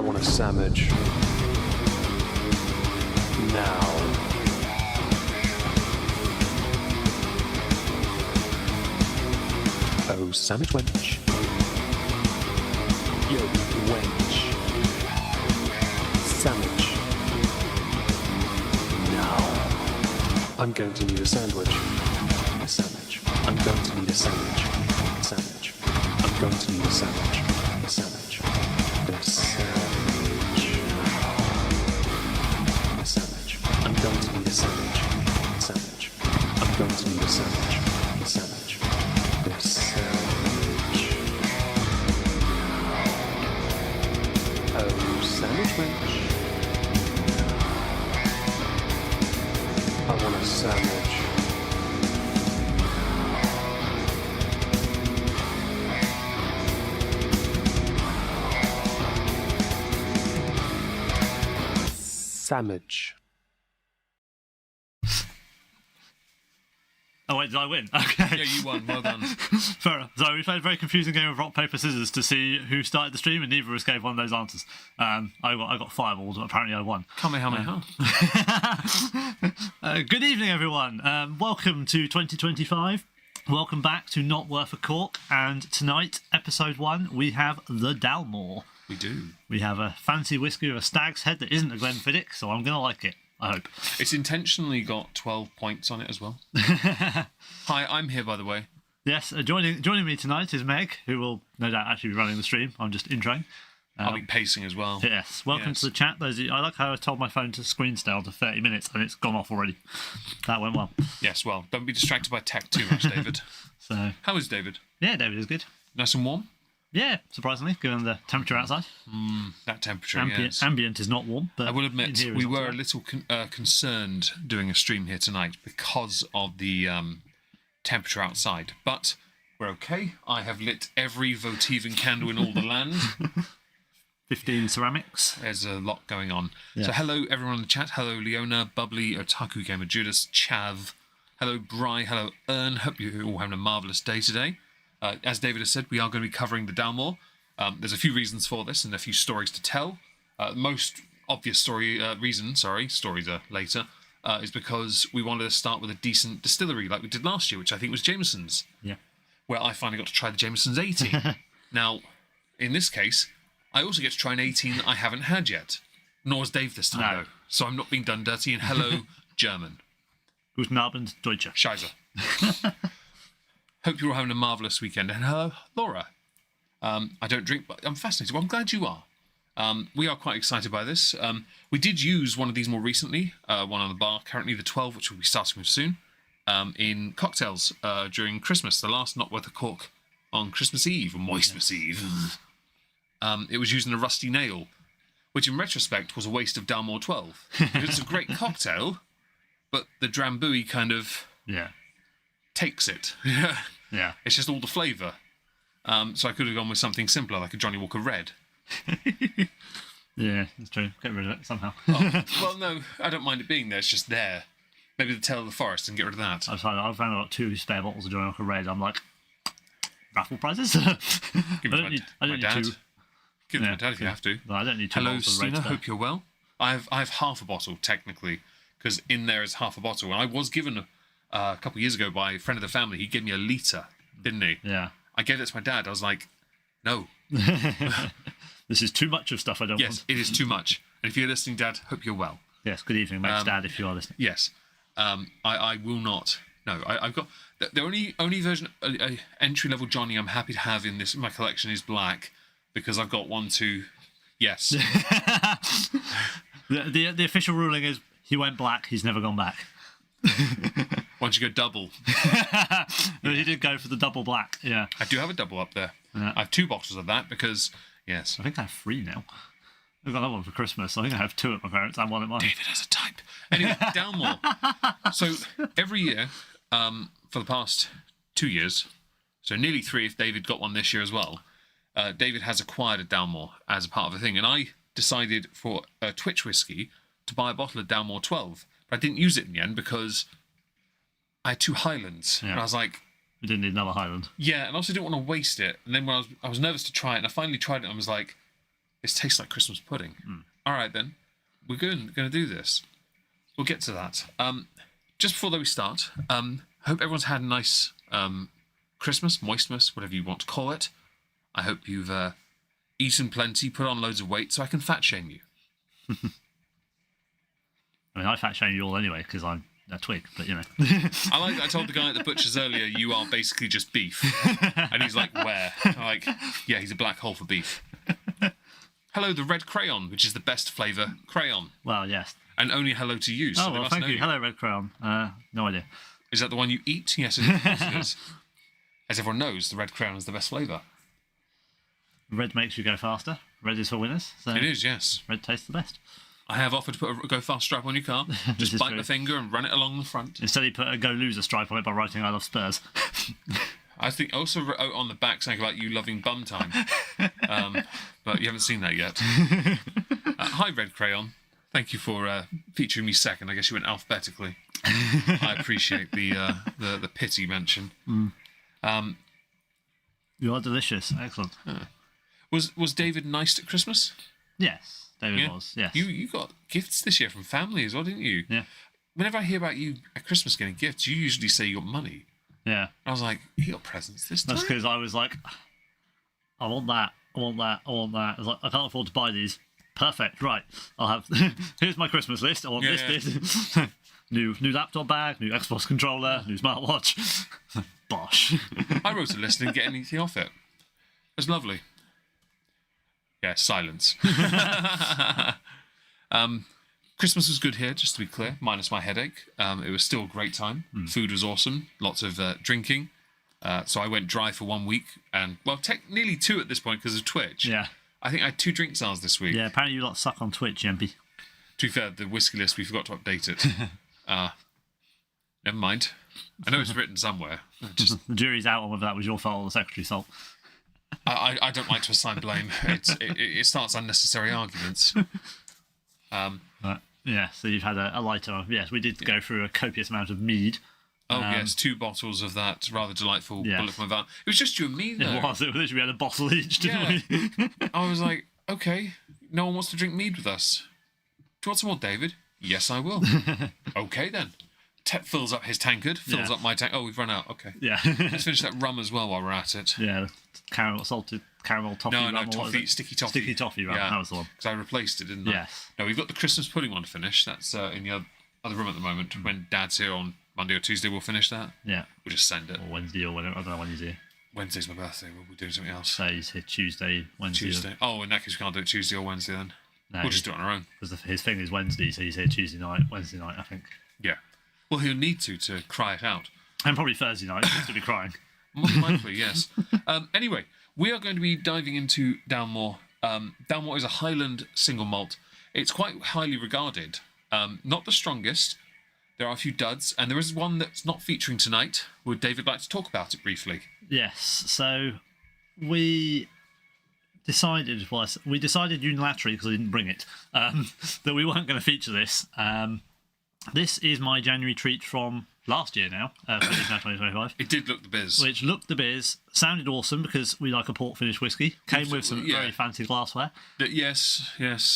want a sandwich. Now. Oh, sandwich wench. Yo, wench. Sandwich. Now. I'm going to need a sandwich. A sandwich. I'm going to need a sandwich. A sandwich. I'm going to need a sandwich. A sandwich. A sandwich. A sandwich. I'm going to need a sandwich. A sandwich. I'm going to need a sandwich. A sandwich. A sandwich. Oh, sandwich wench. I want a sandwich. Sandwich. Oh wait, did I win? Okay. Yeah, you won. Well done. Fair enough. So we played a very confusing game of rock, paper, scissors to see who started the stream, and neither of us gave one of those answers. I got fireballs, but apparently I won. Kamehameha. Good evening, everyone. Welcome to 2025. Welcome back to Not Worth a Cork. And tonight, episode 1, we have the Dalmore. We do. We have a fancy whiskey with a stag's head that isn't a Glenfiddich, so I'm going to like it. I hope. It's intentionally got 12 points on it as well. Hi, I'm here, by the way. Yes, joining me tonight is Meg, who will no doubt actually be running the stream. I'm just introing. I'll be pacing as well. Yes, welcome to the chat. I like how I told my phone to screen stay to 30 minutes and it's gone off already. That went well. Yes, well, don't be distracted by tech too much, David. So, how is David? Yeah, David is good. Nice and warm? Yeah, surprisingly, given the temperature outside. That temperature, yes. Ambient is not warm. But I will admit, we were a little concerned doing a stream here tonight because of the temperature outside. But we're okay. I have lit every votivan candle in all the land. 15 ceramics. There's a lot going on. Yeah. So hello, everyone in the chat. Hello, Leona, Bubbly, Otaku Gamer, Judas, Chav. Hello, Bry. Hello, Ern. Hope you're all having a marvellous day today. As David has said, we are going to be covering the Dalmore. There's a few reasons for this and a few stories to tell. Most obvious stories are later, is because we wanted to start with a decent distillery like we did last year, which I think was Jameson's. Yeah. Where I finally got to try the Jameson's 18. Now, in this case, I also get to try an 18 I haven't had yet. Nor has Dave this time, though. So I'm not being done dirty. And hello, German. Guten Abend, Deutsche. Scheiße. Hope you're all having a marvellous weekend. And hello, Laura. I don't drink, but I'm fascinated. Well, I'm glad you are. We are quite excited by this. We did use one of these more recently, one on the bar, currently the 12, which we'll be starting with soon, in cocktails during Christmas, the last Not Worth a Cork on Christmas Eve, or Moistmas Eve. It was using a rusty nail, which in retrospect was a waste of Dalmore 12. It's a great cocktail, but the Drambuie kind of takes it. Yeah. It's just all the flavour. So I could have gone with something simpler, like a Johnny Walker Red. Yeah, that's true. Get rid of it somehow. Well, no, I don't mind it being there. It's just there. Maybe the Tail of the Forest and get rid of that. I've found about 2 spare bottles of Johnny Walker Red. I'm like, raffle prizes? Give it to my dad. 2. Give it to my dad if you have to. No, I don't need 2 Hello, bottles of Red. Stina. Hope you're well. I have half a bottle, technically, because in there is half a bottle. And I was given a couple of years ago by a friend of the family. He gave me a litre, didn't he? Yeah. I gave it to my dad. I was like, no. This is too much of stuff I don't want. Yes, it is too much. And if you're listening, Dad, hope you're well. Yes, good evening, Meg's dad, if you are listening. Yes. I will not. No, I've got... The only version, entry-level Johnny I'm happy to have in my collection is black, because I've got 1, 2... Yes. The official ruling is he went black, he's never gone back. Once you go double. He did go for the double black, yeah. I do have a double up there. Yeah. I have 2 boxes of that because, yes. I think I have 3 now. I've got another one for Christmas. I think I have 2 at my parents' and 1 at mine. David has a type. Anyway, Dalmore. So every year, for the past 2 years, so nearly 3 if David got one this year as well, David has acquired a Dalmore as a part of the thing. And I decided for a Twitch whiskey to buy a bottle of Dalmore 12. But I didn't use it in the end because I had 2 Highlands. Yeah. And I was like... We didn't need another Highland. Yeah, and I also didn't want to waste it. And then when I was nervous to try it, and I finally tried it, and I was like, It tastes like Christmas pudding. All right, then. We're going to do this. We'll get to that. Just before we start, hope everyone's had a nice Christmas, Moistmas, whatever you want to call it. I hope you've eaten plenty, put on loads of weight, so I can fat shame you. I mean, I fat shame you all anyway because I'm a twig, but you know. I told the guy at the butcher's earlier, you are basically just beef. And he's like, where? I'm like, yeah, he's a black hole for beef. Hello, the red crayon, which is the best flavour crayon. Well, yes. And only hello to you. So Oh, well, thank you. Hello, red crayon. No idea. Is that the one you eat? Yes, it is. As everyone knows, the red crayon is the best flavour. Red makes you go faster. Red is for winners. So It is, yes. red tastes the best. I have offered to put a go fast stripe on your car. This Just is bite true. the finger and run it along the front. Instead, he put a go loser stripe on it by writing "I love Spurs." I think I also wrote on the back something about you loving bum time. But you haven't seen that yet. Hi, Red Crayon. Thank you for featuring me second. I guess you went alphabetically. I appreciate the pity mention. You are delicious. Excellent. Was David nice at Christmas? Yes, David Yeah. was. Yes. You got gifts this year from family as well, didn't you? Yeah. Whenever I hear about you at Christmas getting gifts, you usually say you got money. Yeah. I was like, you got presents this time? That's because I was like, I want that. I want that. I want that. I was like, I can't afford to buy these. Perfect. Right. I'll have. Here's my Christmas list. I want Yeah, this. New laptop bag. New Xbox controller. New smartwatch. Bosh. I wrote a list and didn't get anything off it. It was lovely. Yeah, silence. Christmas was good here, just to be clear, minus my headache. It was still a great time. Food was awesome. Lots of drinking. So I went dry for 1 week, and well, nearly 2 at this point because of Twitch. Yeah. I think I had 2 drink hours this week. Yeah. Apparently, you lot suck on Twitch, MP. To be fair, the whiskey list, we forgot to update it. Never mind. I know it's written somewhere. Just The jury's out on whether that was your fault or the secretary's fault. I don't like to assign blame. It starts unnecessary arguments. But, yeah. So you've had a lighter. Yes, we did go through a copious amount of mead. Oh, yes, 2 bottles of that rather delightful Yes. Bullet from Van. It was just you and me, though. It was. It was literally we had a bottle each, didn't Yeah. we? I was like, okay, no one wants to drink mead with us. Do you want some more, David? Yes, I will. Okay, then. Tet fills up his tankard, fills Yeah. up my tank. Oh, we've run out. Okay. Yeah. Let's finish that rum as well while we're at it. Yeah. Salted caramel toffee No, rum. no, or what was toffee, it? sticky toffee. Sticky toffee rum. Yeah. That was the one. Because I replaced it, didn't I? Yes. No, we've got the Christmas pudding one to finish. That's in the other room at the moment. When Dad's here on Monday or Tuesday, we'll finish that. Yeah. We'll just send it. Or Wednesday or whatever. I don't know when he's here. Wednesday's my birthday. We'll be doing something else. So he's here Tuesday, Wednesday. Tuesday. Oh, in that case, we can't do it Tuesday or Wednesday then. No, We'll just do it on our own. because his thing is Wednesday, so he's here Tuesday night, Wednesday night, I think. Yeah. Well, he'll need to cry it out. And probably Thursday night, he's to be crying. Most likely, yes. Anyway, we are going to be diving into Dalmore. Dalmore is a Highland single malt. It's quite highly regarded. Not the strongest. There are a few duds, and there is one that's not featuring tonight. Would David like to talk about it briefly? Yes, so we decided unilaterally, because I didn't bring it, that we weren't going to feature this. This is my January treat from last year now, now 2025. It did look the biz. Which looked the biz, sounded awesome because we like a port finish whiskey. Came with some Yeah. very fancy glassware. Yes.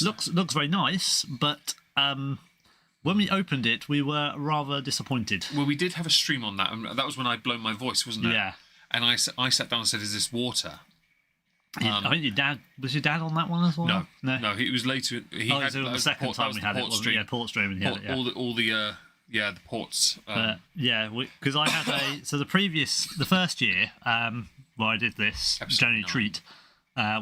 Looks very nice, but when we opened it, we were rather disappointed. Well, we did have a stream on that, and that was when I'd blown my voice, wasn't it? Yeah. And I sat down and said, "Is this water?" I think your dad on that one as well. No. He was later. He Oh, had so that the was second port- time that was we the had it, port wasn't it? stream. Yeah, port stream, and he had it. Yeah. The ports. Yeah, because I had so the first year where I did this Episode January 9. treat,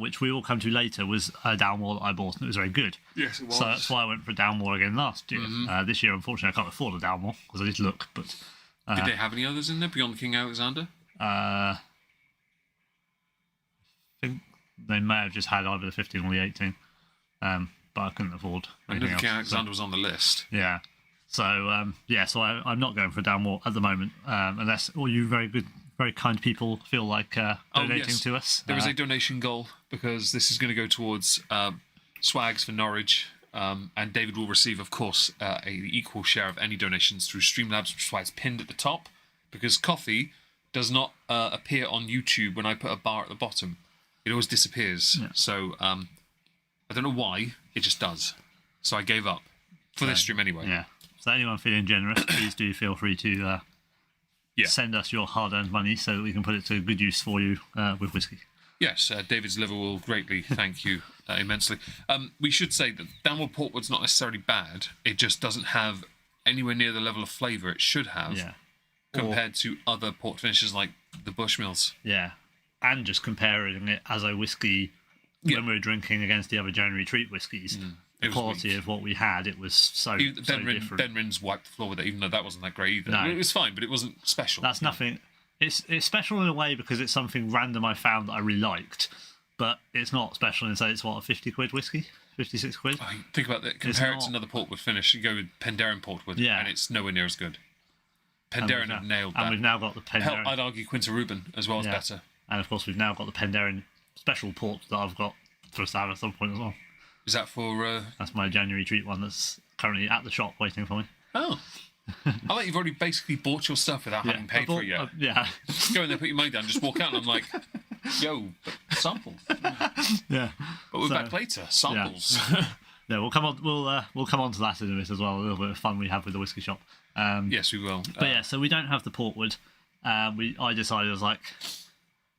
which we will come to later, was a Dalmore that I bought, and it was very good. Yes, it was. So that's why I went for a Dalmore again last year. Mm-hmm. This year, unfortunately, I can't afford a Dalmore because I did look, but Did they have any others in there beyond King Alexander? I think they may have just had either the 15 or the 18, but I couldn't afford I know anything the else. King Alexander was on the list. Yeah. So so I'm not going for a Dalmore at the moment, unless all you very kind people feel like donating yes. to us. There is a donation goal because this is going to go towards swags for Norwich. And David will receive, of course, an equal share of any donations through Streamlabs, which is why it's pinned at the top. Because coffee does not appear on YouTube when I put a bar at the bottom. It always disappears. Yeah. So I don't know why. It just does. So I gave up for this stream anyway. Yeah. So anyone feeling generous, please do feel free to send us your hard-earned money so that we can put it to good use for you with whiskey. Yes, David's liver will greatly thank you immensely. We should say that Dalmore Portwood's not necessarily bad. It just doesn't have anywhere near the level of flavour it should have compared to other port finishes like the Bushmills. Yeah. And just comparing it as a whiskey when we were drinking against the other January Treat whiskies. The quality of what we had, it was so different. Ben Rins wiped the floor with it, even though that wasn't that great either. No. It was fine, but it wasn't special. That's nothing. It's special in a way because it's something random I found that I really liked, but it's not special in say it's what, a 50 quid whiskey, 56 quid. Think about that. Compare it to another Portwood finish. You go with Penderyn Portwood, and it's nowhere near as good. Penderyn have nailed that. And we've now got the Penderyn. Hell, I'd argue Quinta Reuben as well as better. And of course we've now got the Penderyn special port that I've got for a stab at some point as well. Is that for... That's my January Treat one that's currently at the shop waiting for me. Oh. I like you've already basically bought your stuff without having paid for it yet. Just go in there, put your money down, just walk out, and I'm like, yo, but samples. Yeah. But we're back later. Samples. Yeah, we'll come on to that in a bit as well. A little bit of fun we have with the whiskey shop. Yes, we will. But so we don't have the Portwood. I decided I was like,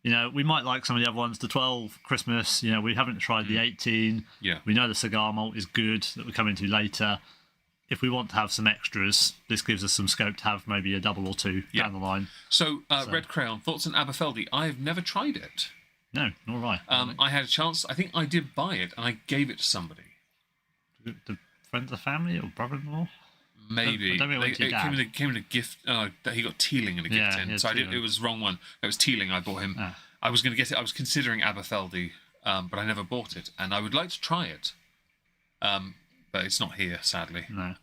we might like some of the other ones. The 12 Christmas, we haven't tried the 18. Yeah. We know the cigar malt is good that we're coming to later. If we want to have some extras, this gives us some scope to have maybe a double or two down the line. So, Red Crayon, thoughts on Aberfeldy? I've never tried it. No, nor have I. I had a chance. I think I did buy it, and I gave it to somebody. The friend of the family or brother-in-law? Maybe. I don't think it came in a gift. He got Teeling in a gift tin. So it was the wrong one. It was Teeling I bought him. I was going to get it. I was considering Aberfeldy, but I never bought it. And I would like to try it. But it's not here, sadly. No.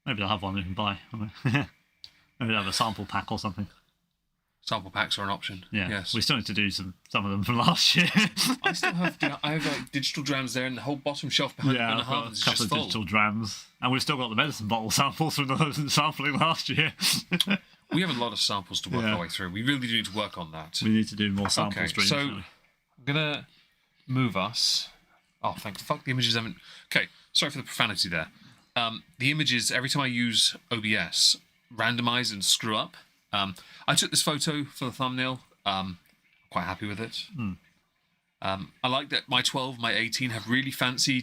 Maybe they'll have one we can buy. Maybe they'll have a sample pack or something. Sample packs are an option. Yeah. Yes. We still need to do some of them from last year. I still have. I have like digital drams there, and the whole bottom shelf behind the Harvens is just full. A couple of digital drams, and we've still got the medicine bottle samples from the sampling last year. We have a lot of samples to work our way through. We really do need to work on that. We need to do more sample streams. So I'm gonna move us. Oh, thank fuck the images haven't. Okay, sorry for the profanity there. The images every time I use OBS randomize and screw up. I took this photo for the thumbnail. Quite happy with it. I like that my 12, my 18 have really fancy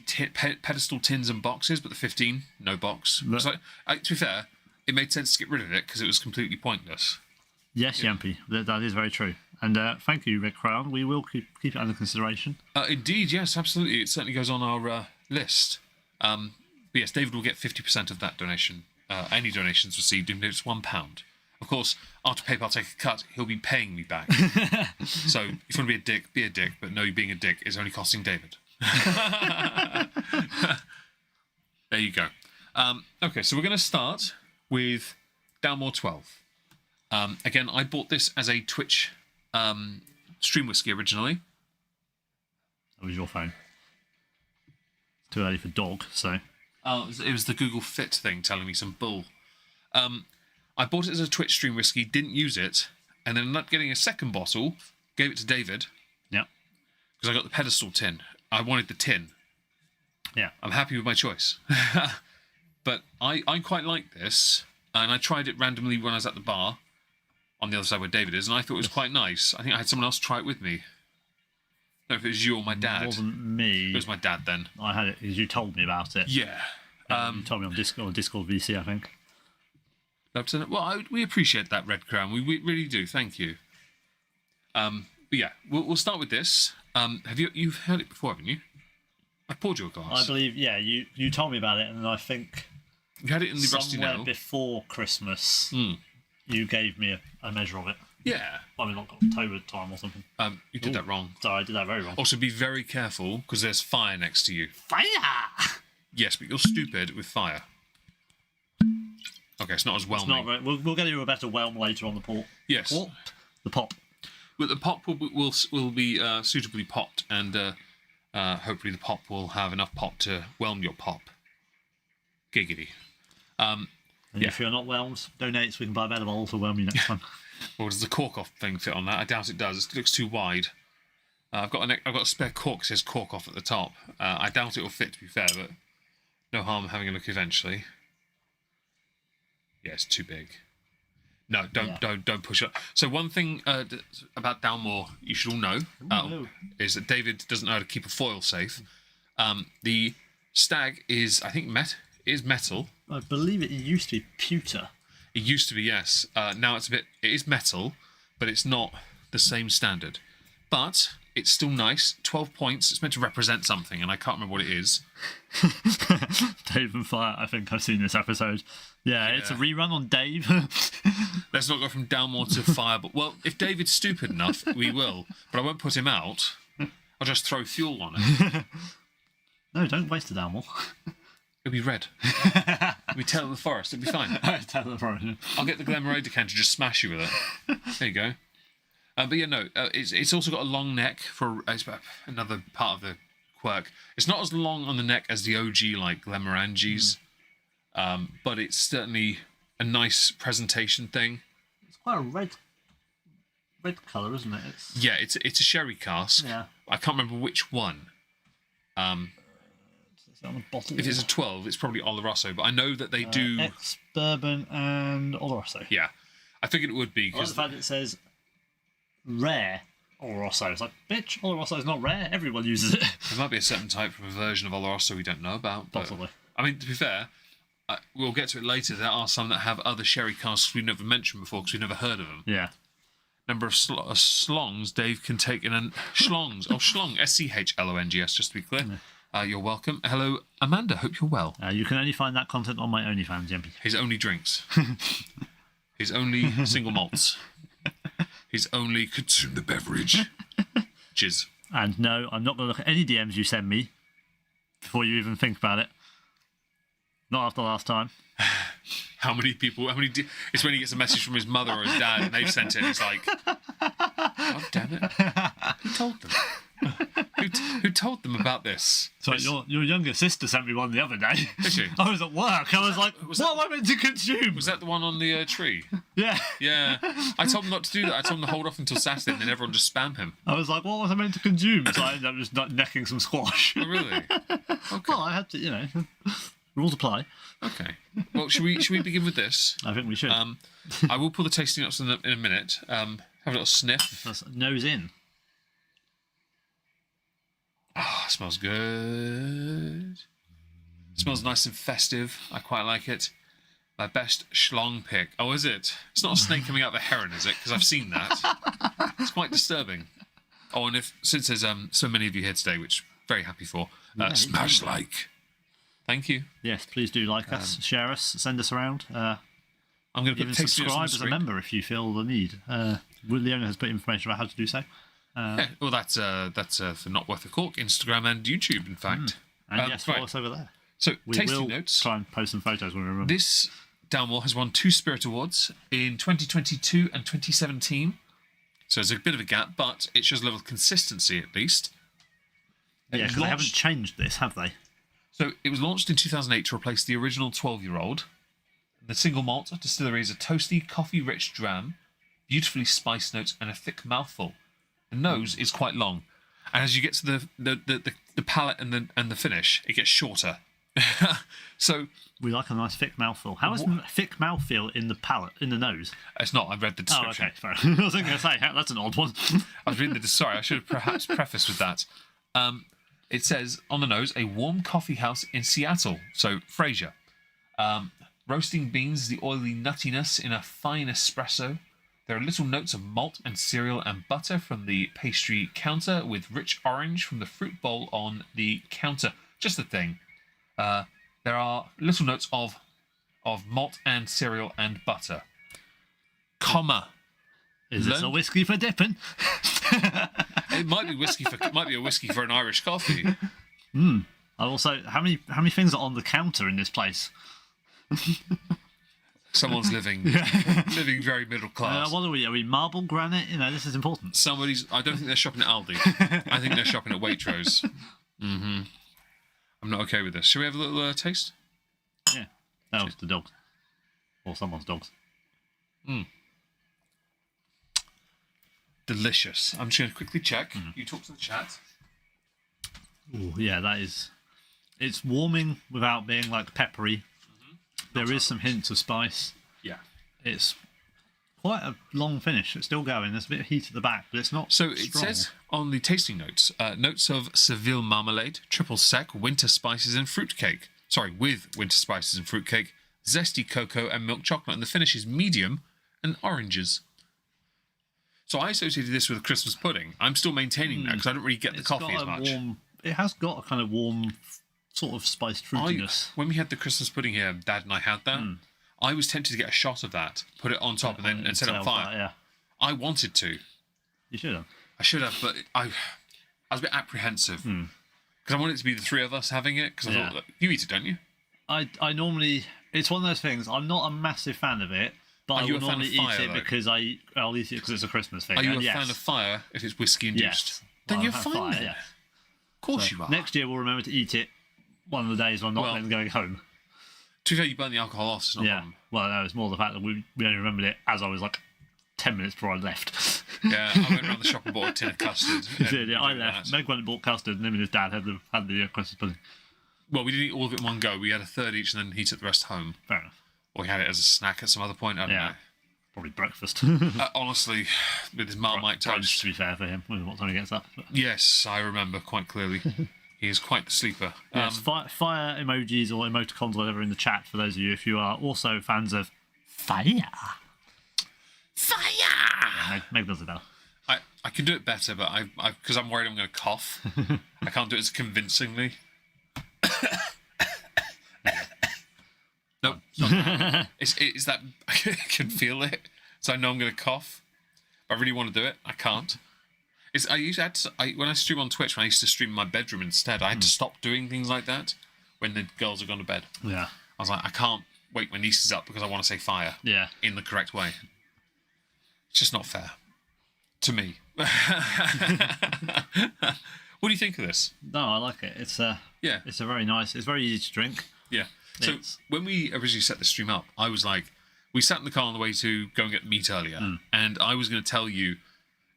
pedestal tins and boxes, but the 15, no box. So, to be fair, it made sense to get rid of it because it was completely pointless. Yes, Yampy, that is very true. And thank you, Red Crown. We will keep it under consideration. Indeed, yes, absolutely. It certainly goes on our list. But yes, David will get 50% of that donation. Any donations received, even if it's £1. Of course, after PayPal take a cut, he'll be paying me back. So if you want to be a dick, but no, being a dick is only costing David. There you go. Okay, so we're going to start with Dalmore 12. Again, I bought this as a Twitch stream whiskey originally. That was your phone. It's too early for dog, so... It was the Google Fit thing telling me some bull. I bought it as a Twitch stream whiskey, didn't use it, and then ended up getting a second bottle, gave it to David. Yeah. Because I got the pedestal tin. I wanted the tin. Yeah. I'm happy with my choice. But I quite like this, and I tried it randomly when I was at the bar on the other side where David is, and I thought it was quite nice. I think I had someone else try it with me. I don't know if it was you or my dad. It wasn't me. It was my dad then. I had it because you told me about it. Yeah. You told me on Discord VC, I think. Well, we appreciate that, Red Crown. We really do. Thank you. But yeah, we'll start with this. You've heard it before, haven't you? I poured you a glass. I believe, yeah. You told me about it, and I think you had it in the rusty nail. Somewhere before Christmas, you gave me a measure of it. Yeah. I mean, like October time or something. You did that wrong. Sorry, I did that very wrong. Also, be very careful because there's fire next to you. Fire! Yes, but you're stupid with fire. Okay, it's not as whelming. It's not very, we'll get you a better whelm later on the port. Yes. Port? The pop. But the pop will be suitably popped, and hopefully the pop will have enough pop to whelm your pop. Giggity. And if you're not whelmed, donate so we can buy a better bottle to whelm you next time. Or does the cork off thing fit on that? I doubt it does. It looks too wide. I've got a spare cork. Says cork off at the top. I doubt it will fit, to be fair, but no harm having a look eventually. Yeah, it's too big. No, don't push it. So one thing about Dalmore you should all know is that David doesn't know how to keep a foil safe. The stag is, I think, metal. I believe it used to be pewter. It used to be, yes. Now it is metal, but it's not the same standard. But it's still nice. 12 points. It's meant to represent something, and I can't remember what it is. Dave and Fire, I think I've seen this episode. Yeah, it's a rerun on Dave. Let's not go from Dalmore to Fireball. Well, if David's stupid enough, we will. But I won't put him out. I'll just throw fuel on it. No, don't waste a Dalmore. It'll be red. It'll be Tail of the Forest. It'll be fine. Tail of the Forest. I'll get the Glenmorangie decanter to just smash you with it. There you go. But yeah, no, it's also got a long neck for another part of the quirk. It's not as long on the neck as the OG like Glenmorangies, but it's certainly a nice presentation thing. It's quite a red colour, isn't it? Yeah, it's a sherry cask. Yeah. I can't remember which one. It's on the bottle. If it's a 12, it's probably Oloroso, but I know that they do... Ex-bourbon and Oloroso. Yeah, I figured it would be. I like the fact that it says rare Oloroso. It's like, bitch, Oloroso is not rare. Everyone uses it. There might be a certain type of a version of Oloroso we don't know about. But, possibly. I mean, to be fair, we'll get to it later. There are some that have other sherry casks we've never mentioned before because we've never heard of them. Yeah. Number of slongs Dave can take in a schlongs. Oh, schlong, SCHLONGS, just to be clear. You're welcome. Hello, Amanda. Hope you're well. You can only find that content on my OnlyFans, Jempy. His only drinks. His only single malts. His only consume the beverage. Jizz. And no, I'm not going to look at any DMs you send me before you even think about it. Not after last time. How many people? It's when he gets a message from his mother or his dad, and they've sent it. And it's like, God damn it! Who told them? Who told them about this? So your younger sister sent me one the other day. Did she? I was at work. I was like, what am I meant to consume? Was that the one on the tree? Yeah. Yeah. I told him not to do that. I told him to hold off until Saturday, and then everyone just spam him. I was like, what was I meant to consume? So I ended up just necking some squash. Oh, really? Okay. Well, I had to, rules apply. Okay. Well, should we begin with this? I think we should. I will pull the tasting notes in a minute. Have a little sniff. That's nose in. Oh, smells good. Smells nice and festive. I quite like it. My best schlong pick. Oh, is it? It's not a snake coming out of a heron, is it? Because I've seen that. It's quite disturbing. Oh, and since there's so many of you here today, which I'm very happy for, smash like. Thank you. Yes, please do like us, share us, send us around. I'm going to even subscribe as a member if you feel the need. Leona has put information about how to do so. Yeah, well, that's for Not Worth a Cork, Instagram and YouTube, in fact. And yes, follow us over there. So, We tasting will notes. try and post some photos when we remember. This Dalmore has won 2 Spirit Awards in 2022 and 2017. So there's a bit of a gap, but it shows a level of consistency at least. Yeah, because they haven't changed this, have they? So it was launched in 2008 to replace the original 12-year-old. The single malt distillery is a toasty, coffee-rich dram, beautifully spiced notes, and a thick mouthful. The nose is quite long, and as you get to the palate and the finish, it gets shorter. So we like a nice thick mouthful. How is thick mouthfeel in the palate, in the nose? It's not. I read the description. Oh, okay. Fair. I was going to say that's an odd one. I was reading sorry, I should have perhaps prefaced with that. It says on the nose, a warm coffee house in Seattle. So Frasier. Roasting beans, the oily nuttiness in a fine espresso. There are little notes of malt and cereal and butter from the pastry counter, with rich orange from the fruit bowl on the counter. Just the thing. There are little notes of malt and cereal and butter. Comma. Is this a whiskey for dipping? It might be a whiskey for an Irish coffee. Also, how many things are on the counter in this place? Someone's living very middle class. What are we? Are we marble, granite? This is important. I don't think they're shopping at Aldi. I think they're shopping at Waitrose. Mm-hmm. I'm not okay with this. Shall we have a little taste? Yeah. Oh, it's the dogs. Or someone's dogs. delicious. I'm just going to quickly check. You talk to the chat. Ooh, yeah, that is. It's warming without being like peppery. There is some hints of spice. Yeah. It's quite a long finish. It's still going. There's a bit of heat at the back, but it's not. So it strong. says on the tasting notes, notes of Seville marmalade, triple sec, winter spices and fruitcake. Sorry, with winter spices and fruitcake, zesty cocoa and milk chocolate, and the finish is medium and oranges. So I associated this with a Christmas pudding. I'm still maintaining that because I don't really get the coffee as much. It has got a kind of warm, sort of spiced fruitiness. When we had the Christmas pudding here, Dad and I had that. I was tempted to get a shot of that, put it on top, and set it on fire. Yeah. I wanted to. You should have. I should have, but I was a bit apprehensive because I wanted it to be the three of us having it. Because I thought, you eat it, don't you? I normally, it's one of those things. I'm not a massive fan of it, but I will normally eat it because I'll eat it because it's a Christmas thing. Are you a fan of fire if it's whiskey induced? Yes. Then Well, you're I'm a fine. fan of Then. fire, Of course you are. Next year we'll remember to eat it one of the days when I'm not then going home. To be fair, you burn the alcohol off. So it's not a problem. Well, no, it's more the fact that we only remembered it as I was like 10 minutes before I left. Yeah, I went around the shop and bought a tin of custard. I left. Meg went and bought custard, and him and his dad had the Christmas pudding. Well, we didn't eat all of it in one go. We had a third each, and then he took the rest home. Fair enough. Or he had it as a snack at some other point. I don't know. Probably breakfast. Honestly, with his Marmite toast. To be fair for him, what time he gets up. But. Yes, I remember quite clearly. He is quite the sleeper. Yes, fire emojis or emoticons, whatever, in the chat for those of you if you are also fans of fire. Fire! Yeah, Meg does it better. I can do it better, but because I'm worried I'm going to cough. I can't do it as convincingly. Nope. It's that I can feel it, so I know I'm going to cough. But I really want to do it. I can't. When I stream on Twitch, when I used to stream in my bedroom instead, I had to stop doing things like that when the girls had gone to bed. Yeah. I was like, I can't wake my nieces up because I want to say fire in the correct way. It's just not fair. To me. What do you think of this? No, I like it. It's it's a very nice, it's very easy to drink. Yeah. So when we originally set the stream up, I was like, we sat in the car on the way to go and get the meat earlier, and I was going to tell you,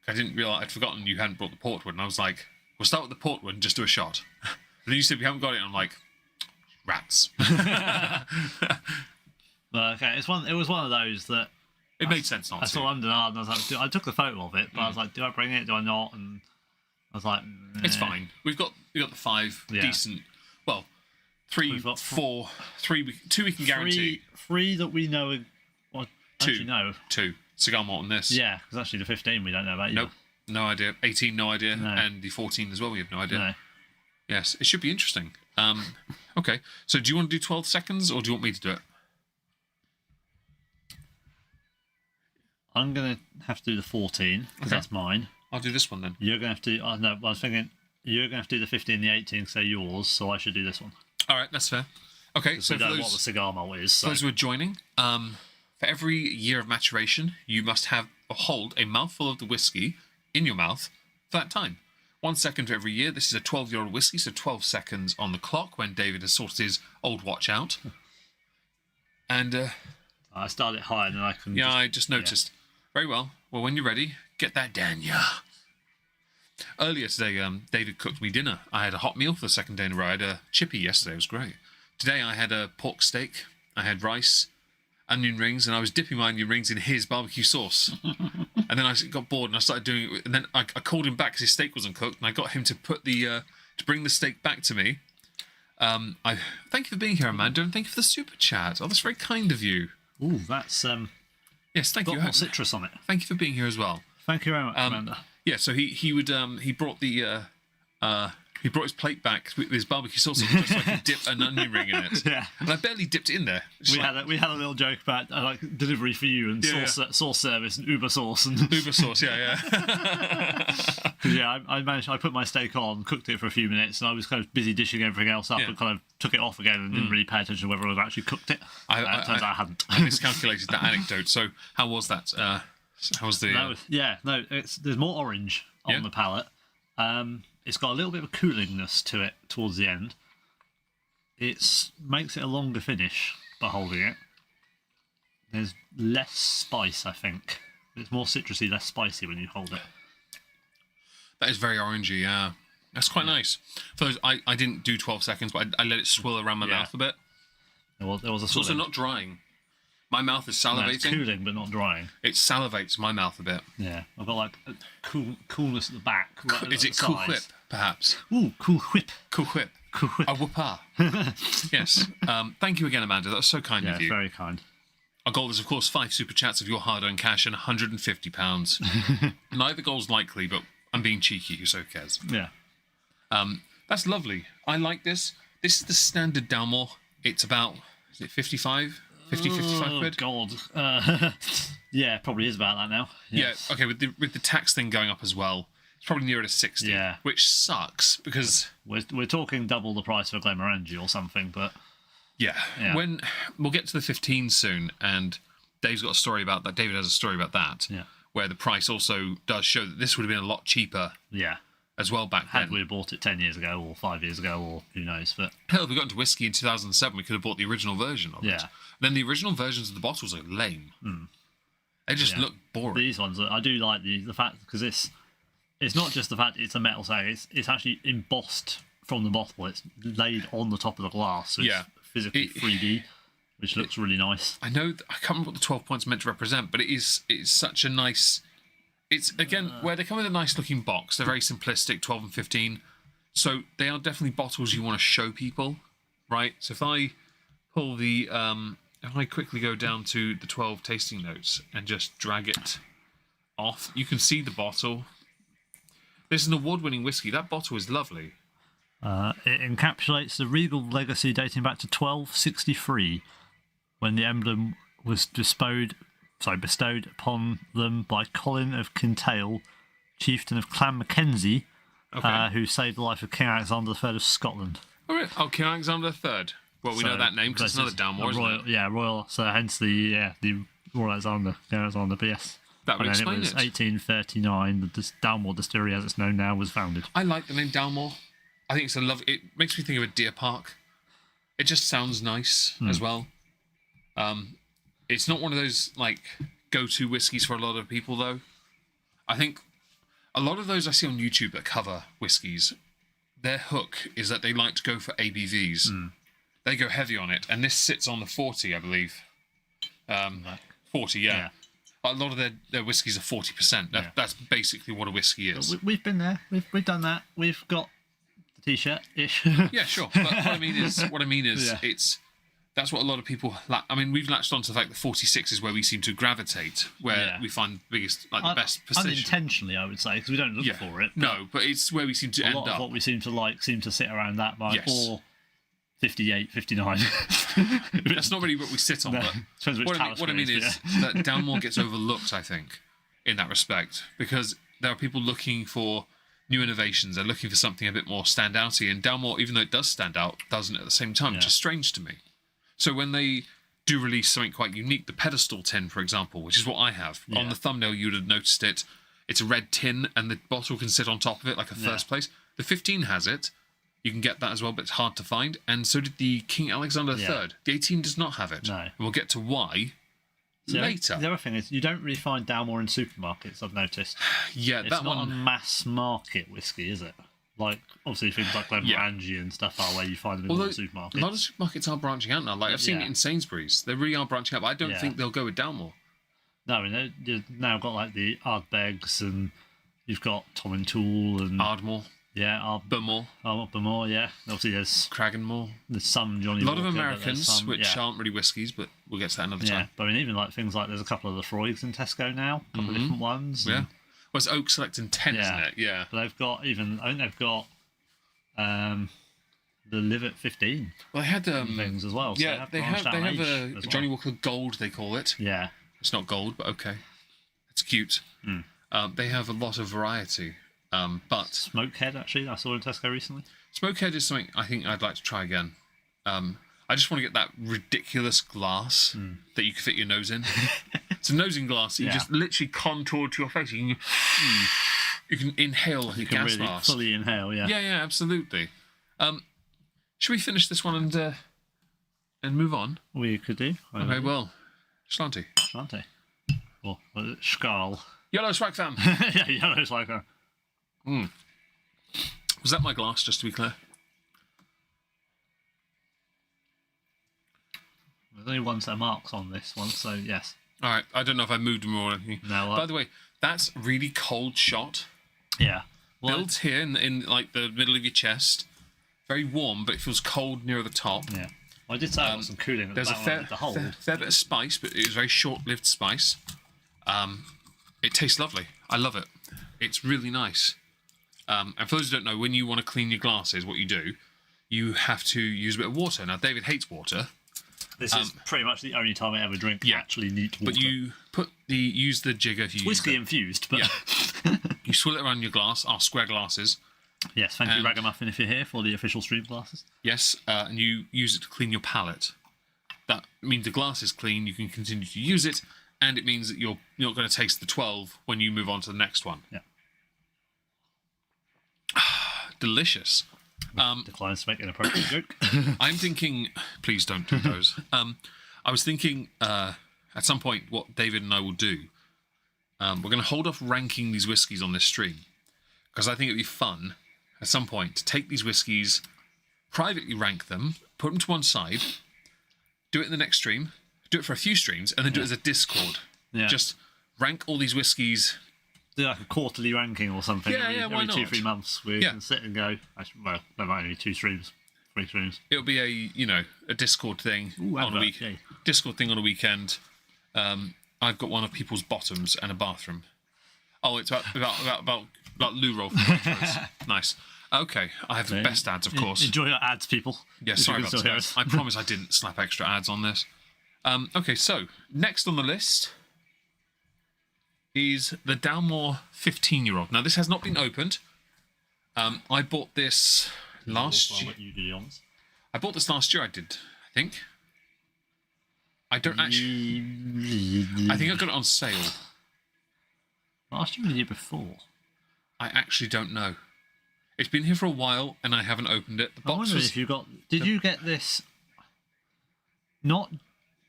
I didn't realise, I'd forgotten you hadn't brought the port one, and I was like, we'll start with the port one, just do a shot. And then you said we haven't got it, and I'm like, rats. But okay, it was one of those that it made sense not to. I saw under and I was like, I took the photo of it, but I was like, do I bring it? Do I not? And I was like, it's fine. We got the 5 decent. Well, 3, 4, 3. 2 we can guarantee. 3 that we know. Well, 2. No. 2. Cigar Malt and this. Yeah, because actually the 15 we don't know about either. Nope. No idea. 18, no idea. No. And the 14 as well, we have no idea. No. Yes, it should be interesting. Okay, so do you want to do 12 seconds or do you want me to do it? I'm going to have to do the 14 because that's mine. I'll do this one then. You're going to have to. No, I was thinking you're going to have to do the 15 and the 18 because they're yours, so I should do this one. All right, that's fair. Okay, so we don't know what the cigar malt is. So. For those who are joining, for every year of maturation, you must hold a mouthful of the whiskey in your mouth for that time. 1 second for every year. This is a 12-year-old whiskey, so 12 seconds on the clock when David has sorted his old watch out. And I started higher than I can. Yeah, I just noticed. Yeah. Very well. Well, when you're ready, get that down, yeah. Earlier today, David cooked me dinner. I had a hot meal for the second day in a row. I had a chippy yesterday. It was great. Today I had a pork steak. I had rice, onion rings, and I was dipping my onion rings in his barbecue sauce. And then I got bored and I started doing it. And then I called him back because his steak wasn't cooked, and I got him to put to bring the steak back to me. I thank you for being here, Amanda, and thank you for the super chat. Oh, that's very kind of you. Ooh, that's yes, thank you. Got more citrus on it. Thank you for being here as well. Thank you very much, Amanda. Yeah, so he brought he brought his plate back with his barbecue sauce just so I could dip an onion ring in it. Yeah, and I barely dipped it in there. We had a little joke about like delivery for you and sauce service and Uber sauce and Uber sauce. Yeah. Yeah, I put my steak on, cooked it for a few minutes, and I was kind of busy dishing everything else up and kind of took it off again and didn't really pay attention to whether I'd actually cooked it. Turns out I hadn't. I miscalculated that anecdote. So how was that? How was the? There's more orange on the palate. It's got a little bit of a coolingness to it towards the end. It makes it a longer finish by holding it. There's less spice, I think. It's more citrusy, less spicy when you hold it. That is very orangey, yeah. That's quite nice. For those, I didn't do 12 seconds, but I let it swirl around my mouth a bit. There was a It's sort also of, not drying. My mouth is no, salivating. it's cooling but not drying. It salivates my mouth a bit. Yeah, I've got like a coolness at the back. Right Is at it the Cool sides. Whip, perhaps? Ooh, cool whip. Cool Whip. Cool whip. A whoopah. Yes. Thank you again, Amanda. That's so kind Yeah, of you. very kind. Our goal is, of course, 5 super chats of your hard-earned cash and £150. Neither goal's likely, but I'm being cheeky, so who cares? Yeah. That's lovely. I like this. This is the standard Dalmore. It's about, is it 55 quid? God. Yeah, probably is about that now. Yeah, okay, with the tax thing going up as well, it's probably nearer to 60, Yeah. which sucks because... We're talking double the price for Glenmorangie or something, but Yeah. When we'll get to the 15 soon, and Dave's got a story about that. David has a story about that, where the price also does show that this would have been a lot cheaper yeah. as well back Had then. we bought it 10 years ago or 5 years ago or who knows, but Hell, if we got into whiskey in 2007, we could have bought the original version of it. Yeah. Then the original versions of the bottles are lame. They just look boring. these ones, I do like the fact, because it's not just the fact it's a metal saying, it's actually embossed from the bottle. It's laid on the top of the glass, so it's physically 3D, which looks really nice. I know, I can't remember what the 12 points meant to represent, but it's such a nice... It's, again, where they come in a nice looking box. They're very simplistic, 12 and 15. So they are definitely bottles you want to show people, right? So if I pull the... if I quickly go down to the 12 tasting notes and just drag it off, you can see the bottle. This is an award-winning whiskey. That bottle is lovely. It encapsulates the regal legacy dating back to 1263, when the emblem was bestowed upon them by Colin of Kintail, chieftain of Clan Mackenzie, who saved the life of King Alexander III of Scotland. Oh, really? Oh, King Alexander III. Well, we know that name because it's another Dalmore, isn't it? Yeah, royal. So hence the Royal Alexander, King Alexander. But yes, That would and then explain it was it. 1839. The Dalmore distillery, as it's known now, was founded. I like the name Dalmore. I think it's a lovely... It makes me think of a deer park. It just sounds nice as well. It's not one of those, like, go-to whiskies for a lot of people, though. I think a lot of those I see on YouTube that cover whiskies, their hook is that they like to go for ABVs. They go heavy on it, and this sits on the 40, I believe. 40, yeah. But a lot of their whiskies are 40%. That's basically what a whiskey is. We've been there. We've done that. We've got the t-shirt-ish. Yeah, sure. But what I mean is, it's that's what a lot of people. I mean, we've latched onto like the 46 is where we seem to gravitate, where we find the biggest, like the best position. Unintentionally, I would say, because we don't look for it. No, but it's where we seem to end A lot up. of what we seem to sit around that mark, or 58, 59. That's not really what we sit on. No, But depends which what I mean is that Dalmore gets overlooked, I think, in that respect, because there are people looking for new innovations. They're looking for something a bit more standouty, and Dalmore, even though it does stand out, doesn't at the same time, which is strange to me. So when they do release something quite unique, the pedestal tin, for example, which is what I have on the thumbnail, you would have noticed it. It's a red tin, and the bottle can sit on top of it like a first place. The 15 has it. You can get that as well, but it's hard to find. And so did the King Alexander III. The 18 does not have it. No. And we'll get to why later. The other thing is, you don't really find Dalmore in supermarkets, I've noticed. Yeah, It's that not one. a mass market whiskey, is it? Like, obviously, things like Glenmorangie and stuff are where you find them in Although the supermarkets. a lot of supermarkets are branching out now. Like I've seen it in Sainsbury's. They really are branching out. But I don't think they'll go with Dalmore. No, I mean, you've now got like the Ardbegs, and you've got Tom and Tool and Ardmore. Yeah, Bumore. Bumore, yeah. Obviously, there's Cragganmore. some Johnny A lot Walker, of but Americans, there's some, which aren't really whiskies, but we'll get to that another yeah. time. But I mean, even like things like there's a couple of the Freuds in Tesco now, a couple of different ones. Yeah. and- Well, it's Oak Select and 10, isn't it? Yeah. But they've got I think they've got the Live at 15 Well, they had things as well. So yeah, they have branched out a age as well. Johnny Walker Gold, they call it. Yeah. It's not gold, but okay. It's cute. They have a lot of variety. But Smokehead, actually, I saw in Tesco recently. Smokehead is something I think I'd like to try again. I just want to get that ridiculous glass that you can fit your nose in. It's a nosing glass that you just literally contour to your face. You can inhale like a gas Really mask. fully inhale, yeah. Yeah, absolutely. Should we finish this one and move on? We could do. Okay, well, Slanty. Shan't they? Or was it Scarl? Yellow Swag Fam. Yeah, it's like a... Was that my glass, just to be clear? There's only one set of marks on this one, so yes. All right. I don't know if I moved them or anything. No. By the way, that's really cold shot. Yeah. Well, Built here in like the middle of your chest. Very warm, but it feels cold near the top. yeah. I did say I got some cooling at There's the a back fair, when I did the hold. fair bit of spice, but it was very short-lived spice. It tastes lovely. I love it. It's really nice. And for those who don't know, when you want to clean your glasses, what you do, you have to use a bit of water. Now, David hates water, This is pretty much the only time I ever drink Yeah. actually neat water. but you use the jigger. If you Whiskey use infused, but you swill it around your glass, our square glasses. yes, thank you, And- Ragamuffin, if you're here for the official stream glasses. Yes, and you use it to clean your palate. That means the glass is clean. You can continue to use it, and it means that you're not going to taste the 12 when you move on to the next one. Yeah. Delicious. Declines to make an appropriate joke. I'm thinking, please don't do those. I was thinking at some point what David and I will do. We're going to hold off ranking these whiskies on this stream because I think it'd be fun at some point to take these whiskies, privately rank them, put them to one side, do it in the next stream, do it for a few streams, and then do it as a Discord. Yeah. Just rank all these whiskies. Do like a quarterly ranking or something. Yeah, every, why every not? 2-3 months. We Yeah. can sit and go. Actually, well, there might only be 2 streams, 3 streams. It'll be a Discord thing Ooh, on a advert, week. yay. Discord thing on a weekend. I've got one of people's bottoms and a bathroom. Oh, it's about loo roll. Nice. Okay, I have the best ads, of course. Enjoy your ads, people. Yeah, if you sorry can about still hear that. us. I promise I didn't slap extra ads on this. Okay, so next on the list is the Dalmore 15-year-old. Now, this has not been opened. I bought this last I'll year. let you do the honors. I bought this last year, I did, I think. I don't actually... I think I got it on sale. Last year or the year before? I actually don't know. It's been here for a while, and I haven't opened it. The I box wonder was... if you got... Did you get this... Not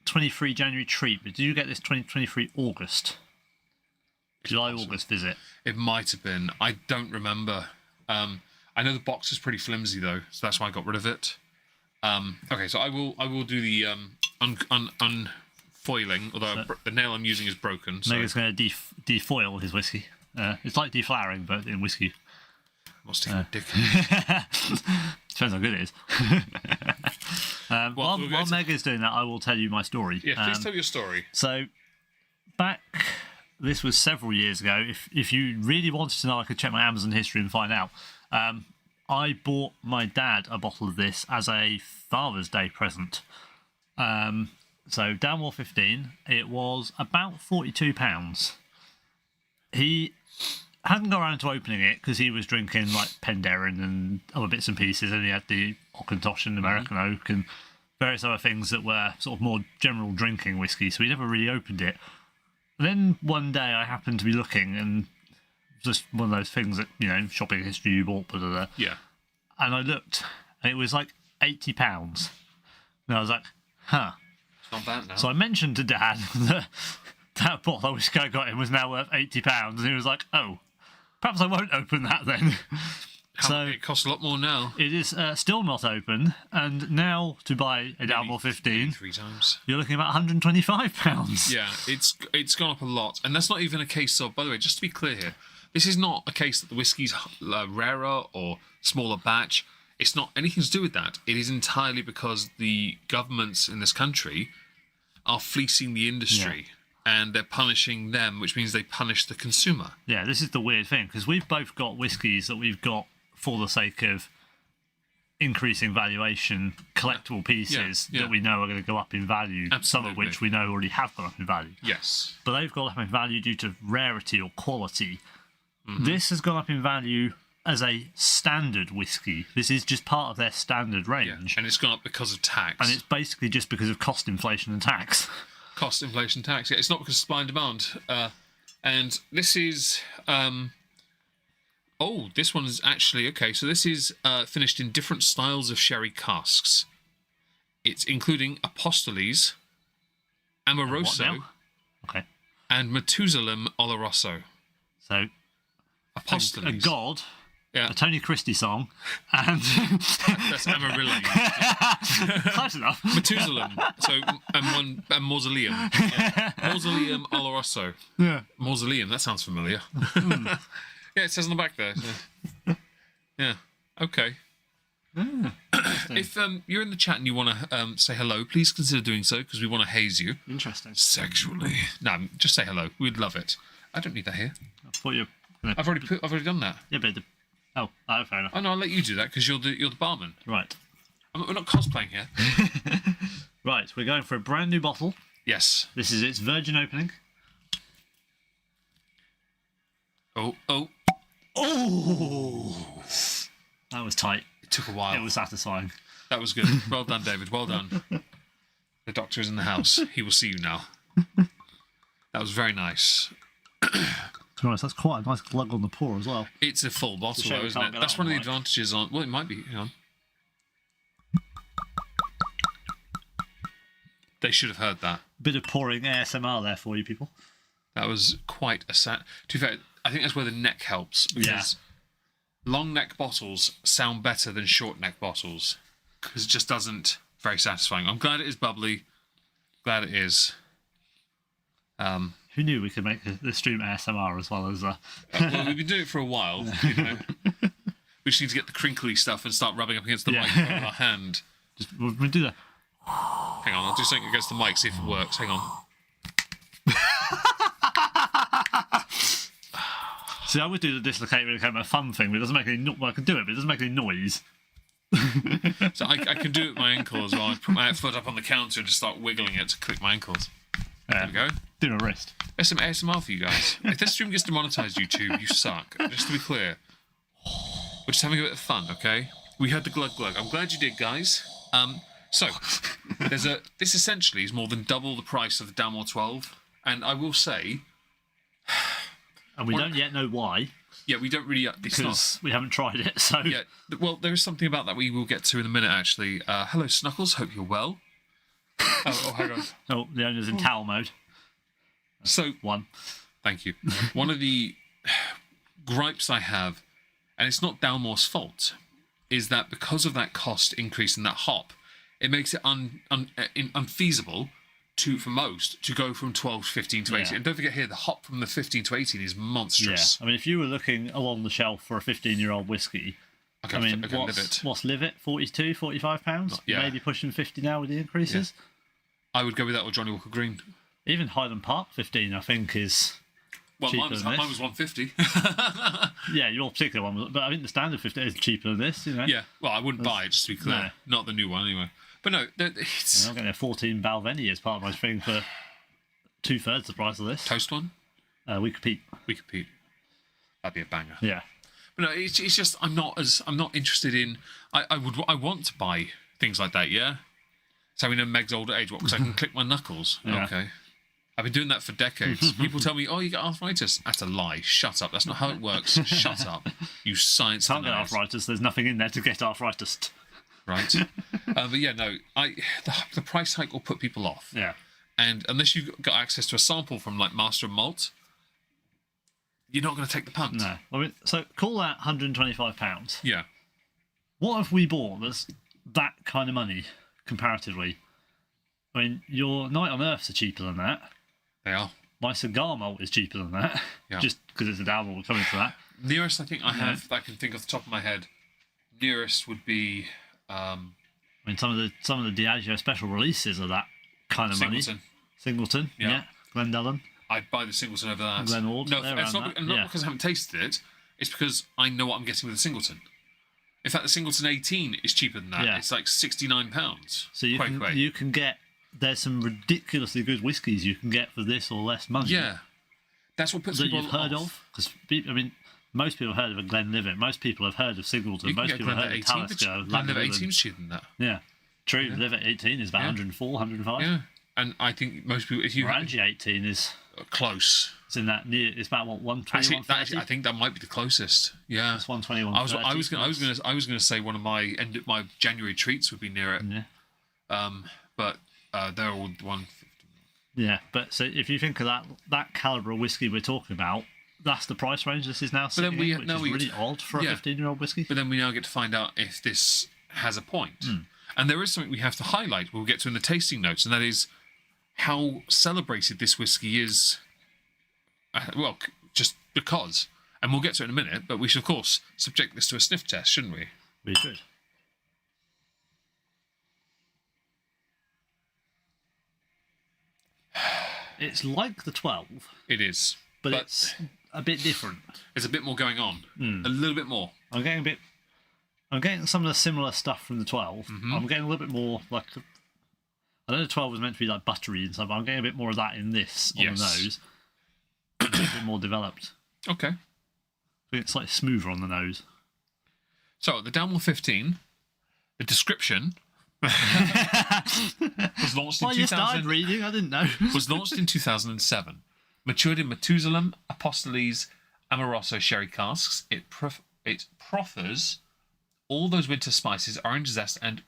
23 January treat, but did you get this 2023 August? July-August visit? It might have been. I don't remember. I know the box is pretty flimsy though, so that's why I got rid of it. Okay, so I will do the unfoiling, although the nail I'm using is broken. So Mega's going to defoil his whiskey. It's like deflowering, but in whiskey. I'm not sticking a dick. Depends how good it is. While Mega's doing that, I will tell you my story. Yeah, please tell your story. So, back, this was several years ago. If you really wanted to know, I could check my Amazon history and find out. I bought my dad a bottle of this as a Father's Day present. So, Dalmore 15, it was about £42. He hadn't got around to opening it because he was drinking like Penderyn and other bits and pieces, and he had the Auchentoshan and American Oak and various other things that were sort of more general drinking whiskey, so he never really opened it. And then one day I happened to be looking, and just one of those things that, you know, shopping history you bought, blah, blah, blah. Yeah. And I looked, and it was like £80. And I was like, huh. It's not bad now. So I mentioned to Dad that that bottle of whiskey I got him was now worth £80, and he was like, oh, perhaps I won't open that then. So it costs a lot more now. it is still not open, and now to buy a Dalmore 15, 3 times. you're looking at about £125. Yeah, it's gone up a lot, and that's not even a case of. By the way, just to be clear here, this is not a case that the whiskey's rarer or smaller batch. It's not anything to do with that. It is entirely because the governments in this country are fleecing the industry, and they're punishing them, which means they punish the consumer. Yeah, this is the weird thing, because we've both got whiskies that we've got for the sake of increasing valuation, collectible pieces Yeah. that we know are going to go up in value, some Absolutely. of which we know already have gone up in value. Yes. But they've gone up in value due to rarity or quality. Mm-hmm. This has gone up in value as a standard whiskey. This is just part of their standard Yeah. range. And it's gone up because of tax. And it's basically just because of cost inflation and tax. Cost, inflation, tax. Yeah, it's not because of supply and demand. And this is... this one is actually... Okay, so this is finished in different styles of sherry casks. It's including Apostoles, What Amoroso, now? Okay. and Methusalem Oloroso. So a Apostles. god, Yeah. a Tony Christie song, and That's Amarillo. close enough. Methuselah. So, and Mausoleum. Mausoleum Oloroso. Yeah. Mausoleum, that sounds familiar. Yeah, it says on the back there. So. Yeah, okay. If you're in the chat and you want to say hello, please consider doing so, because we want to haze you. Interesting. Sexually. No, just say hello. We'd love it. I don't need that here. I thought you were gonna... I've already done that. Yeah, but fair enough. Oh no, I'll let you do that because you're the barman. Right. We're not cosplaying here. Right, we're going for a brand new bottle. Yes. This is its virgin opening. Oh. That was tight. It took a while. It was satisfying. That was good. Well done, David. Well done. The doctor is in the house. He will see you now. That was very nice. To be honest, that's quite a nice glug on the pour as well. It's a full bottle, shame though, we isn't can't it? get That's that one of the on mic. advantages on. Well, it might be. Hang on. They should have heard that. Bit of pouring ASMR there for you people. That was quite a sad. To be fair, I think that's where the neck helps, because long neck bottles sound better than short neck bottles, because it just doesn't very satisfying. I'm glad it is bubbly. Glad it is. Who knew we could make the stream ASMR as well as... Well, we've been doing it for a while. You know. We just need to get the crinkly stuff and start rubbing up against the mic with our hand. We'll do that. Hang on, I'll do something against the mic, see if it works. Hang on. See, I would do the dislocate really kind of a fun thing, but it doesn't make any... Well, I can do it, but it doesn't make any noise. So I can do it with my ankle as well. I put my foot up on the counter and just start wiggling it to click my ankles. There we go. Do my wrist. There's some ASMR for you guys. If this stream gets demonetized, YouTube, you suck. Just to be clear. We're just having a bit of fun, okay? We had the glug glug. I'm glad you did, guys. So, this essentially is more than double the price of the Dalmore 12. And I will say... And we don't yet know why. Yeah, we don't really... It's not... Because we haven't tried it, so... Yeah, well, there is something about that we will get to in a minute, actually. Hello, Snuggles. Hope you're well. Hang on. Oh, the owner's in towel mode. So, One. thank you. One of the gripes I have, and it's not Dalmore's fault, is that because of that cost increase in that hop, it makes it unfeasible for most to go from 12 to 15 to 18. Yeah. And don't forget here, the hop from the 15 to 18 is monstrous. Yeah. I mean, if you were looking along the shelf for a 15-year-old whiskey, Okay, I mean, okay, what's Livet? 42, 45 pounds? Yeah. Maybe pushing 50 now with the increases. I would go with that or Johnny Walker Green. Even Highland Park 15, I think, is Well, cheaper mine was than this. 150. Yeah, your particular one was, but I think the standard 15 is cheaper than this, you know? Yeah, well, I wouldn't buy it, just to be clear. No. Not the new one, anyway. But no, it's... I'm getting a 14 Balvenie as part of my thing for 2/3 the price of this. Toast one? We compete. We compete. That'd be a banger. Yeah. But no, it's just I'm not interested in. I want to buy things like that. Yeah. So we know Meg's older age. What? Because I can click my knuckles. Yeah. Okay. I've been doing that for decades. People tell me, "Oh, you get arthritis." That's a lie. Shut up. That's not how it works. Shut up. You science. Can't get arthritis. There's nothing in there to get arthritis. Right. But yeah, no. The price hike will put people off. Yeah. And unless you've got access to a sample from like Master and Malt, you're not going to take the punt. No. I mean, so call that £125. Yeah. What have we bought that's that kind of money comparatively? I mean, your Night on Earths are cheaper than that. They are. My cigar malt is cheaper than that. Yeah. Just because it's a Dalmore, we're coming to that. Nearest I think I have that I can think off the top of my head. Nearest would be I mean, some of the Diageo special releases are that kind of Singleton. money. Singleton, yeah. Glendallen. I'd buy the Singleton over that. Glen Ord, No, they're it's around not, that, not yeah. because I haven't tasted it. It's because I know what I'm getting with the Singleton. In fact, the Singleton 18 is cheaper than that. Yeah. It's like £69. So you can get, there's some ridiculously good whiskies you can get for this or less money. Yeah. That's what puts That people you've heard off. of. Because, I mean, most people have heard of a Glenlivet. Most people have heard of Singleton. You can most get people have heard of Glenlivet 18. Talisker. Glenlivet Lagavulin. 18 is cheaper than that. Yeah. True. Livet 18 is about 104, 105. Yeah. And I think most people, if you Orange 18 is close. it's in that near. It's about what 120, Actually, 130. I think that might be the closest. Yeah. It's 120, I was going to say one of my January treats would be near it. Yeah. But they're all 150. Yeah, but so if you think of that calibre of whiskey we're talking about, that's the price range this is now then sitting we- in, which now is we- really odd for a yeah. 15-year-old whiskey. But then we now get to find out if this has a point. And there is something we have to highlight, we'll get to in the tasting notes, and that is how celebrated this whiskey is. Just because. And we'll get to it in a minute, but we should, of course, subject this to a sniff test, shouldn't we? We should. It's like the 12, It is. but it's a bit different. There's a bit more going on. A little bit more. I'm getting some of the similar stuff from the 12. I'm getting a little bit more like. I know the 12 was meant to be like buttery and stuff, but I'm getting a bit more of that in this on Yes. the nose. A bit more developed. Okay. I think it's slightly smoother on the nose. So, the Dalmore 15, the description was launched in I just started 2000. reading, I didn't know. Was launched in 2007. Matured in Methuselah, Apostles, Amoroso sherry casks. It proffers all those winter spices, orange zest, and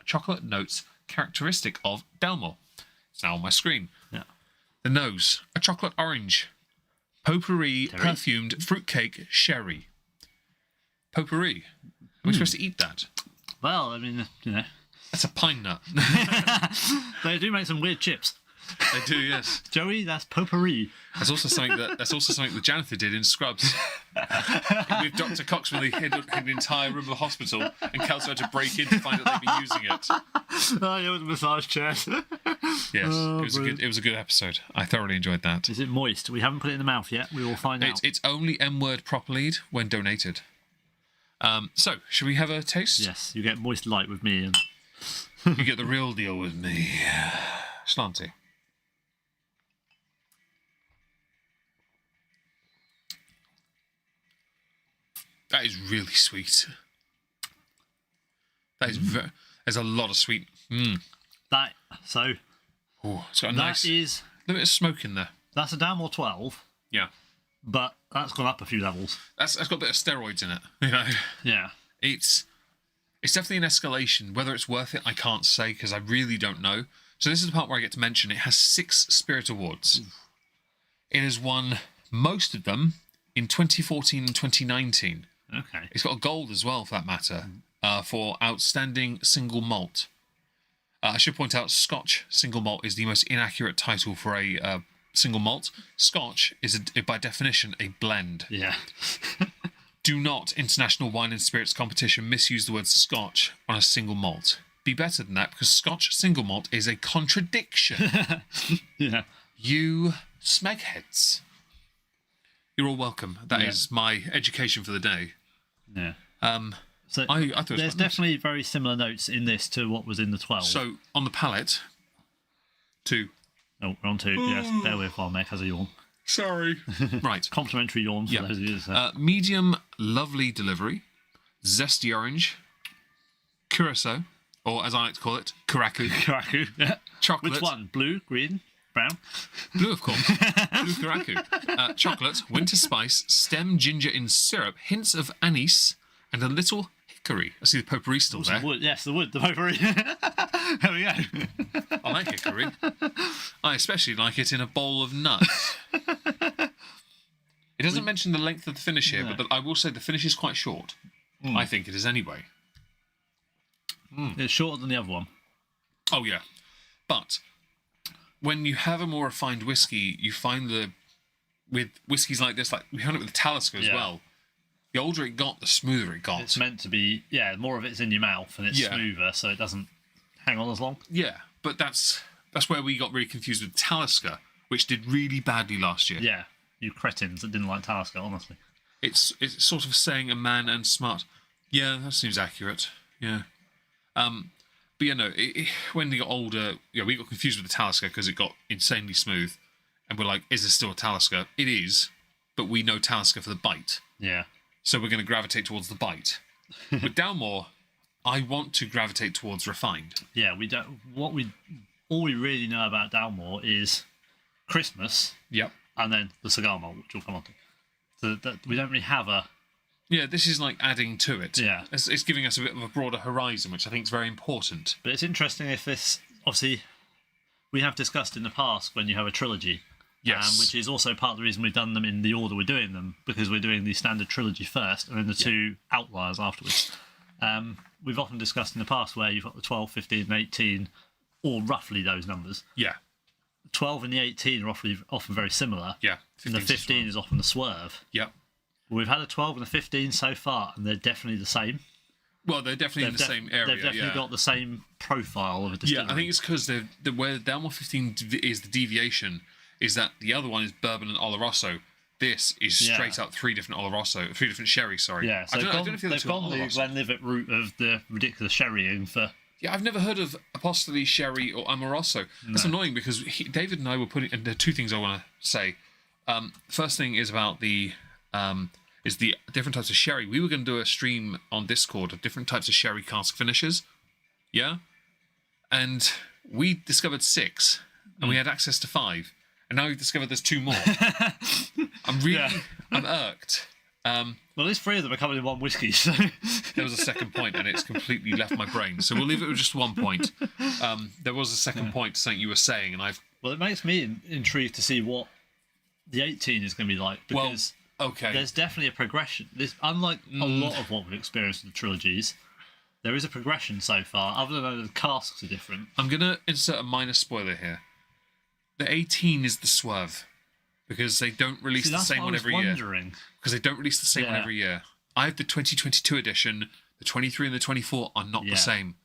chocolate notes characteristic of Dalmore. It's now on my screen. Yeah. The nose, a chocolate orange. Potpourri, Terry? perfumed fruitcake sherry. Potpourri. Are we supposed to eat that? Well, I mean, you know, That's a pine nut. they do make some weird chips. They do, yes. Joey, that's potpourri. That's also something that Jonathan did in Scrubs. With Dr. Cox when they hid the entire room of the hospital and Kelso had to break in to find out they'd be using it. Oh, yeah, with the massage chairs. Yes, it was a good episode. I thoroughly enjoyed that. Is it moist? We haven't put it in the mouth yet. We will find out. It's only M-word properly when donated. So, should we have a taste? Yes, you get moist light with me. And You get the real deal with me. Slanty. That is really sweet. That is there's a lot of sweet. that, so Oh, it's got a that nice is, little bit of smoke in there. that's a Dalmore 12, Yeah. but that's gone up a few levels. That's got a bit of steroids in it. You know, Yeah. it's definitely an escalation. Whether it's worth it, I can't say because I really don't know. So this is the part where I get to mention it has 6 Spirit Awards. It has won most of them in 2014 and 2019. Okay. It's got a gold as well, for that matter, for outstanding single malt. I should point out, Scotch single malt is the most inaccurate title for a single malt. Scotch is, by definition, a blend. Yeah. Do not, International Wine and Spirits Competition, misuse the word Scotch on a single malt. Be better than that, because Scotch single malt is a contradiction. Yeah. You smegheads. You're all welcome. That is my education for the day. Yeah. So I thought it was there's quite nice. definitely very similar notes in this to what was in the 12. So, on the palate, 2. Oh, we're on 2. Yes, bear with while Meg has a yawn. Sorry. Right. Complimentary yawn for Yeah. those of you. Medium, lovely delivery. Zesty orange. Curacao, or as I like to call it, Karaku. Karaku. Yeah. Chocolate. Which one? Blue, green, brown? Blue, of course. Blue Karaku. Chocolate, winter spice, stem ginger in syrup, hints of anise, and a little hickory. I see the potpourri still there. Wood. Yes, the wood, the potpourri. There we go. I like hickory. I especially like it in a bowl of nuts. It doesn't mention the length of the finish here, but I will say the finish is quite short. I think it is anyway. It's shorter than the other one. Oh, yeah. But when you have a more refined whiskey, you find with whiskies like this, like we found it with the Talisker as well, the older it got, the smoother it got. It's meant to be, more of it's in your mouth and it's smoother, so it doesn't hang on as long. Yeah, but that's where we got really confused with Talisker, which did really badly last year. Yeah, you cretins that didn't like Talisker, honestly. It's sort of saying a man and smart. Yeah, that seems accurate. Yeah. But when they got older, we got confused with the Talisker because it got insanely smooth, and we're like, is this still a Talisker? It is, but we know Talisker for the bite, Yeah. so we're going to gravitate towards the bite. With Dalmore, I want to gravitate towards refined. Yeah, we don't. All we really know about Dalmore is Christmas, Yep. and then the cigar malt, which we'll come on to. So we don't really have a. Yeah, this is like adding to it. Yeah. It's giving us a bit of a broader horizon, which I think is very important. But it's interesting if this, obviously, we have discussed in the past when you have a trilogy, Yes. which is also part of the reason we've done them in the order we're doing them, because we're doing the standard trilogy first and then the two outliers afterwards. We've often discussed in the past where you've got the 12, 15, and 18, or roughly those numbers. Yeah. 12 and the 18 are often very similar. Yeah. And the 15 is often the swerve. Yeah. We've had a 12 and a 15 so far, and they're definitely the same. Well, they're definitely in the same area. They've definitely got the same profile of a distillery. Yeah, I think it's because where the Dalmore 15 is the deviation is that the other one is bourbon and Oloroso. This is straight up three different sherry. Sorry. Yeah, so I don't know if they've gone the Glenlivet route of the ridiculous sherrying for. Yeah, I've never heard of Apostoli Sherry or Amoroso. That's annoying because David and I were putting. And there are two things I want to say. First thing is about the different types of sherry. We were going to do a stream on Discord of different types of sherry cask finishes. Yeah, and we discovered 6, and we had access to 5, and now we've discovered there's 2 more. I'm irked. Well, at least 3 of them are coming in one whiskey. So there was a second point, and it's completely left my brain. So we'll leave it with just 1 point. There was a second point to something you were saying, and I've. Well, it makes me intrigued to see what the 18 is going to be like, because there's definitely a progression. Unlike a lot of what we've experienced in the trilogies, there is a progression so far, other than the casks are different. I'm going to insert a minor spoiler here. The 18 is the swerve, because they don't release the same one every year. Because they don't release the same one every year. I have the 2022 edition. The 23 and the 24 are not the same.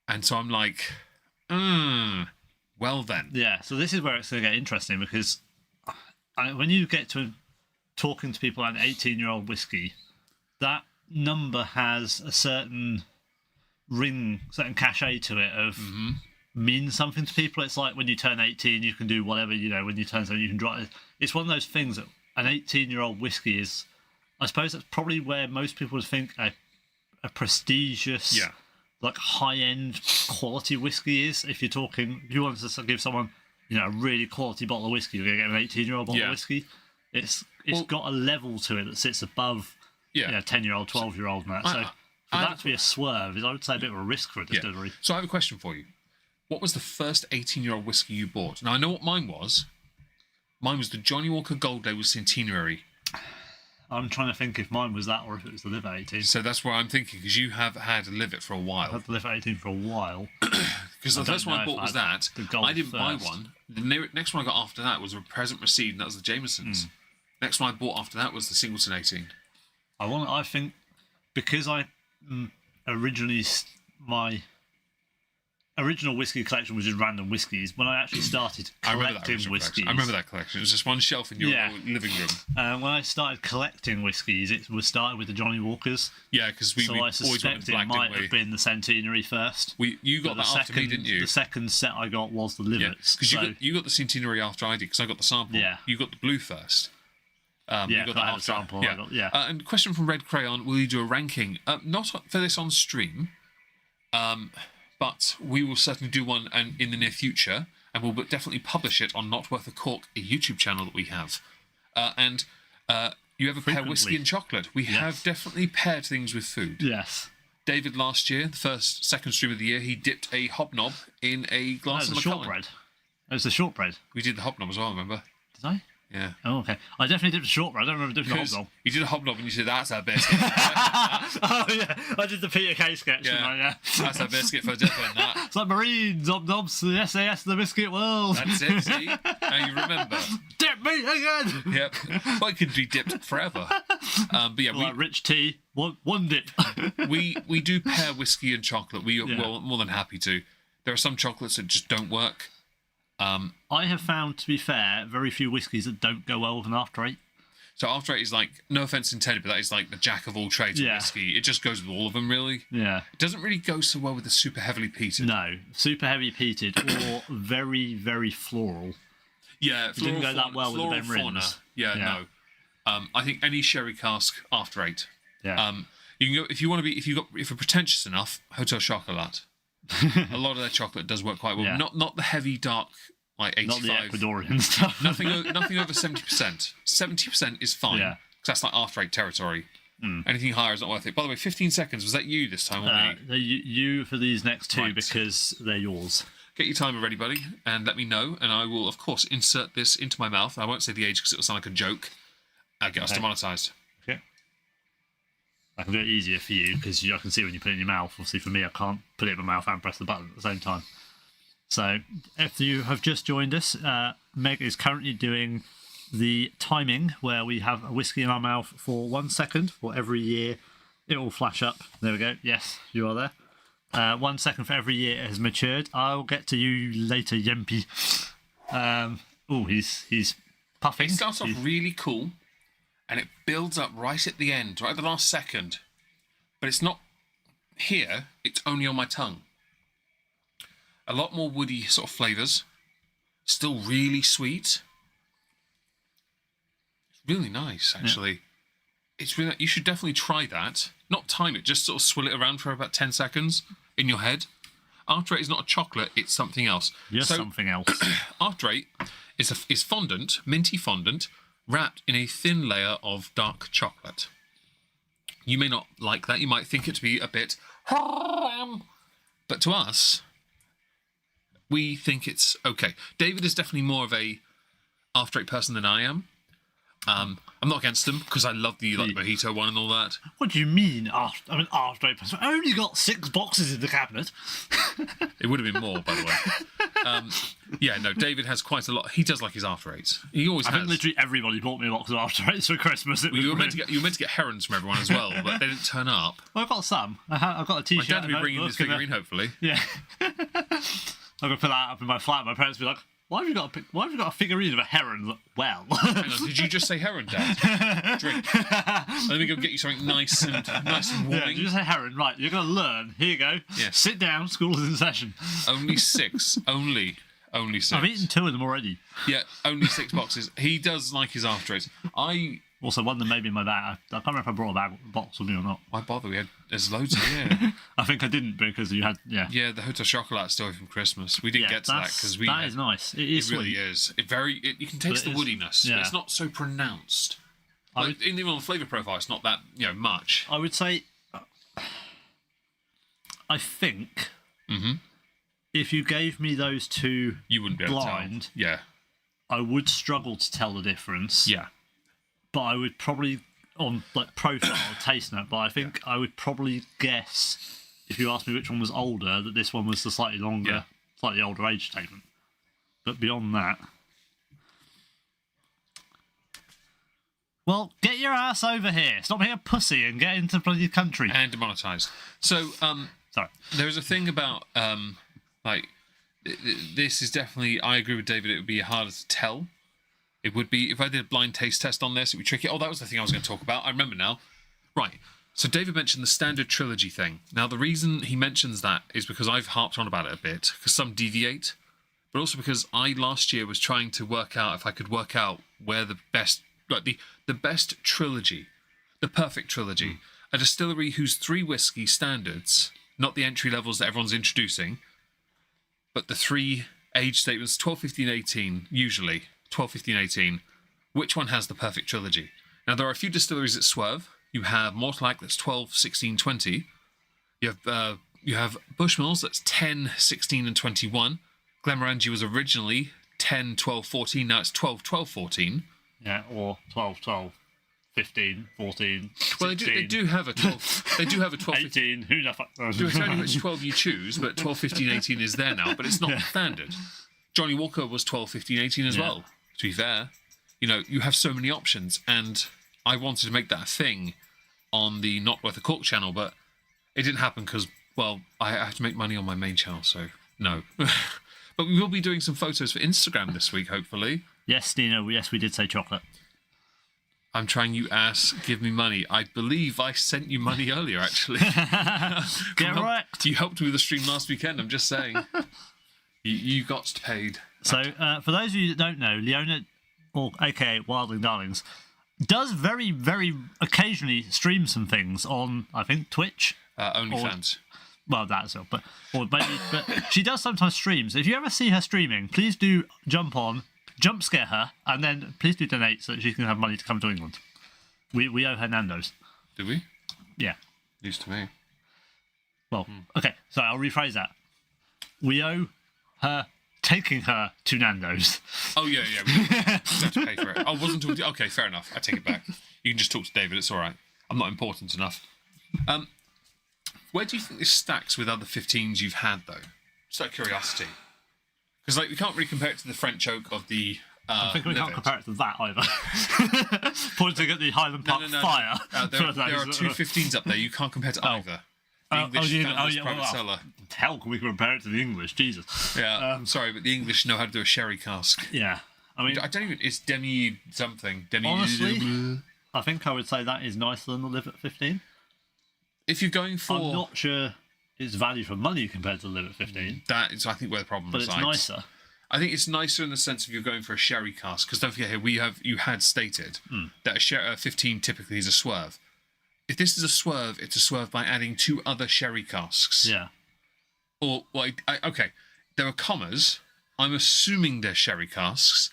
And so I'm like, well then. Yeah, so this is where it's going to get interesting, because when you get to talking to people about an 18-year-old whiskey, that number has a certain certain cachet to it of means something to people. It's like when you turn 18, you can do whatever, when you turn 17, you can drive. It's one of those things that an 18-year-old whiskey is, I suppose that's probably where most people would think a prestigious, like high-end quality whiskey is. If you want to give someone, a really quality bottle of whiskey, you're going to get an 18-year-old bottle of whiskey. It's got a level to it that sits above 10-year-old, 12-year-old and that. So for that to be a swerve is, I would say, a bit of a risk for a distillery. So I have a question for you. What was the first 18-year-old whiskey you bought? Now, I know what mine was. Mine was the Johnny Walker Gold Label Centenary. I'm trying to think if mine was that or if it was the Live at 18. So that's what I'm thinking, because you have had a Live It for a while. I've had the Live at 18 for a while. Because the first one I bought was that. I didn't buy first. one. The next one I got after that was a present received, and that was the Jamesons. Next one I bought after that was the Singleton 18. I think because I originally my original whiskey collection was just random whiskies. When I actually started collecting whiskies, I remember that collection. It was just one shelf in your living room. When I started collecting whiskies, it was started with the Johnny Walkers. Yeah, because we I always went suspect black, it might didn't we? have been the Centenary first. You got that after me, didn't you? The second set I got was the Livets. Because you got the Centenary after I did, because I got the sample. Yeah. You got the blue first. You got that after. Sample. Yeah. And question from Red Crayon: will you do a ranking? Not for this on stream, but we will certainly do one in the near future, and we'll definitely publish it on Not Worth a Cork, a YouTube channel that we have. You ever pair whiskey and chocolate? We have definitely paired things with food. Yes. David last year, the second stream of the year, he dipped a hobnob in a glass of Macallan. Shortbread. It was the shortbread. We did the hobnob as well, remember? Did I? Yeah. Oh, okay. I definitely dipped a shortbread. I don't remember dipping a hobnob. You did a hobnob and you said, that's our biscuit. Oh, yeah. I did the Peter Kay sketch. Yeah. That's our biscuit for dipping that. It's like Marines, hobnobs, the SAS, the biscuit world. That's it, see? Now you remember. Dip me again! Yep. Well, it could be dipped forever. But yeah, like rich tea, one dip. we do pair whiskey and chocolate. We are more than happy to. There are some chocolates that just don't work. I have found, to be fair, very few whiskies that don't go well with an after eight. So after eight is like, no offense intended, but that is like the jack of all trades of whiskey. It just goes with all of them, really. Yeah. It doesn't really go so well with the super heavily peated. No, super heavy peated or very, very floral. Yeah, it didn't go that well with the Ben Rins. Yeah, no. I think any sherry cask after eight. Yeah. You can go if you're pretentious enough, Hotel Chocolat. A lot of their chocolate does work quite well. Yeah. Not the heavy dark like 85. Not the Ecuadorian stuff. nothing over 70%. 70% is fine. Yeah. Because that's like after eight territory. Anything higher is not worth it. By the way, 15 seconds. Was that you this time or me? You for these next two Right. because they're yours. Get your timer ready, buddy, and let me know, and I will, of course, insert this into my mouth. I won't say the age because it will sound like a joke. I'll get us demonetised. Okay. I can do it easier for you because I can see when you put it in your mouth. Obviously, for me, I can't put it in my mouth and press the button at the same time. So, if you have just joined us, Meg is currently doing the timing where we have a whiskey in our mouth for 1 second for every year. It will flash up. There we go. Yes, you are there. 1 second for every year it has matured. I'll get to you later, Yempy. He's puffing. It starts off really cool, and it builds up right at the end, right at the last second. But it's not here. It's only on my tongue. A lot more woody sort of flavours. Still really sweet. It's really nice, actually. Yeah. It's really. You should definitely try that. Not time it, just sort of swill it around for about 10 seconds in your head. After Eight is not a chocolate, it's something else. Yes, something else. After Eight is fondant, minty fondant, wrapped in a thin layer of dark chocolate. You may not like that. You might think it to be a bit... But to us... we think it's okay. David is definitely more of a After Eight person than I am. I'm not against them because I love the mojito one and all that. What do you mean After Eight person? I only got 6 boxes in the cabinet. It would have been more, by the way. David has quite a lot. He does like his After Eights. He always has. I think literally everybody bought me a box of After Eights for Christmas. You were meant to get herons from everyone as well, but they didn't turn up. Well, I've got some. I've got a T-shirt. My dad will be bringing his figurine, hopefully. Yeah. I'm gonna put that up in my flat. My parents will be like, "Why have you got a figurine of a heron?" Like, well, hang on, did you just say heron, Dad? Drink. Let me go get you something nice and warming. Yeah, did you just say heron? Right, you're gonna learn. Here you go. Yes. Sit down. School is in session. Only 6. Only 6. I've eaten 2 of them already. Yeah, only 6 boxes. He does like his After Eights. Also, one of them may be in my bag. I can't remember if I brought a box with me or not. Why bother? There's loads here. I think I didn't because you had, Yeah, the Hotel Chocolat story from Christmas. We didn't get to that because that is nice. It is really sweet. is. You can taste the woodiness. Yeah. It's not so pronounced. Even on the flavour profile, it's not that much. I would say, I think, if you gave me those two, you wouldn't be able blind. To tell. Yeah, I would struggle to tell the difference. Yeah. But I would probably, on profile, taste note, but I think I would probably guess, if you asked me which one was older, that this one was the slightly older age statement. But beyond that... Well, get your ass over here. Stop being a pussy and get into bloody country. And demonetised. So, sorry. There's a thing about, this is definitely, I agree with David, it would be harder to tell. It would be, if I did a blind taste test on this, it would be tricky. Oh, that was the thing I was going to talk about. I remember now. Right. So David mentioned the standard trilogy thing. Now, the reason he mentions that is because I've harped on about it a bit, because some deviate, but also because I last year was trying to work out if I could work out where the best, the best trilogy, the perfect trilogy, a distillery whose 3 whiskey standards, not the entry levels that everyone's introducing, but the 3 age statements, 12, 15, 18, usually. 12, 15, 18. Which one has the perfect trilogy? Now, there are a few distilleries that swerve. You have Mortlach, that's 12, 16, 20. You have Bushmills, that's 10, 16, and 21. Glenmorangie was originally 10, 12, 14. Now it's 12, 12, 14. Yeah, or 12, 12, 15, 14, 16. Well, they do have a 12. They do have a 12, 18. Who the fuck? It's only which 12 you choose, but 12, 15, 18 is there now, but it's not standard. Johnny Walker was 12, 15, 18 as well. To be fair, you have so many options, and I wanted to make that a thing on the Not Worth a Cork channel, but it didn't happen because, well, I have to make money on my main channel, so no. But we will be doing some photos for Instagram this week, hopefully. Yes, Dino, yes, we did say chocolate. I'm trying, you ass, give me money. I believe I sent you money earlier, actually. Get wrecked. You helped me with the stream last weekend, I'm just saying. You got paid. So, for those of you that don't know, Leona, or aka Wildling Darlings, does very, very occasionally stream some things on, I think, Twitch. OnlyFans. Well, that as well. But she does sometimes streams. If you ever see her streaming, please do jump scare her, and then please do donate so that she can have money to come to England. We owe her Nando's. Do we? Yeah. Used to me. Well, okay, so I'll rephrase that. We owe her taking her to Nando's. Oh, yeah. We have to pay for it. Oh, wasn't talking to... Okay, fair enough. I take it back. You can just talk to David. It's all right. I'm not important enough. Where do you think this stacks with other 15s you've had, though? Just out of curiosity. Because, like, we can't really compare it to the French oak of the... I think we can't compare it to that either. Pointing at the Highland Park fire. There are two 15s up there. You can't compare to either. The English private cellar. Hell, can we compare it to the English? Jesus. Yeah, sorry, but the English know how to do a sherry cask. Yeah. I mean, I don't even... It's demi something. Honestly, I think I would say that is nicer than the Live at 15. If you're going for... I'm not sure it's value for money compared to the Live at 15. That is, I think, where the problem But resides. it's nicer. I think it's nicer in the sense of you're going for a sherry cask, because don't forget here, you had stated that a 15 typically is a swerve. If this is a swerve, it's a swerve by adding 2 other sherry casks. Yeah. Or, well, okay, there are commas. I'm assuming they're sherry casks,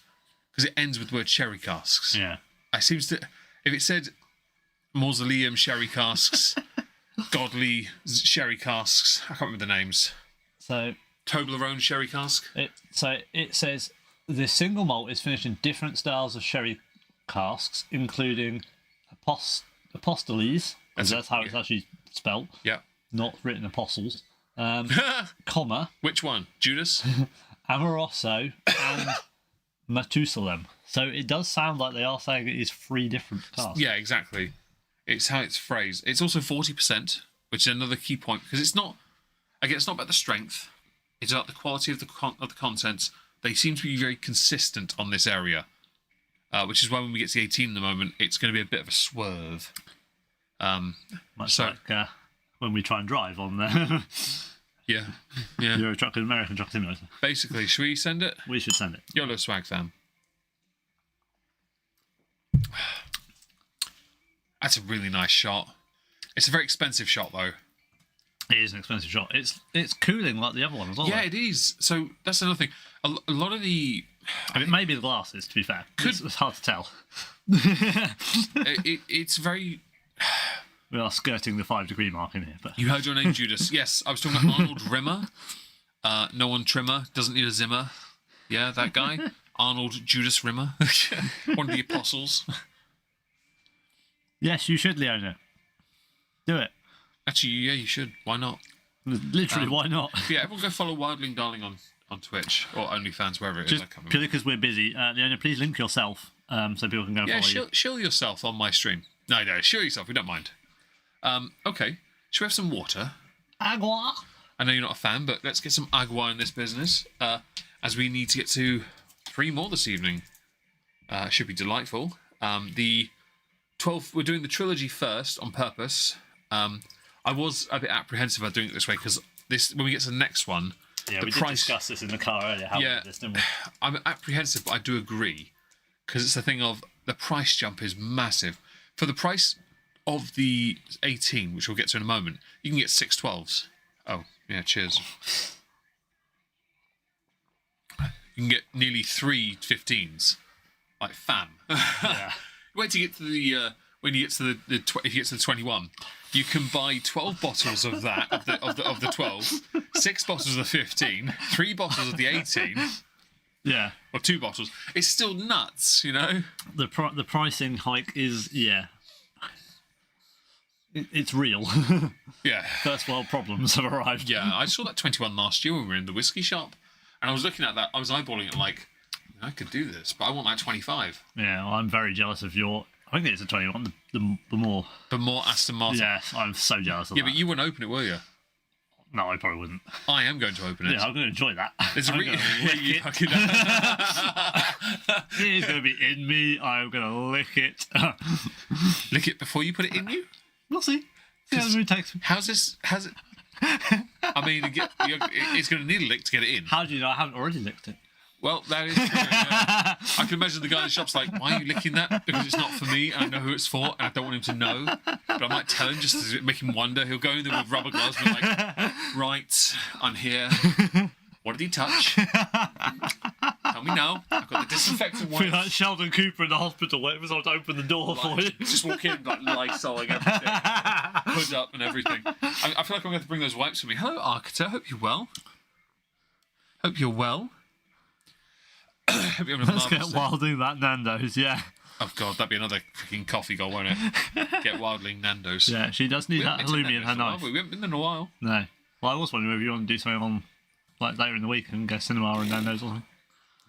because it ends with the word sherry casks. Yeah. If it said mausoleum sherry casks, godly sherry casks, I can't remember the names. So... Toblerone sherry cask. It says the single malt is finished in different styles of sherry casks, including apostles, that's how it's actually spelt. Yeah. Not written apostles. Comma. Which one? Judas? Amoroso and Matusalem. So it does sound like they are saying it is 3 different casks. Yeah, exactly. It's how it's phrased. It's also 40%, which is another key point, because it's not about the strength. It's about the quality of the contents. They seem to be very consistent on this area, which is why when we get to the 18 in the moment, it's going to be a bit of a swerve. Much like when we try and drive on the yeah. Euro Truck and American Truck Simulator. Basically, should we send it? We should send it. YOLO swag fam. That's a really nice shot. It's a very expensive shot, though. It is an expensive shot. It's cooling like the other one as well. Yeah, it is. So that's another thing. A lot of the... I mean, maybe the glasses, to be fair. It's hard to tell. It's very... We are skirting the 5-degree mark in here. But You heard your name, Judas. Yes, I was talking about Arnold Rimmer. No one trimmer, doesn't need a Zimmer. Yeah, that guy. Arnold Judas Rimmer. One of the apostles. Yes, you should, Leona. Do it. Actually, yeah, you should. Why not? Literally, why not? Yeah, everyone go follow Wildling Darling on Twitch or OnlyFans, wherever it is. Just purely because we're busy. Leona, please link yourself so people can go and follow you. Shill yourself on my stream. No, shill yourself. We don't mind. Okay. Should we have some water? Agua. I know you're not a fan, but let's get some agua in this business, as we need to get to 3 more this evening. Should be delightful. The 12. We're doing the trilogy first on purpose. I was a bit apprehensive about doing it this way because when we get to the next one, we did discuss this in the car earlier. I'm apprehensive, but I do agree because it's the thing of the price jump is massive. For the price of the 18, which we'll get to in a moment, you can get 6 12s. Oh, yeah, cheers. You can get nearly 3 15s, like fam. Yeah. Wait till you get to the when you get to if you get to the 21, you can buy 12 bottles of that of the 12, 6 bottles of the 15, 3 bottles of the 18. Yeah. Or 2 bottles. It's still nuts, you know. The pricing hike is it's real. Yeah. First world problems have arrived. Yeah, I saw that 21 last year when we were in the whiskey shop, and I was looking at that. I was eyeballing it like, I could do this, but I want that 25. Yeah, well, I'm very jealous of your. I think it's a 21. The more. The more Aston Martin. Yes, I'm so jealous of that. Yeah, but you wouldn't open it, will you? No, I probably wouldn't. I am going to open it. Yeah, I'm going to enjoy that. There's a reason. It is going to be in me. I'm going to lick it. Lick it before you put it in you? We'll see. See how long it takes. How's it? I mean, it's going to need a lick to get it in. How do you know I haven't already licked it? Well, that is true. Yeah. I can imagine the guy in the shop's like, why are you licking that? Because it's not for me, and I know who it's for, and I don't want him to know. But I might tell him just to make him wonder. He'll go in there with rubber gloves and be like, right, I'm here. What did he touch? Tell me now. I've got the disinfectant Feel wipes. like Sheldon Cooper in the hospital waiting for someone to open the door for you. Just walk in, like Lysoling everything. Hood up and everything. I feel like I'm going to have to bring those wipes with me. Hello, Arcata. Hope you're well. Hope you're well. Hope you're having a Let's get marvellous day. wilding that Nando's, yeah. Oh god, that'd be another freaking coffee goal, won't it? Get wildling Nando's. Yeah, she does need We that haven't been to halloumi in her Nando's in a while, knife. We haven't been there in a while. No. Well, I was wondering if you want to do something on like later in the week and go cinema and Nando's or something.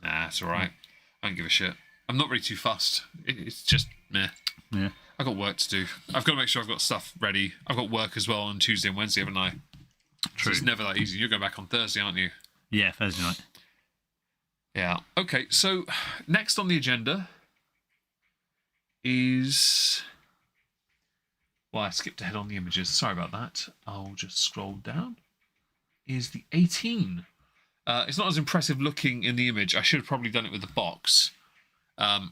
Nah, it's alright. I don't give a shit. I'm not really too fussed. It's just meh. Yeah. I've got work to do. I've got to make sure I've got stuff ready. I've got work as well on Tuesday and Wednesday, haven't I? True. So it's never that easy. You're going back on Thursday, aren't you? Yeah, Thursday night. Yeah. Okay, so next on the agenda is... Well, I skipped ahead on the images. Sorry about that. I'll just scroll down. Is the 18. It's not as impressive looking in the image. I should have probably done it with the box. Oh,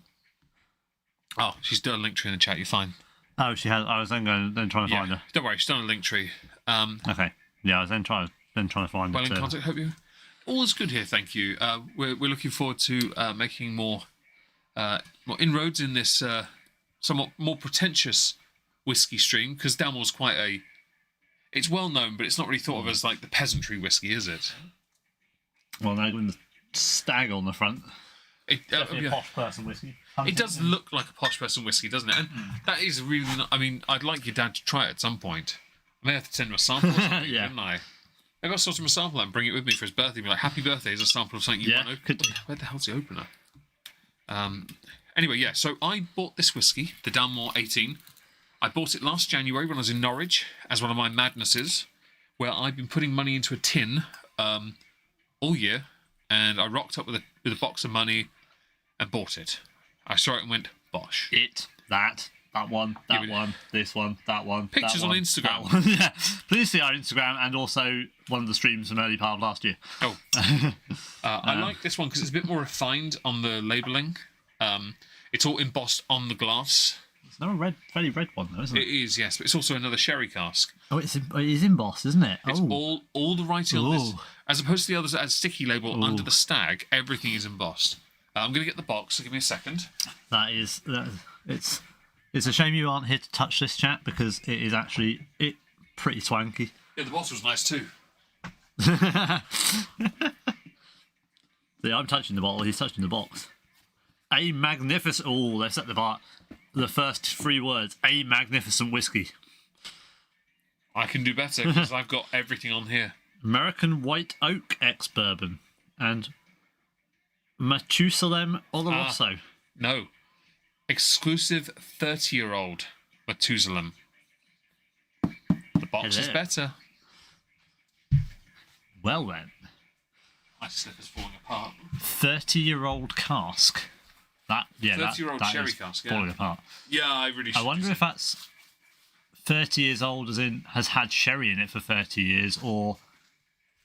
she's done a link tree in the chat. You're fine. Oh, she has. I was then trying to find her. Don't worry, she's done a link tree. Okay. Yeah, I was then trying to find Well it. in contact, hope you. All is good here, thank you. We're looking forward to making more inroads in this somewhat more pretentious whiskey stream, because Dalmore's quite a... It's well known, but it's not really thought of as like the peasantry whiskey, is it? Well, now with the stag on the front. Definitely a posh person whiskey. It does look like a posh person whiskey, doesn't it? And that is really not... I mean, I'd like your dad to try it at some point. I may have to send him a sample or something, Yeah. wouldn't I? Maybe I'll sort him a sample and bring it with me for his birthday. Be like, happy birthday, here's a sample of something you want to open. Could do. Where the hell's the opener? Anyway, yeah, so I bought this whiskey, the Dalmore 18. I bought it last January when I was in Norwich as one of my madnesses, where I've been putting money into a tin all year, and I rocked up with a box of money and bought it. I saw it and went, bosh. That one, this one, that one. Pictures that on one, Instagram. that one. Yeah. Please see our Instagram and also one of the streams from early part of last year. Oh. I like this one because it's a bit more refined on the labelling. It's all embossed on the glass. It's not a fairly red one though, isn't it? It is, yes, but it's also another sherry cask. Oh, it is embossed, isn't it? It's all the writing on this, Ooh. as opposed to the others that had sticky label under the stag. Everything is embossed. I'm going to get the box. So give me a second. It's a shame you aren't here to touch this, chat, because it is actually pretty swanky. Yeah, the bottle's nice too. Yeah, I'm touching the bottle. He's touching the box. A magnificent. Oh, let's set the bar. The first 3 words. A magnificent whiskey. I can do better because I've got everything on here. American White Oak ex-bourbon and Matusalem Oloroso. No. Exclusive 30-year-old Methuselah. The box is Hello. better. Well then, My slipper's falling apart. 30-year-old cask. That 30-year-old that sherry is cask, yeah. falling apart. Yeah, I really should. I wonder if that's 30 years old, as in has had sherry in it for 30 years, or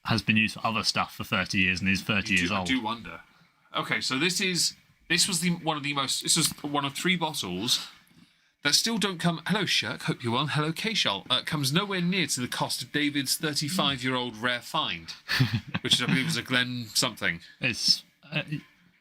has been used for other stuff for 30 years and is 30 years I old. do wonder. Okay, so this was one of 3 bottles that still don't come. Hello, Shirk. Hope you're well. Hello, Keshal. Comes nowhere near to the cost of David's 35-year-old rare find, which I believe is a Glen something. It's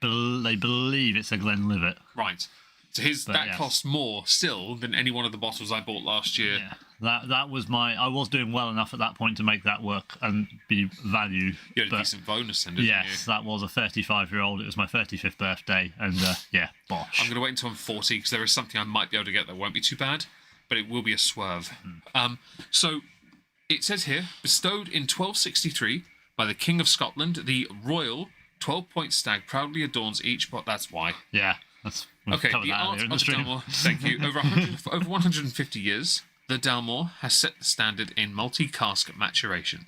they believe it's a Glenlivet. Right. So yeah. costs more still than any one of the bottles I bought last year. Yeah, that was I was doing well enough at that point to make that work and be value. You had a but decent bonus then, didn't yes, you? that was a 35-year-old. It was my 35th birthday, and yeah, bosh. I'm going to wait until I'm 40 because there is something I might be able to get that won't be too bad, but it will be a swerve. So it says here, bestowed in 1263 by the King of Scotland, the Royal 12-point stag proudly adorns each pot. That's why. Yeah, that's Okay, the art of the Dalmore. Thank you. Over 150 years, the Dalmore has set the standard in multi-cask maturation.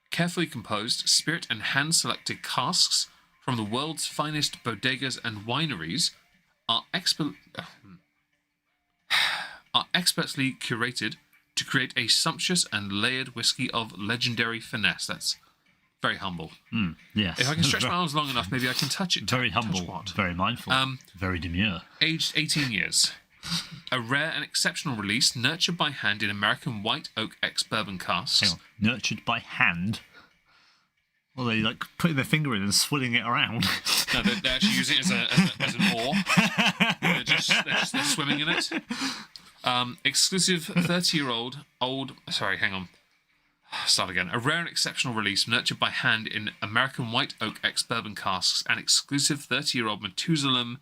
Carefully composed, spirit and hand-selected casks from the world's finest bodegas and wineries are expertly curated to create a sumptuous and layered whiskey of legendary finesse. That's very humble. Yes. If I can stretch my arms long enough, maybe I can touch it. Very Touch humble, what? very mindful, very demure. Aged 18 years. A rare and exceptional release, nurtured by hand in American white oak ex-bourbon casks. Hang on, nurtured by hand. Well, they like putting their finger in and swilling it around. No, they actually use it as an oar. They're swimming in it. Exclusive 30-year-old old. Sorry, hang on. Start again. A rare and exceptional release nurtured by hand in American white oak ex-bourbon casks and exclusive 30-year-old Methuselah,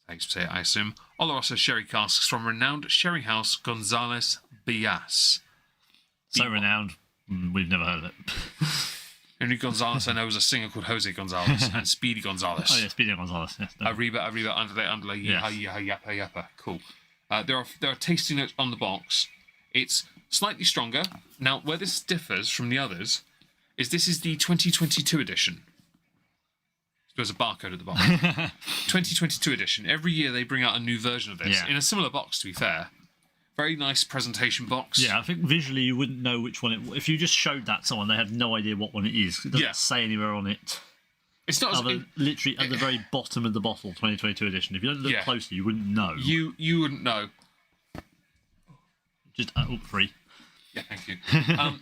how you say it, I assume, Oloroso sherry casks from renowned sherry house Gonzales Bias. So renowned, we've never heard of it. Henry Gonzalez, I know, was a singer called Jose Gonzalez and Speedy Gonzalez. Oh yeah, Speedy Gonzalez. Yes, Arriba, underlay, Yes. yappa. Cool. There are tasting notes on the box. It's slightly stronger. Now, where this differs from the others is this is the 2022 edition. There's a barcode at the bottom. 2022 edition. Every year they bring out a new version of this in a similar box, to be fair. Very nice presentation box. Yeah, I think visually you wouldn't know which one it. If you just showed that to someone, they have no idea what one it is. It doesn't say anywhere on it. It's not literally at the very bottom of the bottle, 2022 edition. If you don't look closely, you wouldn't know. You wouldn't know. Just free. Yeah, thank you.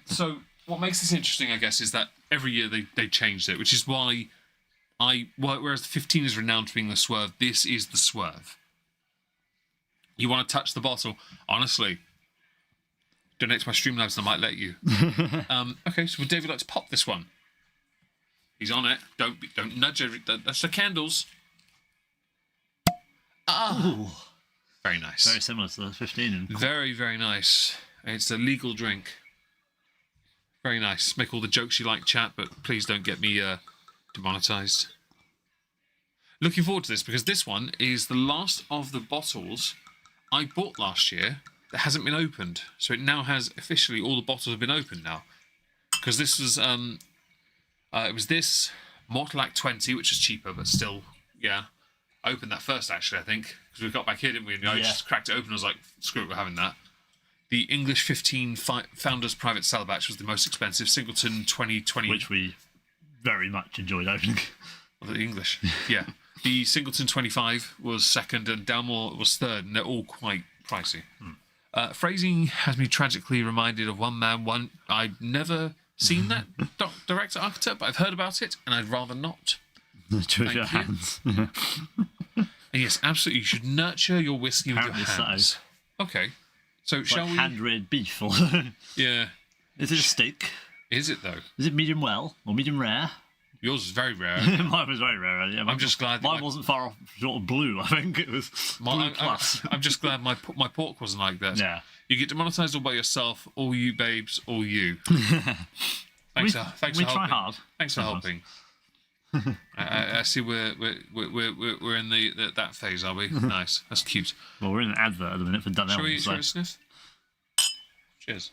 So what makes this interesting, I guess, is that every year they changed it, which is why whereas the 15 is renowned for being the swerve, this is the swerve. You want to touch the bottle, honestly. Donate to my Streamlabs and I might let you. Okay, so would David like to pop this one? He's on it. Don't nudge that's the candles. Ooh. Very nice. Very similar to the 15. Very, very nice. It's a legal drink. Very nice. Make all the jokes you like, chat, but please don't get me demonetized. Looking forward to this because this one is the last of the bottles I bought last year that hasn't been opened. So it now has officially all the bottles have been opened now. Because this was it was this Mortalac 20, which is cheaper, but still, yeah. I opened that first actually, I think, because we got back here, didn't we? And I just cracked it open. I was like, screw it, we're having that. The English 15 Founders Private Cellar Batch was the most expensive. Singleton 2020, which we very much enjoyed opening. Well, the English, yeah. The Singleton 25 was second, and Dalmore was third, and they're all quite pricey. Phrasing has me tragically reminded of One Man, One. I've never seen that director architect, but I've heard about it, and I'd rather not. Two of your hands. And yes, absolutely. You should nurture your whiskey Apparently with your hands. So. Okay. So it's shall like we? Hand-reared beef. Or yeah. Is it a steak? Is it though? Is it medium well or medium rare? Yours is very rare. Mine was very rare. Yeah, I'm just glad. Mine wasn't far off, sort of blue. I think it was blue plus. I'm just glad my pork wasn't like that. Yeah. You get demonetized all by yourself, all you babes, all you. Thanks for helping. We try hard. Thanks for helping. I see we're in that phase, are we? Nice. That's cute. Well, we're in an advert at the minute for Dunelm. Shall we sniff? Cheers.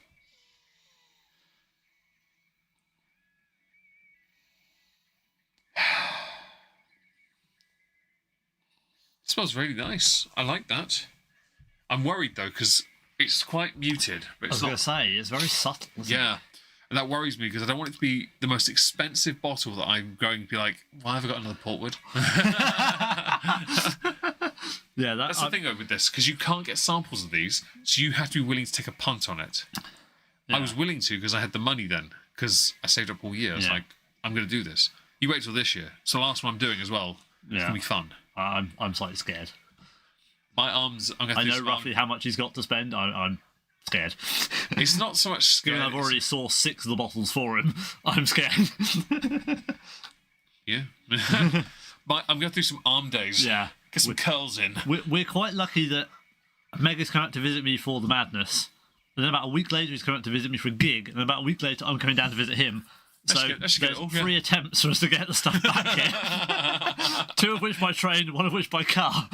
It smells really nice. I like that. I'm worried though because it's quite muted. But it's I was going to say it's very subtle. Yeah. And that worries me because I don't want it to be the most expensive bottle that I'm going to be like, why have I got another Portwood? Yeah, that's the thing though with this, because you can't get samples of these, so you have to be willing to take a punt on it. Yeah. I was willing to because I had the money then, because I saved up all year. I was like, I'm going to do this. You wait till this year. It's the last one I'm doing as well. It's going to be fun. I'm slightly scared. My arms, I know roughly how much he's got to spend. I'm scared. It's not so much scared. Given I've already sourced 6 of the bottles for him, I'm scared. Yeah. I'm going through some arm days. Yeah. Get some curls in. We're quite lucky that Meg has come out to visit me for the madness. And then about a week later, he's come out to visit me for a gig. And then about a week later, I'm coming down to visit him. So there's 3 attempts for us to get the stuff back here. 2 of which by train, 1 of which by car.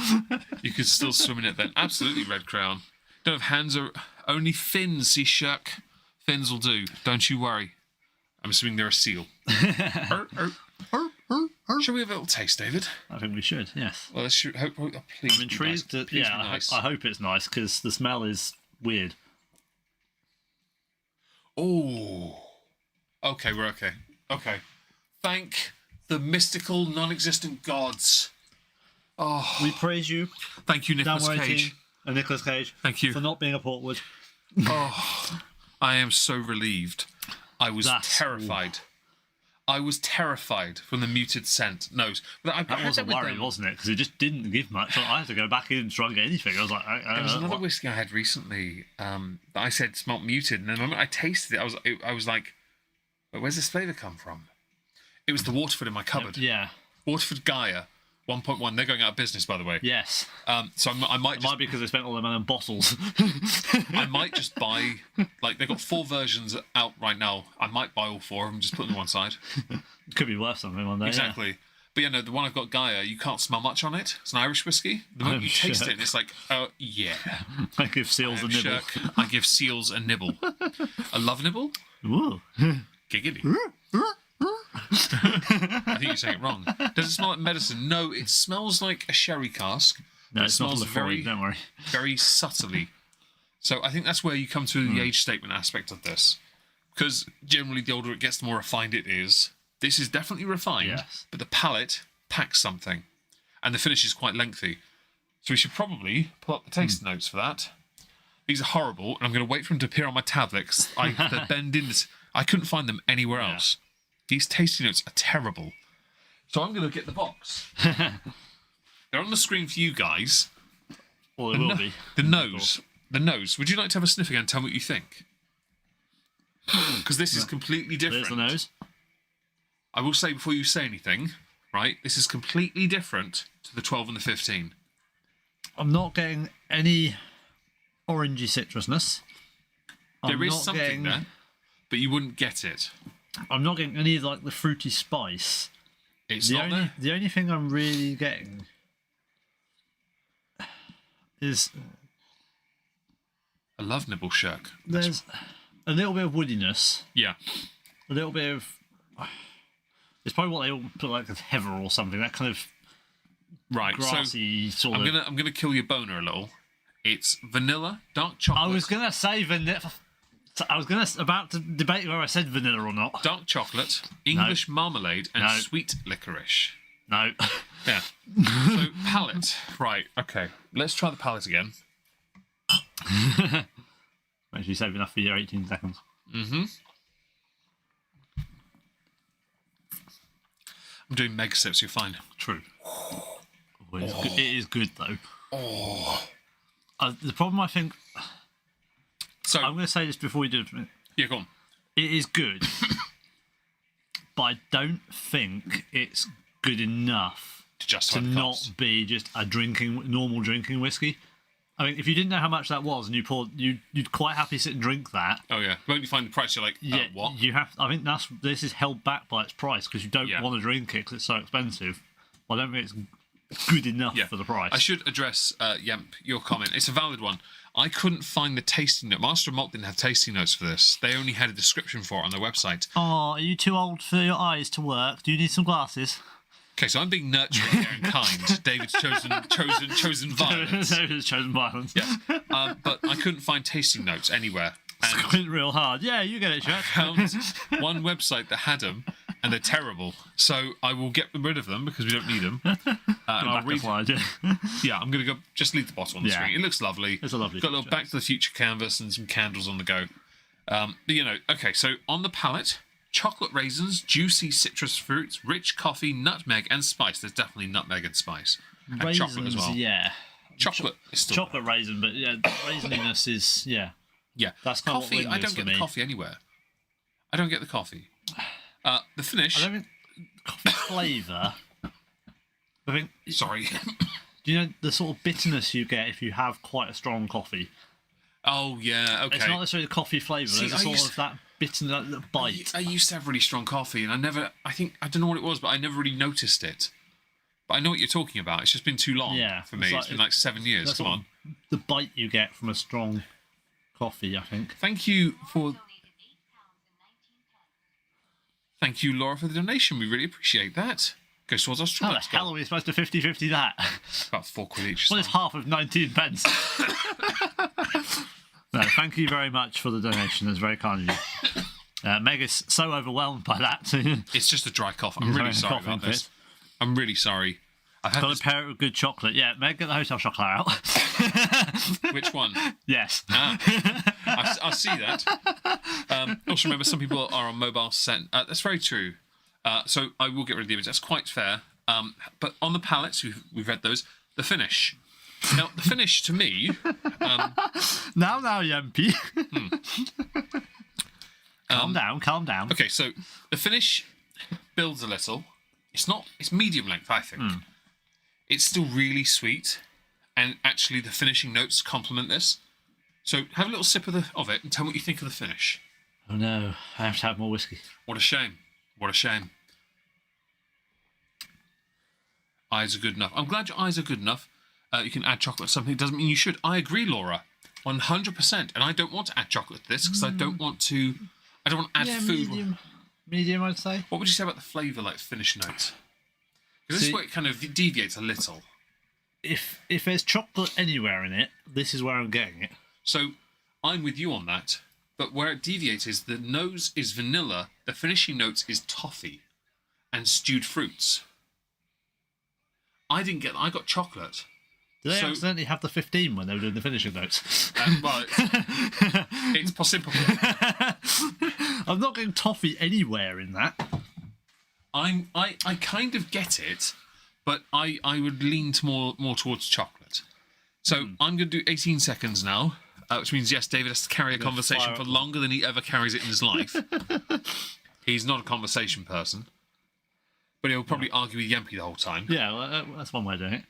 You could still swim in it then. Absolutely, Red Crown. Don't have hands or only fins. See, Shuck. Fins will do. Don't you worry. I'm assuming they're a seal. Shall we have a little taste, David? I think we should, yes. Well, let's hope. Please, I'm intrigued. Nice. I hope it's nice because the smell is weird. Oh. Okay, we're okay. Okay. Thank the mystical, non-existent gods. Oh. We praise you. Thank you, Nicolas Cage. And Nicolas Cage. Thank you. For not being a Portwood. Oh. I am so relieved. I was terrified. I was terrified from the muted scent nose. But I That had was a with worry, them. wasn't it? Because it just didn't give much. I had to go back in and try and get anything. I was like, There was another what? whiskey I had recently that I said smelt muted, and the moment I tasted it, I was like, where's this flavour come from? It was the Waterford in my cupboard. Yeah. Waterford Gaia 1.1. They're going out of business, by the way. Yes. So I might It just might be because they spent all their money on bottles. I might just buy, like, they've got 4 versions out right now. I might buy all 4 of them, just put them on one side. Could be worth something one day. Exactly. But yeah, no, the one I've got, Gaia, you can't smell much on it. It's an Irish whiskey. The moment you taste shirk. it, it's like, oh, yeah. Yeah. I give seals a I'm nibble. shirk. I give seals a nibble. A love nibble? Ooh. Giggity. I think you're saying it wrong. Does it smell like medicine? No, it smells like a sherry cask. No, It it's not smells very, don't worry. very subtly. So I think that's where you come to the age statement aspect of this. Because generally, the older it gets, the more refined it is. This is definitely refined, Yes. but the palate packs something. And the finish is quite lengthy. So we should probably pull up the taste notes for that. These are horrible, and I'm going to wait for them to appear on my tablet because they bend in this. I couldn't find them anywhere else. These tasting notes are terrible. So I'm going to get the box. They're on the screen for you guys. Well, it will be. The nose. The nose. Would you like to have a sniff again and tell me what you think? Because this is completely different. There's the nose. I will say before you say anything, right? This is completely different to the 12 and the 15. I'm not getting any orangey citrusness. There is something there, but you wouldn't get it. I'm not getting any of like the fruity spice. It's not there. The only thing I'm really getting is I love nibble shirk. there's a little bit of woodiness, Yeah. a little bit of. It's probably what they all put like as heather or something. That kind of Right. grassy So sort of. I'm gonna kill your boner a little. It's vanilla, dark chocolate. I was gonna say vanilla. I was about to debate whether I said vanilla or not. dark chocolate, English marmalade, and No. sweet licorice. No. Yeah. So palate. Right. Okay. Let's try the palate again. Make sure you save enough for your 18 seconds. I'm doing mega sips. You're fine. True. Oh, it is good though. The problem, I think, So I'm going to say this before we do it. yeah, go on. It is good, but I don't think it's good enough To justify to the not cost. be just a normal drinking whiskey. I mean, if you didn't know how much that was and you poured, you'd quite happy sit and drink that. Oh yeah. When you find the price, you're like, Yeah, what? you have. I think this is held back by its price because you don't Yeah. want to drink it because it's so expensive. I don't think it's good enough Yeah. for the price. I should address, Yemp, your comment. It's a valid one. I couldn't find the tasting note. Master of Malt didn't have tasting notes for this. They only had a description for it on their website. Oh, are you too old for your eyes to work? Do you need some glasses? Okay, so I'm being nurturing here and kind. David's chosen violence. David's chosen violence. Yeah. But I couldn't find tasting notes anywhere. And Squint real hard. Yeah, you get it, Chuck. found one website that had them, and they're terrible. So I will get rid of them because we don't need them. And I'll read. Yeah, I'm going to go. Just leave the bottle on the Yeah. screen. It looks lovely. It's a lovely Got a little picture. Back to the Future canvas and some candles on the go. But, okay. So on the palate, chocolate raisins, juicy citrus fruits, rich coffee, nutmeg, and spice. There's definitely nutmeg and spice, and Raisins, chocolate as well. yeah. Chocolate is still Chocolate raisin, but yeah, the raisininess is, yeah. yeah. That's kind of what coffee. Lind I is don't for get me. the coffee anywhere. I don't get the coffee. The finish. I don't think coffee flavour. I think, Sorry. do you know the sort of bitterness you get if you have quite a strong coffee? Oh yeah. Okay. It's not necessarily the coffee flavour. See, There's a I sort used- of that bitterness, that bite. I used to have really strong coffee, and I don't know what it was, but I never really noticed it. But I know what you're talking about. It's just been too long Yeah, for me. it's It's been like 7 years. That's Come sort on. of the bite you get from a strong coffee, I think. Thank you, Laura, for the donation. We really appreciate that. Goes towards our How the Strudel. hell are we supposed to 50-50 that? About £4 each. Well, it's half of 19 pence. No, thank you very much for the donation. That's very kind of you. Meg is so overwhelmed by that. It's just a dry cough. I'm really sorry about this. I'm really sorry. I've had Got this... to pair it with good chocolate. Yeah, Meg, get the hotel chocolate out. Which one? Yes. I see that. Also, remember, some people are on mobile set. That's very true. So I will get rid of the image. That's quite fair. But on the palettes, we've read those. The finish. Now, the finish to me. Now, Yempi. Calm down. Okay, so the finish builds a little. It's medium length, I think. It's still really sweet, and actually the finishing notes complement this. So have a little sip of it and tell me what you think of the finish. Oh no, I have to have more whiskey. What a shame. What a shame. Eyes are good enough. I'm glad your eyes are good enough. You can add chocolate to something. It doesn't mean you should. I agree, Laura. 100%. And I don't want to add chocolate to this because I don't want to add food. Medium, I'd say. What would you say about the flavour, like finish notes? Because this is where it kind of deviates a little. If there's chocolate anywhere in it, this is where I'm getting it. So I'm with you on that. But where it deviates is the nose is vanilla, the finishing notes is toffee and stewed fruits. I didn't get that. I got chocolate. Did they accidentally have the 15 when they were doing the finishing notes? Well, it's possible. I'm not getting toffee anywhere in that. I kind of get it, but I would lean to more towards chocolate. So I'm going to do 18 seconds now, which means, yes, David has to carry a conversation for longer than he ever carries it in his life. He's not a conversation person, but he'll probably argue with Yempi the whole time. Yeah, well, that's one way of doing it.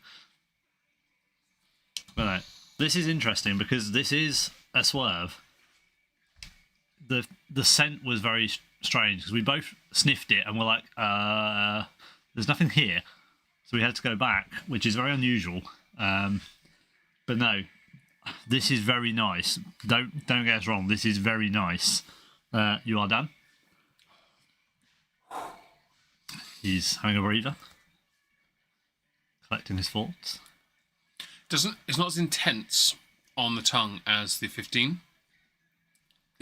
But no, this is interesting because this is a swerve. The scent was very strange because we both sniffed it and we're like, there's nothing here. So we had to go back, which is very unusual. But no, this is very nice. Don't get us wrong. This is very nice. You are done. He's having a breather, collecting his thoughts. It's not as intense on the tongue as the 15.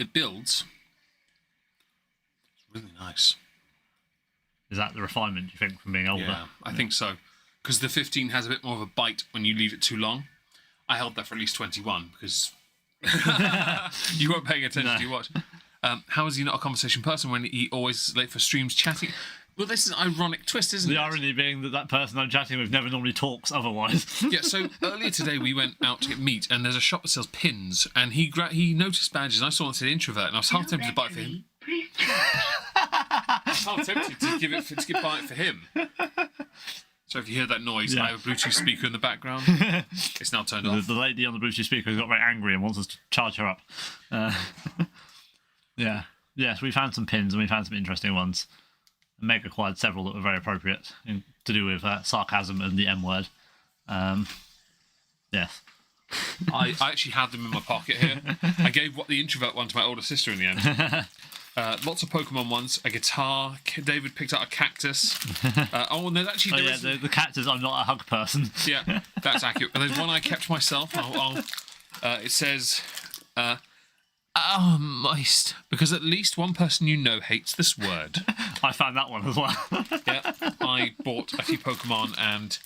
It builds. It's really nice. Is that the refinement, you think, from being older? Yeah, I think so. Because the 15 has a bit more of a bite when you leave it too long. I held that for at least 21 because you weren't paying attention to your watch. How is he not a conversation person when he always is late for streams chatting? Well, this is an ironic twist, isn't it? The irony being that person I'm chatting with never normally talks otherwise. Yeah, so earlier today we went out to get meat and there's a shop that sells pins and he noticed badges and I saw one that said introvert and I was half tempted to buy it for him. I was half tempted to buy it for him. So if you hear that noise, I have a Bluetooth speaker in the background. It's now turned off. The lady on the Bluetooth speaker has got very angry and wants us to charge her up. Yeah. Yes, we found some pins and we found some interesting ones. Meg acquired several that were very appropriate to do with sarcasm and the M word. Yes. I actually had them in my pocket here. I gave the introvert one to my older sister in the end. Lots of Pokemon ones, a guitar. David picked out a cactus. And there's actually... the cactus, I'm not a hug person. Yeah, that's accurate. But there's one I kept myself. It says... moist. Because at least one person you know hates this word. I found that one as well. Yeah, I bought a few Pokemon and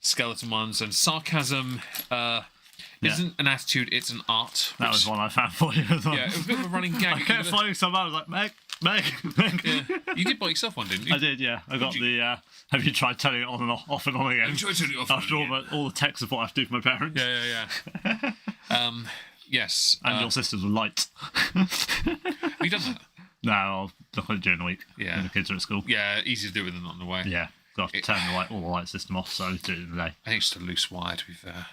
skeleton ones, and sarcasm isn't an attitude, it's an art. That was one I found for you as well. Yeah, it was a bit of a running gag. I kept finding someone, I was like, Meg. Yeah. You did buy yourself one, didn't you? I did, yeah. I got have you tried turning it on and off and on again? Have you tried turning it off After all the tech support I have to do for my parents. Yeah. Yes. And your sisters were light. Have you done that? No, I'll look at it during the week. Yeah. When the kids are at school. Yeah, easy to do with them not on the way. Yeah. Got to turn all the light system off, so I do it in the day. I think it's just a loose wire, to be fair.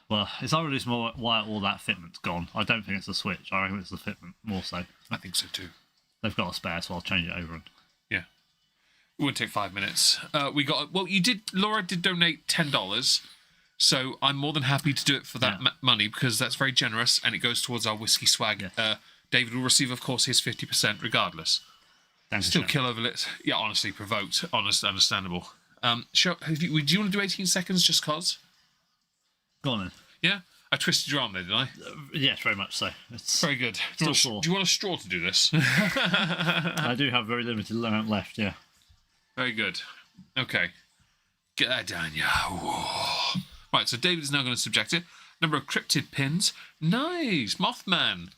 Well, it's either loose wire or that fitment's gone. I don't think it's the switch. I reckon it's the fitment more so. I think so too. They've got a spare, so I'll change it over. Yeah. It wouldn't take 5 minutes. Laura did donate $10. So I'm more than happy to do it for that money because that's very generous and it goes towards our whiskey swag. Yes. David will receive, of course, his 50% regardless. Still kill over it. Yeah, honestly, provoked. Understandable. Do you want to do 18 seconds just cause? Go on then. Yeah? I twisted your arm there, did I? Yes, very much so. It's very good. Do you want a straw to do this? I do have very limited amount left, yeah. Very good. Okay. Get that down, yeah. Whoa. Right, so David is now going to subject it. Number of cryptid pins. Nice. Mothman.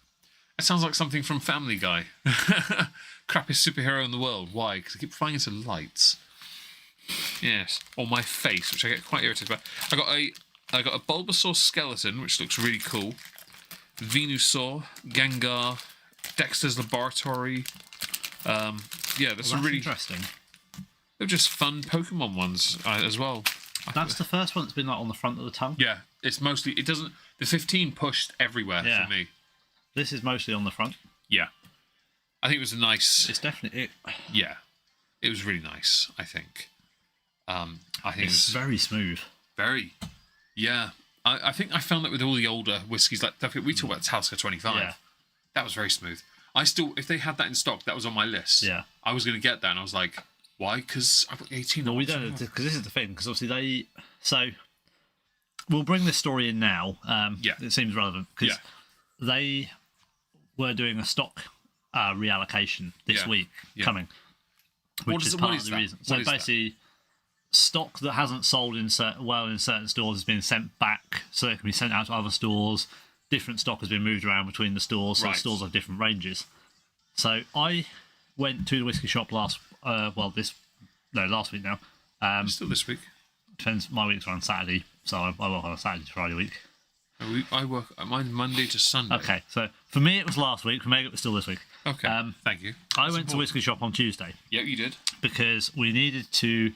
It sounds like something from Family Guy. Crappiest superhero in the world. Why? Because I keep flying into lights. Yes. Or my face, which I get quite irritated by. I got a Bulbasaur skeleton, which looks really cool. Venusaur, Gengar, Dexter's Laboratory. There's some really interesting. They're just fun Pokemon ones as well. That's the first one that's been like on the front of the tongue. Yeah, it's mostly. It doesn't. The 15 pushed everywhere for me. This is mostly on the front. Yeah, I think it was a nice. It's definitely it. Yeah, it was really nice. I think. I think It's very smooth. very. Yeah, I think I found that with all the older whiskies, like we talk about Talisker 25. Yeah. That was very smooth. I still, if they had that in stock, that was on my list. Yeah. I was going to get that, and I was like, why? Because I've got 18. No, we don't, because this is the thing. Because obviously so we'll bring this story in now. It seems relevant because they were doing a stock reallocation this week coming, which is part of the reason. So basically, stock that hasn't sold in certain stores has been sent back, so it can be sent out to other stores. Different stock has been moved around between the stores, so the stores have different ranges. So I went to the whiskey shop last week now. Still this week. Depends. My week's on Saturday, so I work on a Saturday to Friday week. I work mine Monday to Sunday. Okay, so for me it was last week. For Meg it was still this week. Okay, thank you. I went to whiskey shop on Tuesday. Yeah, you did. Because we needed to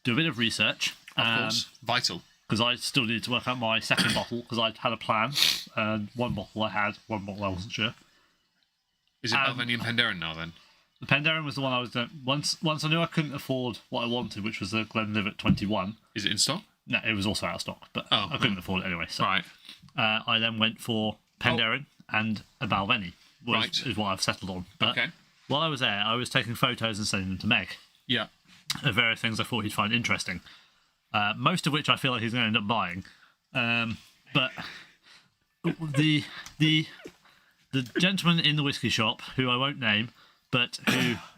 do a bit of research. Of course, vital. Because I still needed to work out my second bottle, because I had a plan, and one bottle I had, one bottle I wasn't sure. Is it Balvenie and Penderyn now, then? The Penderyn was the one I was doing. Once I knew I couldn't afford what I wanted, which was the Glenlivet 21. Is it in stock? No, it was also out of stock, but I couldn't afford it anyway. So right. I then went for Penderyn and a Balvenie, is what I've settled on. But while I was there, I was taking photos and sending them to Meg. Yeah. Of various things I thought he'd find interesting. Most of which I feel like he's going to end up buying. But the gentleman in the whiskey shop, who I won't name, but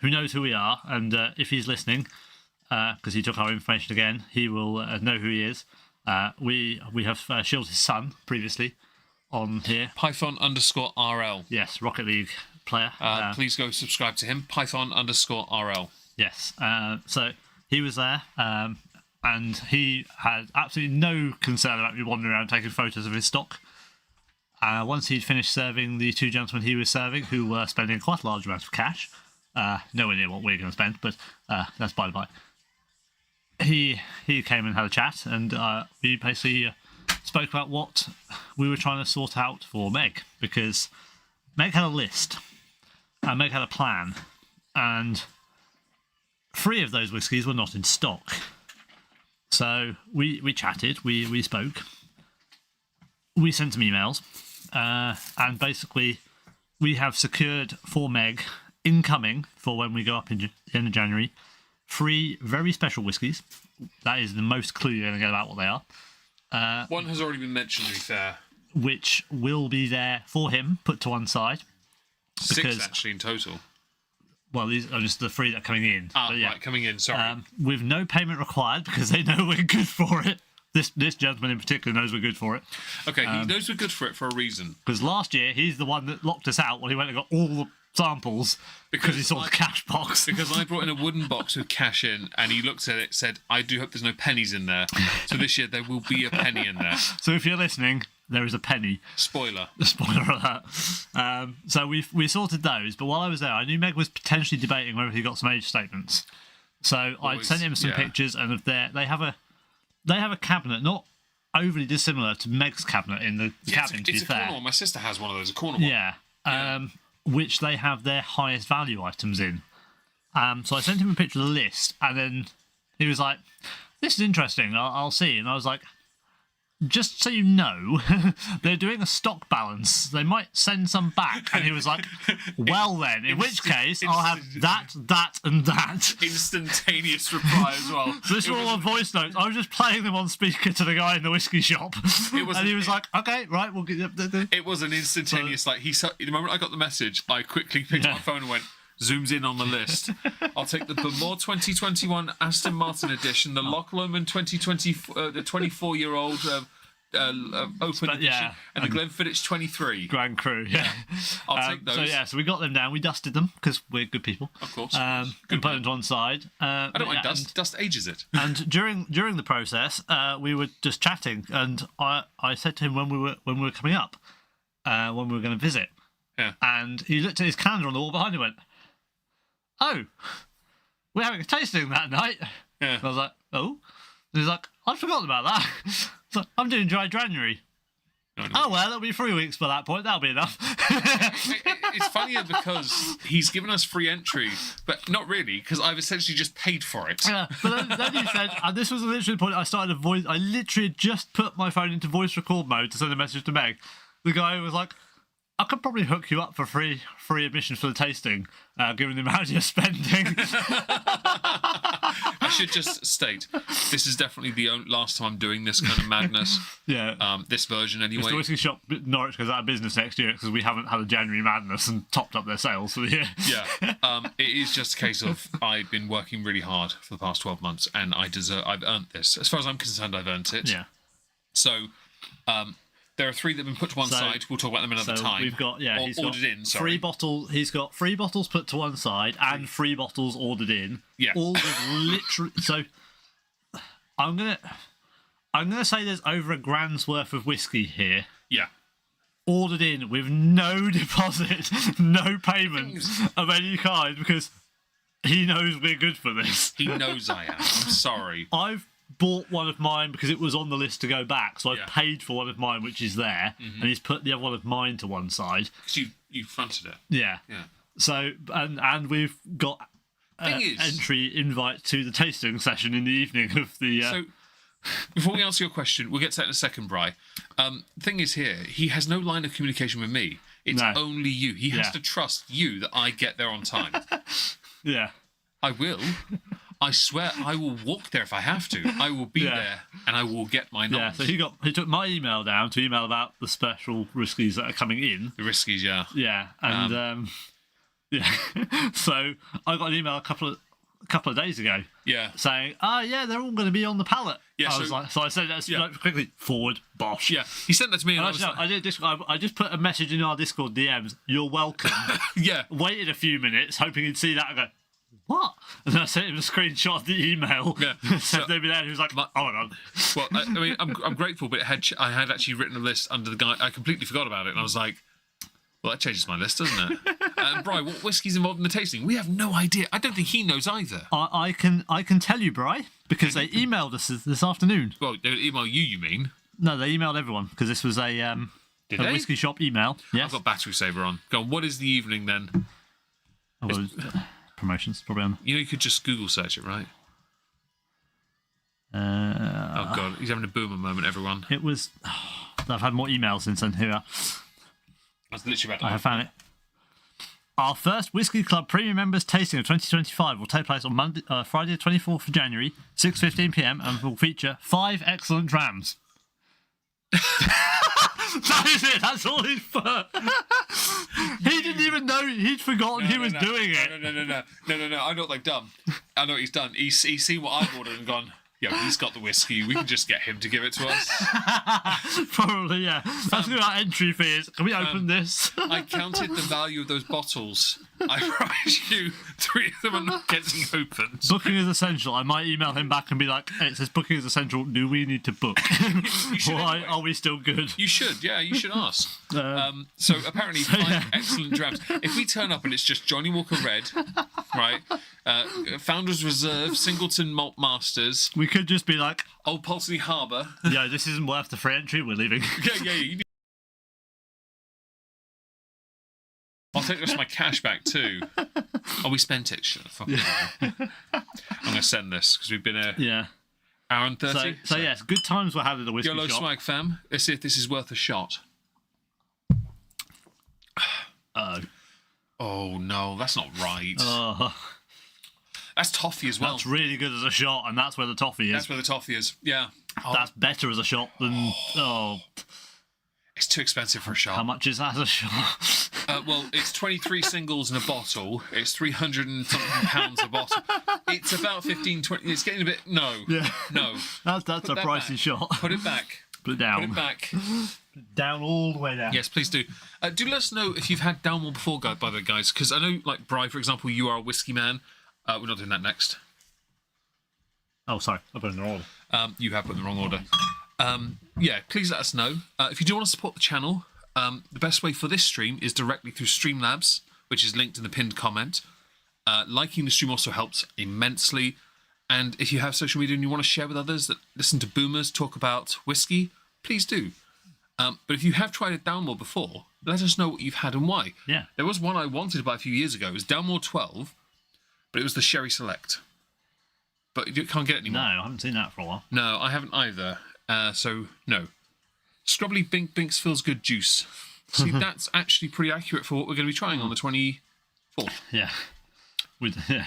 who knows who we are, and if he's listening, because he took our information again, he will know who he is. We have shielded his son previously on here. Python_RL. Yes, Rocket League player. Please go subscribe to him. Python_RL. Yes. So he was there. And he had absolutely no concern about me wandering around taking photos of his stock. Once he'd finished serving the two gentlemen he was serving, who were spending quite a large amount of cash, nowhere near what we're going to spend, but that's by the by. He came and had a chat, and we basically spoke about what we were trying to sort out for Meg, because Meg had a list, and Meg had a plan, and 3 of those whiskies were not in stock. So we chatted, we spoke, we sent some emails, and basically we have secured for Meg, incoming for when we go up in the end of January, 3 very special whiskies. That is the most clue you're going to get about what they are. One has already been mentioned, to be fair. Which will be there for him, put to one side. 6 actually in total. Well, these are just the 3 that are coming in. Right, coming in, sorry. With no payment required, because they know we're good for it. This gentleman in particular knows we're good for it. Okay, he knows we're good for it for a reason. Because last year, he's the one that locked us out when he went and got all the samples because he saw the cash box. Because I brought in a wooden box with cash in, and he looked at it, said, I do hope there's no pennies in there. So this year, there will be a penny in there. So if you're listening, there is a penny. Spoiler. Spoiler alert. So we sorted those, but while I was there, I knew Meg was potentially debating whether he got some age statements. So I sent him some pictures, and they have a cabinet, not overly dissimilar to Meg's cabinet in the cabin. It's a corner one. My sister has one of those, a corner one. Yeah. Which they have their highest value items in. So I sent him a picture of the list, and then he was like, "This is interesting. I'll see." And I was like, just so you know, they're doing a stock balance. They might send some back. And he was like, well then, in which case, I'll have that, and that. Instantaneous reply as well. So this were all on voice notes. I was just playing them on speaker to the guy in the whiskey shop. And he was like, okay, right, we'll get... It was an instantaneous, the moment I got the message, I quickly picked up my phone and went, zooms in on the list. I'll take the Dalmore 2021 Aston Martin edition, the Loch Lomond 2020, the 24-year-old open edition, yeah, and the Glenfiddich 23. Grand Cru, yeah. I'll take those. So we got them down. We dusted them because we're good people. Of course. And put them to one side. I don't mind dust. Dust ages it. And during the process, we were just chatting, and I said to him when we were coming up, when we were going to visit, and he looked at his calendar on the wall behind him and went, "Oh, we're having a tasting that night." Yeah. And I was like, "Oh," and he's like, "I'd forgotten about that." So I'm doing dry January. Oh well, it'll be 3 weeks by that point. That'll be enough. It's funnier because he's given us free entry, but not really, because I've essentially just paid for it. Yeah, but then he said, and this was literally the point I started a voice. I literally just put my phone into voice record mode to send a message to Meg. The guy was like, "I could probably hook you up for free admission for the tasting, given the amount you're spending." I should just state, this is definitely the last time I'm doing this kind of madness. Yeah. This version, anyway. The whiskey shop Norwich goes out of business next year because we haven't had a January madness and topped up their sales for the year. Yeah. It is just a case of I've been working really hard for the past 12 months, and I've earned this. As far as I'm concerned, I've earned it. Yeah. So, there are 3 that have been put to one side. We'll talk about them another time. We've got he's got ordered in. Sorry. He's got 3 bottles put to one side and 3 bottles ordered in. Yeah. All with literally. So I'm gonna say there's over $1,000's worth of whiskey here. Yeah. Ordered in with no deposit, no payment of any kind, because he knows we're good for this. He knows I am. I'm sorry. I've bought one of mine because it was on the list to go back, so I've paid for one of mine, which is there, and he's put the other one of mine to one side. Because you fronted it. Yeah. Yeah. So and we've got entry invite to the tasting session in the evening of the. So before we answer your question, we'll get to that in a second, Bri. Thing is here, he has no line of communication with me. It's only you. He has to trust you that I get there on time. Yeah. I will. I swear I will walk there if I have to. I will be there and I will get my knowledge. Yeah, so he took my email down to email about the special whiskies that are coming in. The whiskies, yeah. Yeah, and so I got an email a couple of days ago. Yeah. Saying, they're all going to be on the pallet. Yeah. So I said that quickly. Forward, bosh. Yeah. He sent that to me, and I just put a message in our Discord DMs. "You're welcome." Yeah. Waited a few minutes, hoping he'd see that and go, "What?" And then I sent him a screenshot of the email. Yeah. Said they'd be there. And he was like, "Oh my god." Well, I mean, I'm grateful, but I had actually written a list under the guy. I completely forgot about it, and I was like, "Well, that changes my list, doesn't it?" Bri, what whiskey's involved in the tasting? We have no idea. I don't think he knows either. I can tell you, Bri, because they emailed us this afternoon. Well, they email you mean? No, they emailed everyone because this was a whiskey shop email. Yes. I've got battery saver on. Go on. What is the evening then? Promotions probably on. You could just Google search it, right? Oh god, he's having a boomer moment, everyone. It was. I've had more emails since then. Here, That's literally about. I have found it. Our first Whiskey Club Premium Members tasting of 2025 will take place on Friday the 24th of January, 6:15 p.m, and will feature 5 excellent drams. That is it. That's all he's put. He didn't even know. He'd forgotten he was doing it. No. I'm not like dumb. I know what he's done. He's seen what I've ordered and gone, "Yo, he's got the whiskey. We can just get him to give it to us." Probably, yeah. That's our entry fees. Can we open this? I counted the value of those bottles. I promise you, 3 of them are not getting opened. Booking is essential. I might email him back and be like, "Hey, it says booking is essential. Do we need to book? Or anyway. are we still good?" You should, yeah, you should ask. So apparently 5 excellent drams. If we turn up and it's just Johnny Walker Red, right, Founders Reserve, Singleton Malt Masters, we could just be like, Old Pulteney Harbour. "Yeah, this isn't worth the free entry. We're leaving." Yeah. I'll take the rest of my cash back too. Oh, we spent it. Shut the fuck up. I'm going to send this because we've been Yeah. hour and 30. So yes, good times we're having at the whiskey YOLO shop. swag fam. Let's see if this is worth a shot. Oh no, that's not right. That's toffee as well. That's really good as a shot, and that's where the toffee is. That's where the toffee is. Yeah. That's better as a shot than. It's too expensive for a shot. How much is that as a shot? Well, it's 23 singles in a bottle. It's 300 and something pounds a bottle. It's about 15, 20. It's getting a bit. No. Yeah. No. That's a Put that pricey back. shot. Put it back. Put it down. Put it back. Down all the way down. Yes, please do. Do let us know if you've had Dalmore before, by the way, guys, because I know, like, Bri, for example, you are a whiskey man. We're not doing that next. Oh, sorry. I put it in the wrong order. You have put it in the wrong order. Yeah, please let us know. If you do want to support the channel, the best way for this stream is directly through Streamlabs, which is linked in the pinned comment. Liking the stream also helps immensely. And if you have social media and you want to share with others that listen to boomers talk about whiskey, please do. But if you have tried a Dalmore before, let us know what you've had and why. Yeah. There was one I wanted to buy a few years ago. It was Dalmore 12, but it was the Sherry Select. But you can't get it No, anymore. I haven't seen that for a while. No, I haven't either. So, no. Scrubbly Bink Binks Feels Good Juice. See, that's actually pretty accurate for what we're going to be trying on the 24th. Yeah. Yeah.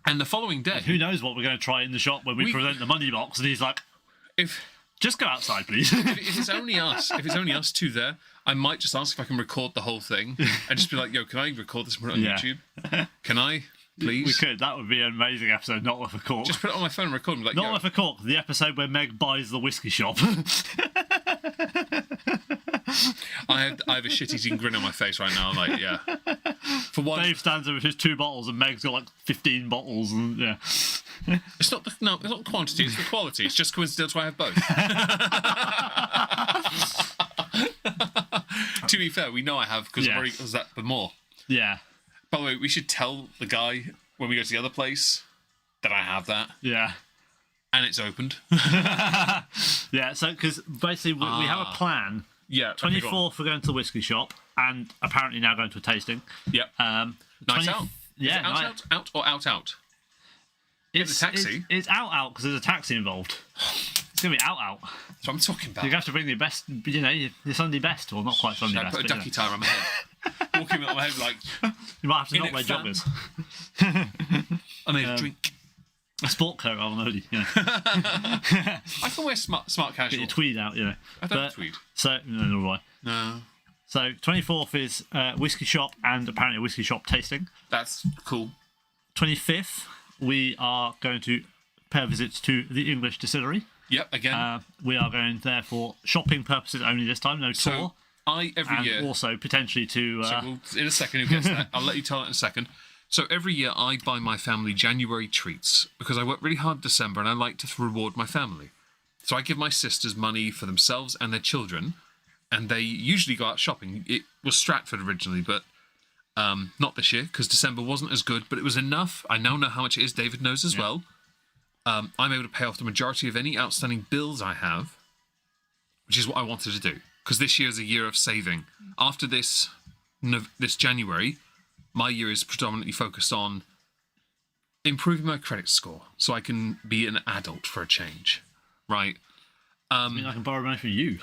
And the following day... Who knows what we're going to try in the shop when we present the money box, and he's like, If just go outside, please. if it's only us two there, I might just ask if I can record the whole thing and just be like, yo, can I record this and put it on Yeah. YouTube? Can I, please? We could. That would be an amazing episode, Not Worth a Cork. Just put it on my phone and record and be like, Not yo, Worth a Cork, the episode where Meg buys the whiskey shop. I have a shit-eating grin on my face right now. I'm like, yeah. For one, Dave stands there with his 2 bottles, and Meg's got like 15 bottles, and yeah. it's not the quantity, it's the quality. It's just coincidental I have both. To be fair, we know I have because Yeah. I've already was that but more. Yeah. By the way, we should tell the guy when we go to the other place that I have that Yeah. and it's opened. Yeah, so, because basically we have a plan. Yeah. okay, go on. 24th, we're going to the whiskey shop, and apparently now going to a tasting. Yep. Um, Nights 20 out. Yeah, Is it out or out? It's the taxi. It's out because there's a taxi involved. It's gonna be out. That's what I'm talking about. You're gonna have to bring your best, your Sunday best, or not quite Sunday I best. put a but, ducky tire on my head. Walking up my head like, you might have to in not it, wear fam. joggers. I made a drink. A sport coat rather than a hoodie. I can wear smart Get casual. your tweed out. I don't tweed. So no, nor do I. No. So 24th is whiskey shop and apparently a whiskey shop tasting. That's cool. 25th we are going to pay a visit to the English distillery. Yep, again. We are going there for shopping purposes only this time, no tour. So every And year. also potentially to. In a second, who gets that? I'll let you tell it in a second. So every year I buy my family January treats because I work really hard in December and I like to reward my family. So I give my sisters money for themselves and their children, and they usually go out shopping. It was Stratford originally, but not this year because December wasn't as good, but it was enough. I now know how much it is. David knows as well. I'm able to pay off the majority of any outstanding bills I have, which is what I wanted to do because this year is a year of saving. After this January, my year is predominantly focused on improving my credit score so I can be an adult for a change, right? I mean, I can borrow money from you.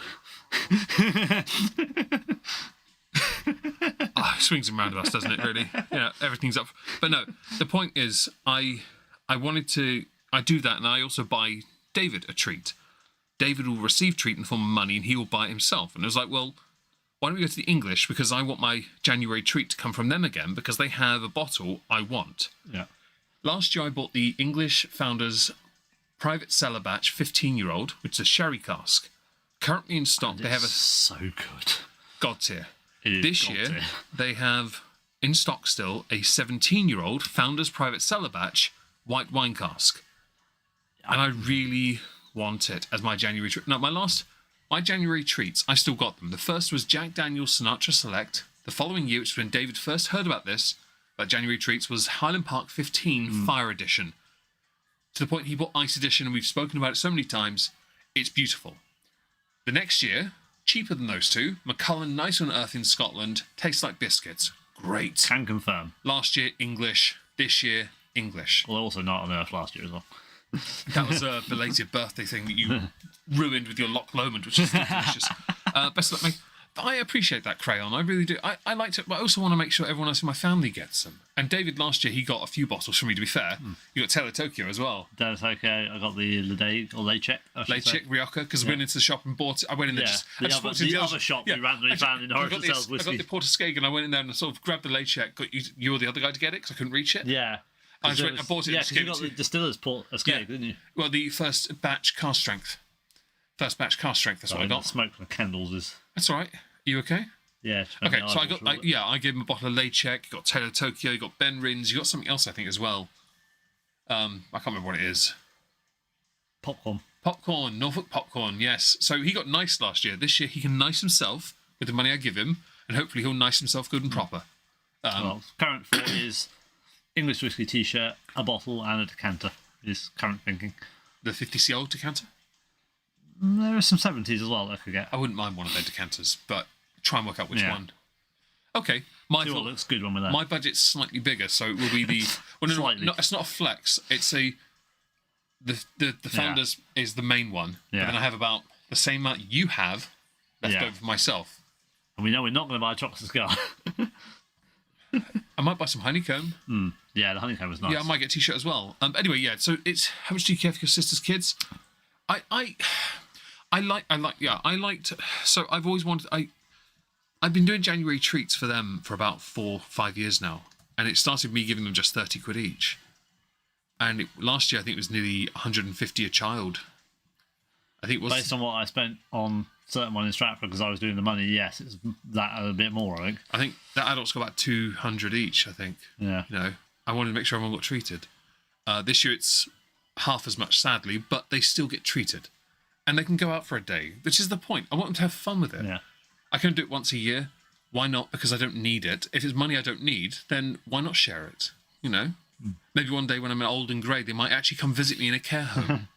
Swings and roundabouts, doesn't it, really? Yeah, everything's up. But no, the point is, I do that, and I also buy David a treat. David will receive treat in the form of money, and he will buy it himself. And it was like, well, why don't we go to the English? Because I want my January treat to come from them again, because they have a bottle I want. Yeah. Last year, I bought the English Founders Private Cellar Batch 15-year-old, which is a sherry cask. Currently in stock, they have a so good. God tier. It is This God year, tier. they have in stock still a 17-year-old Founders Private Cellar Batch white wine cask. And I really want it as my January treat. Now, my January treats, I still got them. The first was Jack Daniel's Sinatra Select. The following year, which was when David first heard about this, that January treats, was Highland Park 15 Fire Edition. To the point he bought Ice Edition, and we've spoken about it so many times. It's beautiful. The next year, cheaper than those two, Macallan Nice on Earth in Scotland, tastes like biscuits. Great. Can confirm. Last year, English. This year, English. Well, also not on Earth last year as well. That was a belated birthday thing that you ruined with your Loch Lomond, which is delicious. Best of luck, mate. But I appreciate that crayon. I really do. I like to, but I also want to make sure everyone else in my family gets them. And David, last year, he got a few bottles from me, to be fair. You got Taylor Tokyo as well. That's okay. I got the Lechek. Lechek Rioja, because I went into the shop and bought it. I went in there Yeah, just... the I just other- walked into the other shop we randomly found in Norwich that sells I whiskey. got the Porter I went in there and I sort of grabbed the Lechek. Got you were the other guy to get it because I couldn't reach it. Yeah. I just went and bought it. Yeah, and just because you gave it got to the distiller's port escape, Yeah. didn't you? Well, the first batch cast strength. First batch cask strength. That's what I got. Smoke from the candles is. That's all right. You okay? Yeah. Okay, so I gave him a bottle of Late Check. You got Taylor Tokyo. You got Ben Rins. You got something else, I think, as well. I can't remember what it is. Popcorn, Norfolk popcorn. Yes. So he got nice last year. This year he can nice himself with the money I give him, and hopefully he'll nice himself good and proper. Current thought is English whiskey T-shirt, a bottle, and a decanter. Is current thinking. The 50cl decanter. There are some 70s as well that I could get. I wouldn't mind one of their decanters, but try and work out which one. Okay, my See what looks good when we're there. My budget's slightly bigger, so it will be the. Well, no, it's not a flex. It's a. The Founders is the main one, but then I have about the same amount you have left over for myself. And we know we're not going to buy a chocolate cigar. I might buy some honeycomb. Yeah, the honeycomb was nice. Yeah, I might get a T-shirt as well. Anyway, yeah. So it's how much do you care for your sister's kids? I liked. So I've always wanted. I've been doing January treats for them for about 4-5 years now, and it started me giving them just 30 quid each. And last year I think it was nearly 150 a child. I think it was based on what I spent on certain one in Stratford because I was doing the money. Yes, it's that a bit more. I think. I think that adults got about 200 each. I think. Yeah. You know, I wanted to make sure everyone got treated. This year it's half as much, sadly, but they still get treated. And they can go out for a day, which is the point. I want them to have fun with it. Yeah. I can do it once a year. Why not? Because I don't need it. If it's money I don't need, then why not share it? You know? Maybe one day when I'm old and grey, they might actually come visit me in a care home.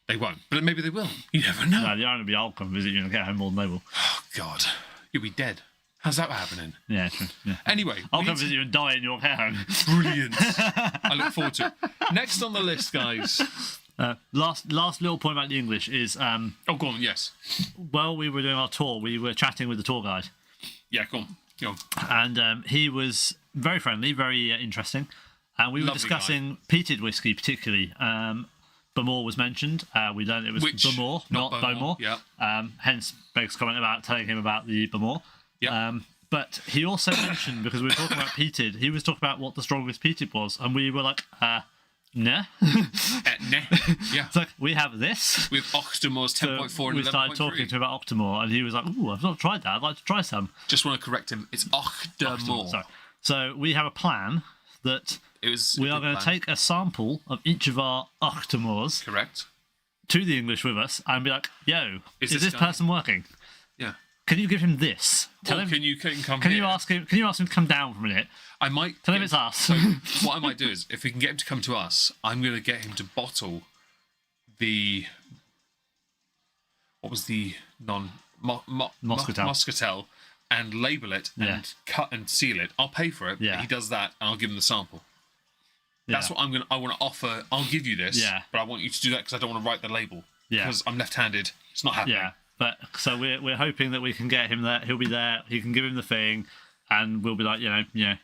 They won't, but maybe they will. You never know. No, the owner will be, I'll come visit you in a care home more than they will. Oh, God. You'll be dead. How's that happening? Yeah, true. Yeah. Anyway. I'll come visit you and die in your care home. Brilliant. I look forward to it. Next on the list, guys. Last little point about the English is... oh, go on, yes. While we were doing our tour, we were chatting with the tour guide. Yeah, go on. Go on. And he was very friendly, very interesting. And we were discussing peated whiskey particularly. Bamore was mentioned. We learned it was Bamore, not Bowmore. Yeah. Hence Beg's comment about telling him about the Bamore. Yeah. But he also mentioned, because we were talking about peated, he was talking about what the strongest peated was. And we were like, nah. Nah. Yeah. It's like, we have this. With Octomore's 10.4 and 11.3. We started talking to him about Octomore, and he was like, ooh, I've not tried that. I'd like to try some. Just want to correct him. It's Octomore. Sorry. So we have a plan that we are going to take a sample of each of our Octomores. Correct. To the English with us and be like, yo, is this person working? Yeah. Can you give him this? Tell him. Can you come Can here? you ask him to come down for a minute? I might tell him it's us. So what I might do is, if we can get him to come to us, I'm going to get him to bottle the. What was the Moscatel, and label it and cut and seal it. I'll pay for it. Yeah. He does that, and I'll give him the sample. That's what I want to offer. I'll give you this. Yeah. But I want you to do that because I don't want to write the label. Yeah. Because I'm left-handed. It's not happening. Yeah. But so we're hoping that we can get him there. He'll be there. He can give him the thing, and we'll be like, Yeah.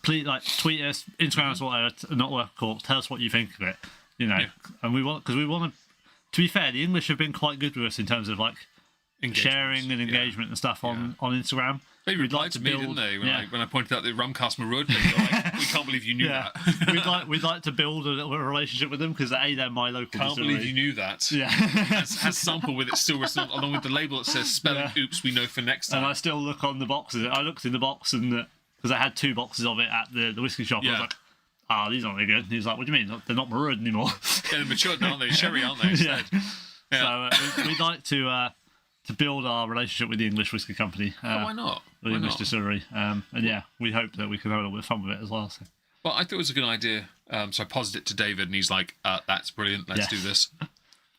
Please, like, tweet us, Instagram us, whatever. Not worth Cork. Tell us what you think of it. And we want to. To be fair, the English have been quite good with us in terms of like sharing and engagement and stuff on Instagram. They replied to me, didn't they? When I pointed out the Rumcast Marud thing, like, we can't believe you knew that. we'd like to build a little relationship with them because they're my local. Can't believe you knew that. Yeah, has sample with it still written along with the label that says spelling. Oops, we know for next time. And I still look on the boxes. I looked in the box and because I had 2 boxes of it at the whiskey shop. I was like, these aren't very good. And he was like, what do you mean? They're not Marud anymore. Yeah, they're matured now, aren't they? Sherry, aren't they? Yeah. So we'd like to build our relationship with the English Whiskey Company. Why not? The English distillery. And we hope that we can have a little bit of fun with it as well. So. Well, I thought it was a good idea. So I posited it to David, and he's like, that's brilliant. Let's do this.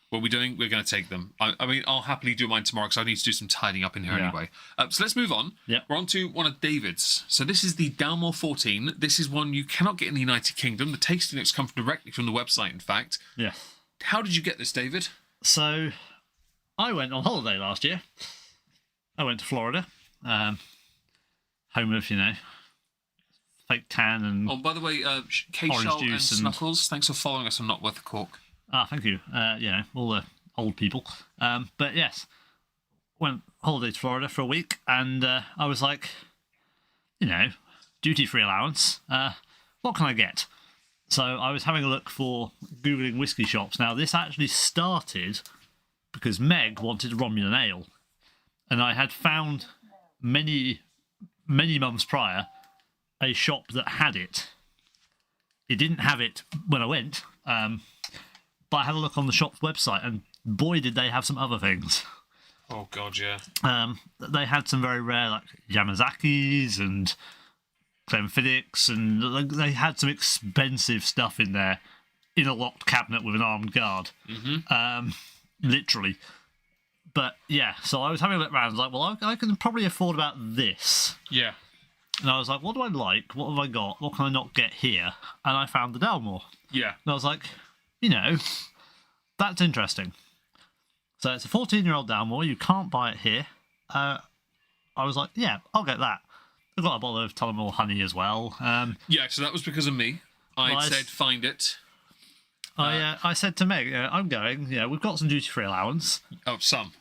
What are we doing? We're going to take them. I mean, I'll happily do mine tomorrow because I need to do some tidying up in here anyway. So let's move on. Yep. We're on to one of David's. So this is the Dalmore 14. This is one you cannot get in the United Kingdom. The tasting notes come directly from the website, in fact. Yeah. How did you get this, David? So I went on holiday last year. I went to Florida. Home of, fake tan and... Oh, by the way, K-Shell and Snuffles, thanks for following us on Not Worth the Cork. Thank you. All the old people. But yes, went holiday to Florida for a week, and I was like, duty-free allowance. What can I get? So I was having a look for Googling whiskey shops. Now, this actually started because Meg wanted Romulan ale, and I had found many months prior a shop that had it. It didn't have it when I went, but I had a look on the shop's website, and boy, did they have some other things. Oh God, yeah. They had some very rare, like Yamazakis and Glenfiddichs, and they had some expensive stuff in there in a locked cabinet with an armed guard. Literally. But yeah, so I was having a look around. I was like, well, I can probably afford about this. Yeah. And I was like, what do I like? What have I got? What can I not get here? And I found the Dalmore. Yeah. And I was like, that's interesting. So it's a 14-year-old Dalmore. You can't buy it here. I was like, yeah, I'll get that. I've got a bottle of Tullamore honey as well. Yeah, so that was because of me. I said, find it. I said to Meg, I'm going. Yeah, we've got some duty-free allowance. Oh, some.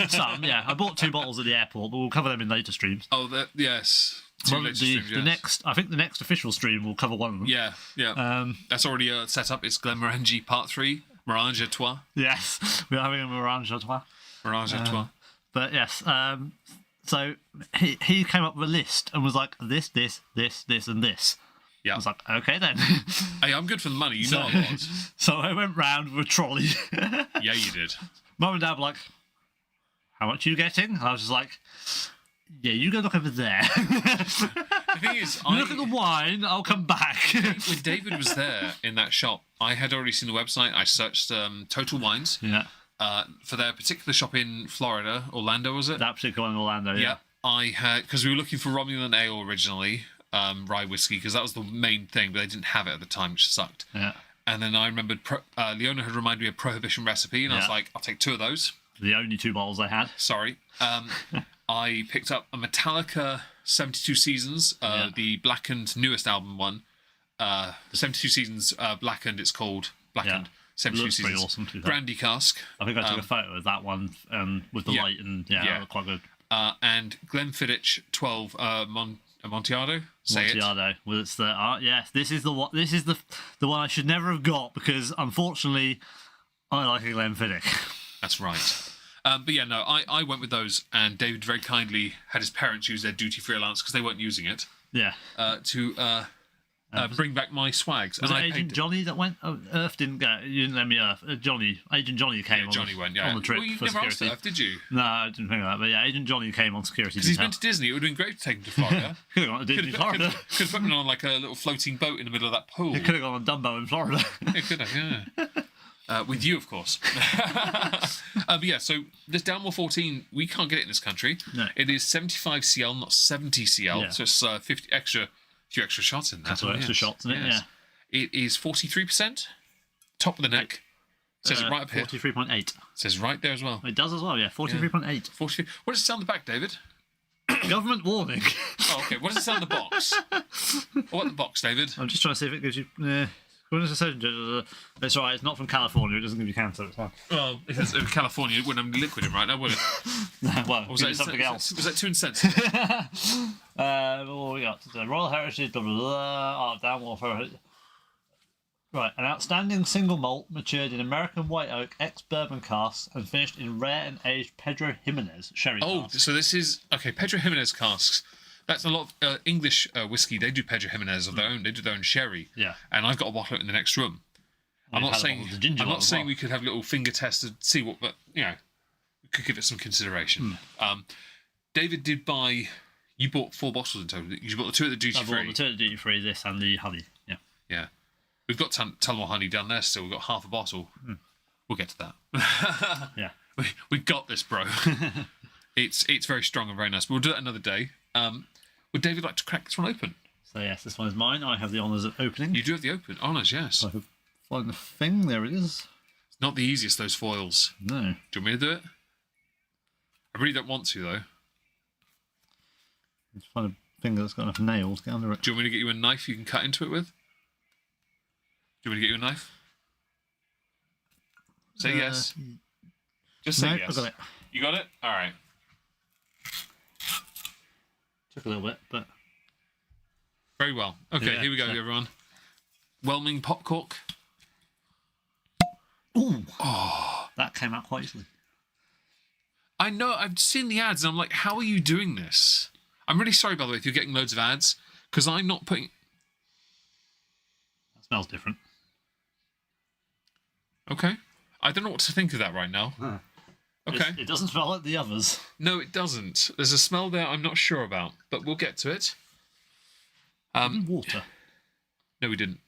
Some, yeah. I bought 2 bottles at the airport, but we'll cover them in later streams. Oh, yes. Two later streams, yes. I think the next official stream will cover one of them. Yeah, yeah. That's already set up. It's Glenmorangie Part 3, Mirage à Toi. Yes, we're having a Mirage à Toi. Mirage à Toi. But yes, so he came up with a list and was like, this, and this. Yeah. I was like, okay then. Hey, I'm good for the money. You know I was. So I went round with a trolley. Yeah, you did. Mum and Dad were like, how much are you getting? And I was just like, yeah, you go look over there. The thing is, look at the wine, I'll come back. When David was there in that shop, I had already seen the website. I searched Total Wines. Yeah. For their particular shop in Florida, Orlando, was it? That particular one in Orlando, yeah. I had, because we were looking for Romulan ale originally, rye whiskey, because that was the main thing, but they didn't have it at the time, which sucked. Yeah. And then I remembered Leona had reminded me of Prohibition recipe, and I was like, I'll take 2 of those. The only 2 bottles I had. Sorry. I picked up a Metallica 72 Seasons, the Blackened newest album one. The 72 Seasons Blackened, it's called Blackened. 72 Looks pretty Seasons. awesome. Brandy cask. I think I took a photo of that one with the light, and that looked quite good. And Glenfiddich 12 Amontillado. Say Amontillado. Well, it's the yes. This is the one. This is the one I should never have got because unfortunately, I like a Glenfiddich. That's right. But yeah, no, I went with those, and David very kindly had his parents use their duty-free allowance because they weren't using it. Yeah. To bring back my swags. Was it Agent Johnny that went? Oh, Earth didn't go. You didn't let me Earth. Agent Johnny came. Johnny went. Yeah. On the trip. Well, you for never security. asked Earth, did you? No, I didn't think of that. But yeah, Agent Johnny came on security. Because he's been to Disney. It would have been great to take him to Florida. Could have gone to Disney, Florida. Could have put him on like a little floating boat in the middle of that pool. He could have gone on Dumbo in Florida. It could have, yeah. With you, of course. But yeah, so this Dalmore 14, we can't get it in this country. No. It is 75 CL, not 70 CL. Yeah. So it's 50 extra, few extra shots in there. Couple of extra shots in it, yeah. It is 43%. Top of the neck. Says it right up here. 43.8. Says right there as well. It does as well, yeah. 43.8. 43. What does it say on the back, David? Government warning. Oh, okay. What does it say on the box? What the box, David? I'm just trying to see if it gives you. It's alright, it's not from California, it doesn't give you cancer, it's fine. Well, if it's California, it wouldn't have liquid in right now, would it? Well, Or was that something else. Was that too insensitive? What we got? Royal Heritage, blah, blah, blah. Dalmore for. Right, an outstanding single malt matured in American white oak, ex-bourbon casks, and finished in rare and aged Pedro Jimenez sherry casks. So this is okay. Pedro Jimenez casks. That's a lot of English whiskey. They do Pedro Jimenez of their own. They do their own sherry. Yeah. And I've got a bottle in the next room. I'm not saying we could have a little finger test to see what, but we could give it some consideration. David did buy. You bought 4 bottles in total. You bought the 2 at the duty free. I bought the 2 at the duty free. This and the honey. Yeah. Yeah. We've got Tullamore honey down there still. We've got half a bottle. We'll get to that. Yeah. We got this, bro. It's very strong and very nice. But we'll do it another day. Would David like to crack this one open? So yes, this one is mine. I have the honours of opening. You do have the open honours, yes. I could find the thing. There it is. It's not the easiest, those foils. No. Do you want me to do it? I really don't want to, though. Just find a finger that's got enough nails. Get under it. Do you want me to get you a knife you can cut into it with? Do you want me to get you a knife? Say yes. Just say yes. I got it. You got it? All right. Took a little bit, but... Very well. Okay, Yeah, here we go, so- everyone. Whelming pop cork. Ooh. Oh, that came out quite easily. I know, I've seen the ads and I'm like, how are you doing this? I'm really sorry, by the way, if you're getting loads of ads, because I'm not putting... That smells different. Okay. I don't know what to think of that right now. Huh. Okay. It doesn't smell like the others. No, it doesn't. There's a smell there I'm not sure about, but we'll get to it. Water. No, we didn't.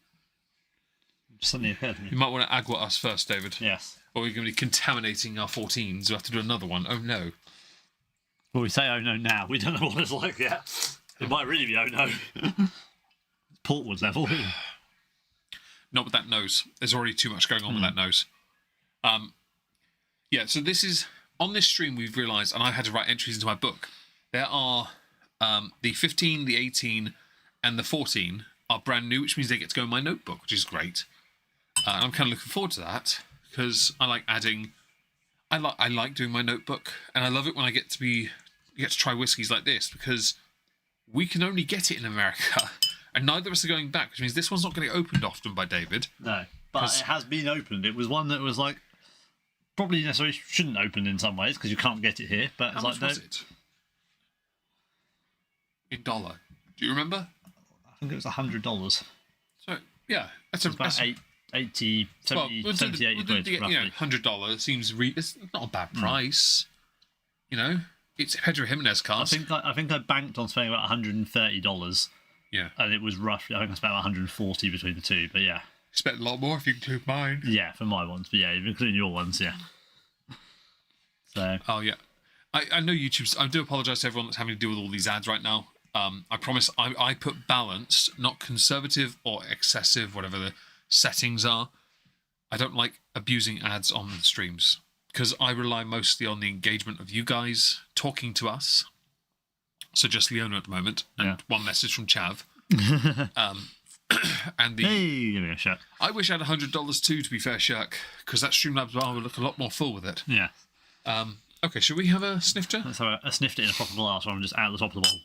Just suddenly occurred to me. You might want to agua us first, David. Yes. Or we're going to be contaminating our 14s. We'll have to do another one. Oh, no. Well, we say oh no now. We don't know what it's like yet. It might really be oh no. It's Portwood level. Not with that nose. There's already too much going on with that nose. Yeah, so this is... On this stream, we've realised, and I had to write entries into my book, there are the 15, the 18, and the 14 are brand new, which means they get to go in my notebook, which is great. I'm kind of looking forward to that, because I like adding... I like doing my notebook, and I love it when I get to try whiskies like this, because we can only get it in America, and neither of us are going back, which means this one's not going to get opened often by David. No, but it has been opened. It was one that was like probably necessarily shouldn't open in some ways because you can't get it here. But How it's much like was it? In dollar. Do you remember? I think it was $100. So, yeah. That's About 80, 70, well, 70, 80 quid, roughly. You know, $100 seems... it's not a bad price. You know? It's Pedro Jimenez cask. I think I banked on spending about $130. Yeah. And it was roughly, I think I spent about 140 between the two, but yeah. Spent a lot more if you include mine. Yeah, for my ones, but yeah, including your ones, yeah. So. Oh, yeah. I know YouTube's... I do apologise to everyone that's having to deal with all these ads right now. I promise I put balanced, not conservative or excessive, whatever the settings are. I don't like abusing ads on the streams because I rely mostly on the engagement of you guys talking to us. So just Leona at the moment, and one message from Chav. And the... Hey, give me a shot. I wish I had $100 too, to be fair, Shirk, because that Streamlabs bar would look a lot more full with it. Yeah. Okay, should we have a snifter? Let's have a sniffed it in a proper glass rather than just out the top of the bottle.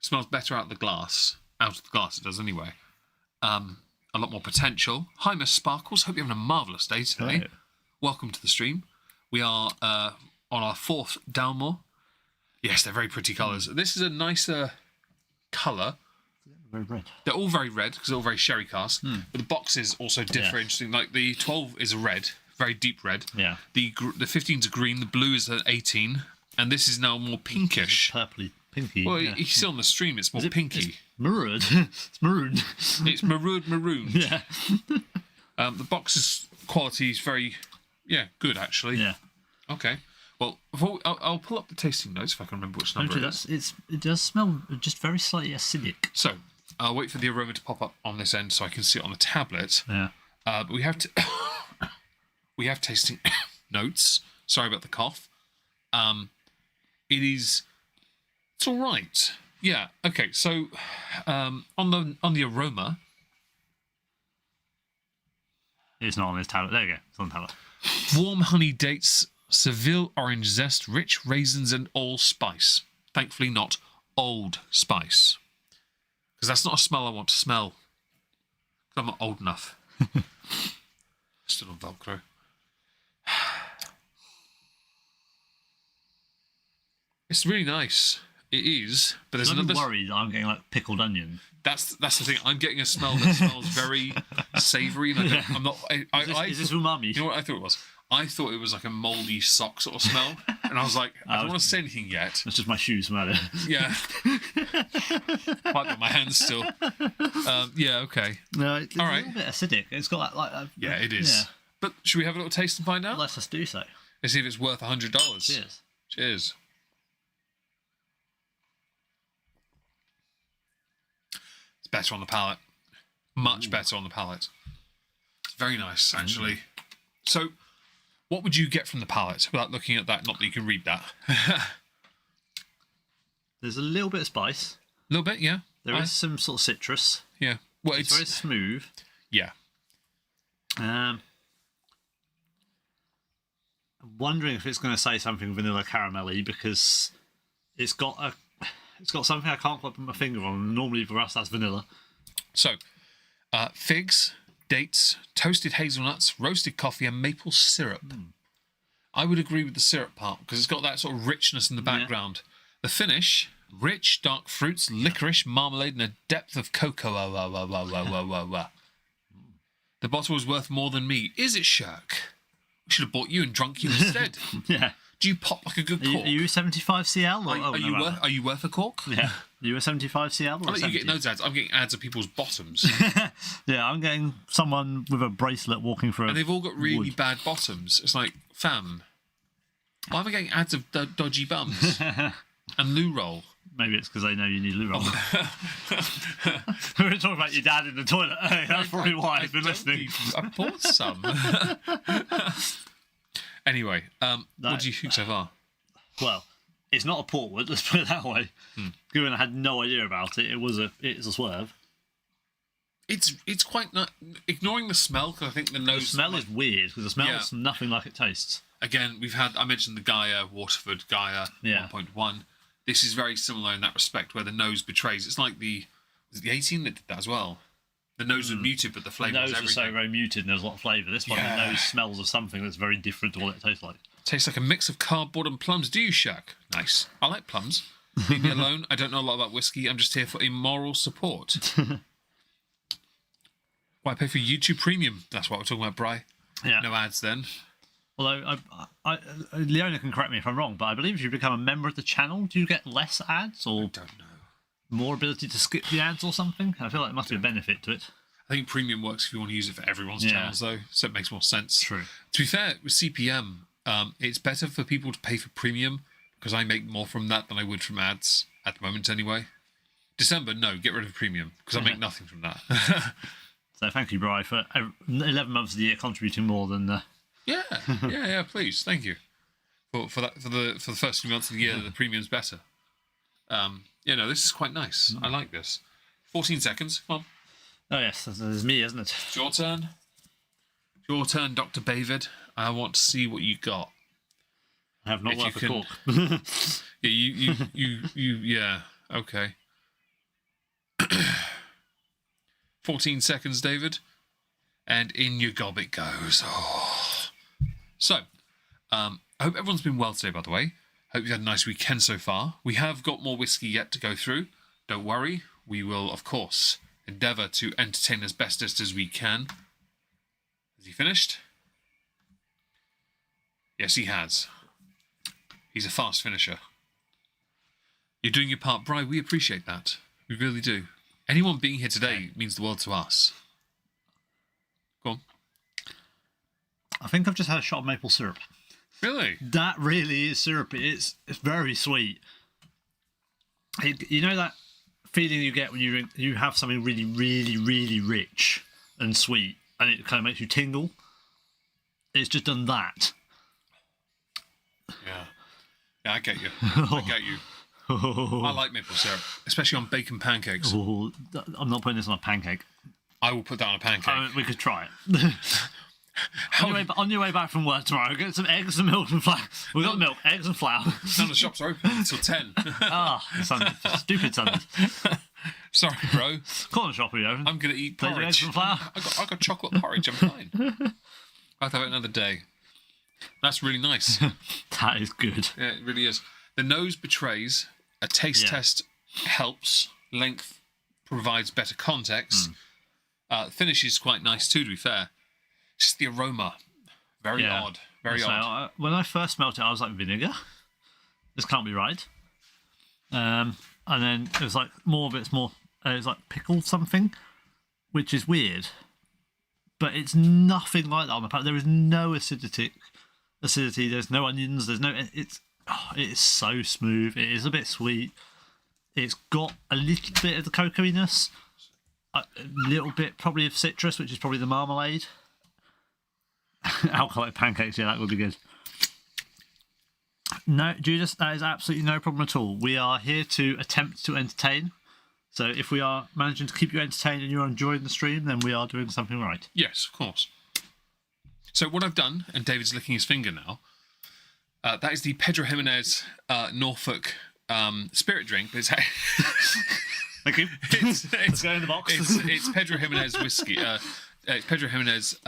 Smells better out of the glass. Out of the glass it does anyway. A lot more potential. Hi, Miss Sparkles. Hope you're having a marvellous day today. Hello. Welcome to the stream. We are on our 4th Dalmore. Yes, they're very pretty colours. This is a nicer colour. Very red. They're all very red because they're all very sherry cask. But the boxes also differ interesting. Like the 12 is a red, very deep red. Yeah. The 15's a green. The blue is an 18. And this is now more pinkish. Purpley, pinky. Well, yeah. you see on the stream, it's more pinky. It's marooned. It's marooned. It's marooned. Yeah. The box's quality is very, good actually. Yeah. Okay. Well, I'll pull up the tasting notes if I can remember which number it is. It does smell just very slightly acidic. So, I'll wait for the aroma to pop up on this end so I can see it on the tablet. Yeah. But we have to... we have tasting notes. Sorry about the cough. It's all right. Yeah. Okay. So, on the aroma, It's not on this tablet. There you go. It's on the tablet. warm honey dates, Seville orange zest, rich raisins, and allspice. Thankfully, not old spice, because that's not a smell I want to smell. I'm not old enough. Still on Velcro. It's really nice. It is, but there's I'm another. worried that I'm getting like pickled onion. That's the thing. I'm getting a smell that smells very savoury, and I'm not. Is this umami? You know what I thought it was? I thought it was like a mouldy sock sort of smell, and I was like, I don't want to say anything yet. That's just my shoes smelling. Yeah, might be my hands still. Yeah, okay. No, it's All a right. little bit acidic. It's got like Yeah, it is. Yeah. But should we have a little taste and find out? Let's just do so. Let's see if it's worth $100. Cheers. Cheers. It's better on the palate. Much better on the palate. It's very nice, actually. So, what would you get from the palate without looking at that? Not that you can read that. There's a little bit of spice. A little bit, yeah. There is some sort of citrus. Yeah. Well, It's very smooth. yeah. I'm wondering if it's going to say something vanilla caramelly because it's got It's got something I can't quite put my finger on. Normally for us, that's vanilla. So, figs, dates, toasted hazelnuts, roasted coffee, and maple syrup. I would agree with the syrup part because it's got that sort of richness in the background. The finish, rich, dark fruits, licorice, marmalade, and a depth of cocoa. The bottle is worth more than me. Is it, Shirk? We should have bought you and drunk you instead. Yeah. Do you pop like a good cork? Are you a 75 CL? Are you worth a cork? Yeah. Are you a 75 CL? I'm not getting those ads. I'm getting ads of people's bottoms. Yeah, I'm getting someone with a bracelet walking through. And they've all got really bad bottoms. It's like, fam, why am I getting ads of dodgy bums? And loo roll. Maybe it's because they know you need loo roll. We were talking about your dad in the toilet. Hey, that's probably why I've been listening. I bought some. Anyway, what do you think so far? Well, it's not a portwood, let's put it that way. Given I had no idea about it, it's a swerve. It's quite not ignoring the smell because I think the nose smell is weird because the smell is nothing like it tastes. Again, I mentioned the Gaia Waterford Gaia 1.1. This is very similar in that respect where the nose betrays. It's like was it the 18 that did that as well. The nose was muted, but the flavour was everything. The nose was so very muted and there's a lot of flavour. This one, the nose smells of something that's very different to what it tastes like. Tastes like a mix of cardboard and plums. Do you, Shaq? Nice. I like plums. Leave me alone. I don't know a lot about whiskey. I'm just here for immoral support. Why pay for YouTube Premium? That's what we're talking about, Bri. Yeah. No ads then. Although, Leona can correct me if I'm wrong, but I believe if you become a member of the channel, do you get less ads or I don't know. More ability to skip the ads or something? I feel like there must be a benefit to it. I think Premium works if you want to use it for everyone's channels, though, so it makes more sense. True. To be fair, with CPM, it's better for people to pay for Premium because I make more from that than I would from ads at the moment, anyway. December, no, get rid of Premium because I make nothing from that. So thank you, Bri, for 11 months of the year contributing more than. Yeah, please, thank you for the first few months of the year. The Premium's better. This is quite nice. I like this. 14 seconds. Come on. Oh yes, there's me, isn't it? It's your turn. Your turn, Dr. David. I want to see what you got. I have not worked a cork. Yeah, okay. 14 seconds, David. And in your gob it goes. Oh. So, I hope everyone's been well today, by the way. Hope you've had a nice weekend so far. We have got more whiskey yet to go through. Don't worry. We will, of course, endeavour to entertain as best as we can. Has he finished? Yes, he has. He's a fast finisher. You're doing your part, Bri. We appreciate that. We really do. Anyone being here today means the world to us. Go on. I think I've just had a shot of maple syrup. Really? That really is syrupy. It's very sweet. You know that feeling you get when you have something really, really, really rich and sweet, and it kind of makes you tingle? It's just done that. Yeah, I get you. I get you. I like maple syrup, especially on bacon pancakes. Oh, I'm not putting this on a pancake. I will put that on a pancake. We could try it. On your way back from work tomorrow, get some eggs and milk and flour. We've got milk, eggs and flour. None of the shops are open until 10. Stupid Sundays. Sorry, bro. Corner shop, you know. I'm going to eat Eggs porridge. and flour. I got chocolate porridge, I'm fine. I'll have it another day. That's really nice. That is good. Yeah, it really is. The nose betrays. A taste test helps. Length provides better context. Finish is quite nice too, to be fair. Just the aroma. Very odd. Very odd. When I first smelt it, I was like, vinegar? This can't be right. And then it was like more of it's more, it was like pickled something, which is weird. But it's nothing like that on the palate. There is no acidity. There's no onions. It is so smooth. It is a bit sweet. It's got a little bit of the cocoa-iness. A little bit probably of citrus, which is probably the marmalade. Alcoholic pancakes, yeah, that would be good. No, Judas, that is absolutely no problem at all. We are here to attempt to entertain. So if we are managing to keep you entertained and you're enjoying the stream, then we are doing something right. Yes, of course. So what I've done, and David's licking his finger now, that is the Pedro Jimenez Norfolk spirit drink, but it's Thank you. Let's go in the box. it's Pedro Jimenez whiskey. It's Pedro Jimenez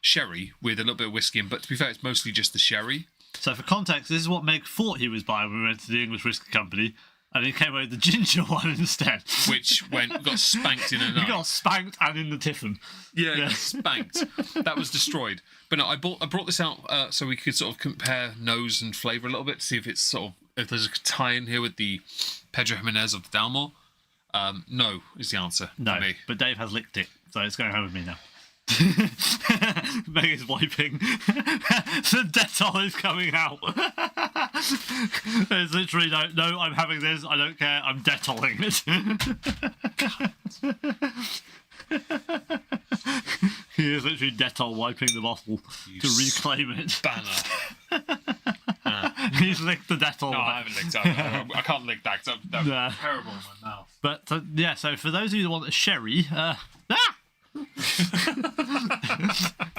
sherry with a little bit of whiskey in, but to be fair, it's mostly just the sherry. So for context, this is what Meg thought he was buying when we went to the English Whiskey Company, and he came away with the ginger one instead. Which got spanked in a night. He got spanked and in the tiffin. Yeah, spanked. That was destroyed. But no, I brought this out so we could sort of compare nose and flavour a little bit to see if it's sort of if there's a tie in here with the Pedro Jimenez of the Dalmore. No is the answer. No, for me. but Dave has licked it, so it's going home with me now. Meg is wiping. The Dettol is coming out. There's literally no, I'm having this, I don't care, I'm Dettoling it. He is literally Dettol wiping the bottle to reclaim it. Banner. He's licked the Dettol. No, I haven't licked that. I can't lick that because that was terrible in my mouth. But yeah, so for those of you that want a sherry,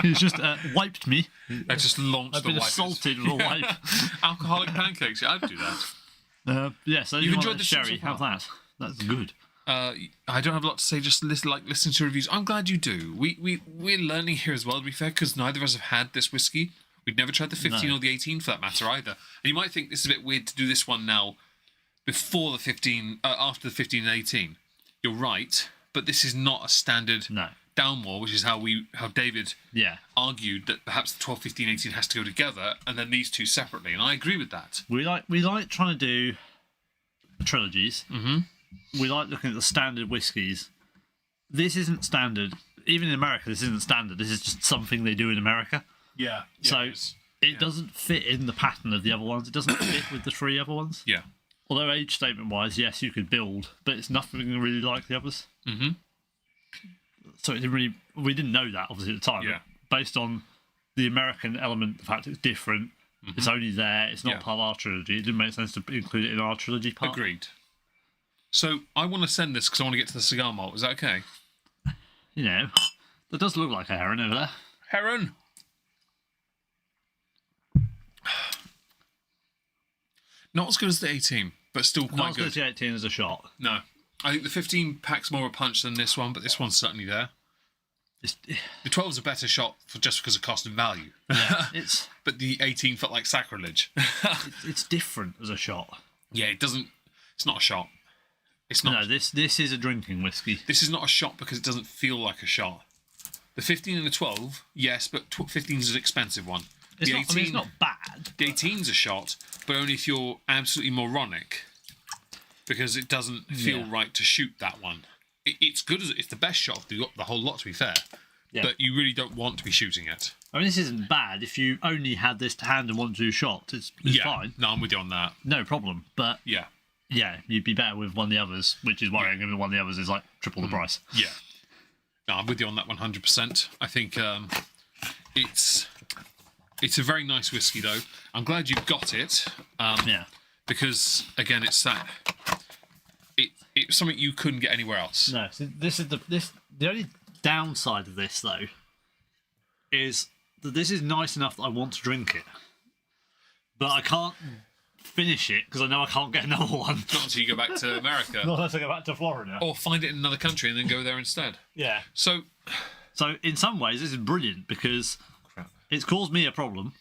he's just wiped me. I just launched I've the been wipers. assaulted with a wipe. Alcoholic pancakes. Yeah, I'd do that. Yeah, so You've you enjoyed want a this sherry. so far? Have that. That's good. I don't have a lot to say. Just listen to reviews. I'm glad you do. We're learning here as well. To be fair, because neither of us have had this whiskey. We'd never tried the 15 or the 18 for that matter either. And you might think this is a bit weird to do this one now, before the 15, after the 15 and 18. You're right, but this is not a standard Dalmore, which is how David argued that perhaps the 12, 15, 18 has to go together, and then these two separately. And I agree with that. We like trying to do trilogies. Mm-hmm. We like looking at the standard whiskies. This isn't standard. Even in America, this isn't standard. This is just something they do in America. Yeah. So it doesn't fit in the pattern of the other ones. It doesn't fit with the three other ones. Yeah. Although age statement-wise, yes, you could build, but it's nothing really like the others. Mm-hmm. So we didn't know that obviously at the time. Yeah. But based on the American element, the fact it's different, it's only there. It's not part of our trilogy. It didn't make sense to include it in our trilogy part. Agreed. So I want to send this because I want to get to the cigar malt. Is that okay? You know, that does look like a heron over there. Heron. Not as good as the 18, but still quite Not as good good. as the 18 as a shot. No. I think the 15 packs more of a punch than this one, but this one's certainly there. The 12 is a better shot just because of cost and value. Yeah, but the 18 felt like sacrilege. it's different as a shot. Yeah, it doesn't. It's not a shot. It's not. No, this is a drinking whiskey. This is not a shot because it doesn't feel like a shot. The 15 and the 12, yes, but 15 is an expensive one. It's not bad. The 18's a shot, but only if you're absolutely moronic, because it doesn't feel right to shoot that one. It's good as it's the best shot of the whole lot, to be fair. Yeah. But you really don't want to be shooting it. I mean, this isn't bad. If you only had this to hand and want to do shots, it's fine. No, I'm with you on that. No problem. But yeah, you'd be better with one of the others, which is worrying. And one of the others is like triple the price. Yeah. No, I'm with you on that 100%. I think it's a very nice whiskey, though. I'm glad you've got it. Because again, it's something you couldn't get anywhere else. No, so the only downside of this though is that this is nice enough that I want to drink it, but I can't finish it because I know I can't get another one. Not until you go back to America. Not unless I go back to Florida. Or find it in another country and then go there instead. Yeah. So in some ways, this is brilliant because it's caused me a problem,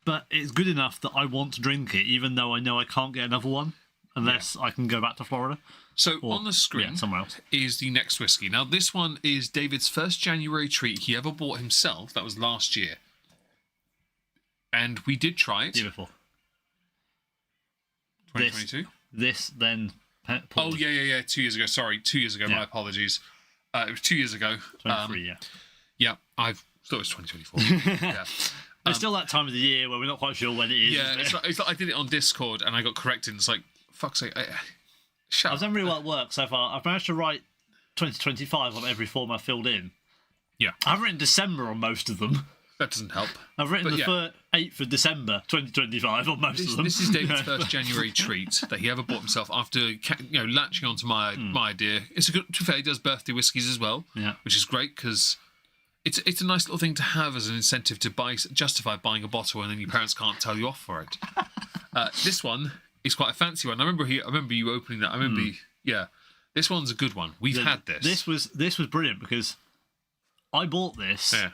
but it's good enough that I want to drink it, even though I know I can't get another one unless I can go back to Florida. So on the screen somewhere else is the next whiskey. Now, this one is David's first January treat he ever bought himself. That was last year. And we did try it. Year before. 2022? This then... Oh, yeah. 2 years ago. Sorry, 2 years ago. Yeah. My apologies. It was 2 years ago. 23, Yeah, I thought it was 2024. Yeah. It's still that time of the year where we're not quite sure when it is. Yeah, isn't it? it's like I did it on Discord and I got corrected. It's like, fuck's sake. Shut up. I've done really well at work so far. I've managed to write 2025 on every form I filled in. Yeah. I've written December on most of them. That doesn't help. I've written 8th of December 2025 on most of them. This is David's first January treat that he ever bought himself after latching onto my idea. It's a good, to be fair, he does birthday whiskies as well, which is great because it's a nice little thing to have as an incentive to justify buying a bottle and then your parents can't tell you off for it. This one It's quite a fancy one. I remember you opening that. I remember, yeah. This one's a good one. We've had this. This was brilliant because I bought this Yeah.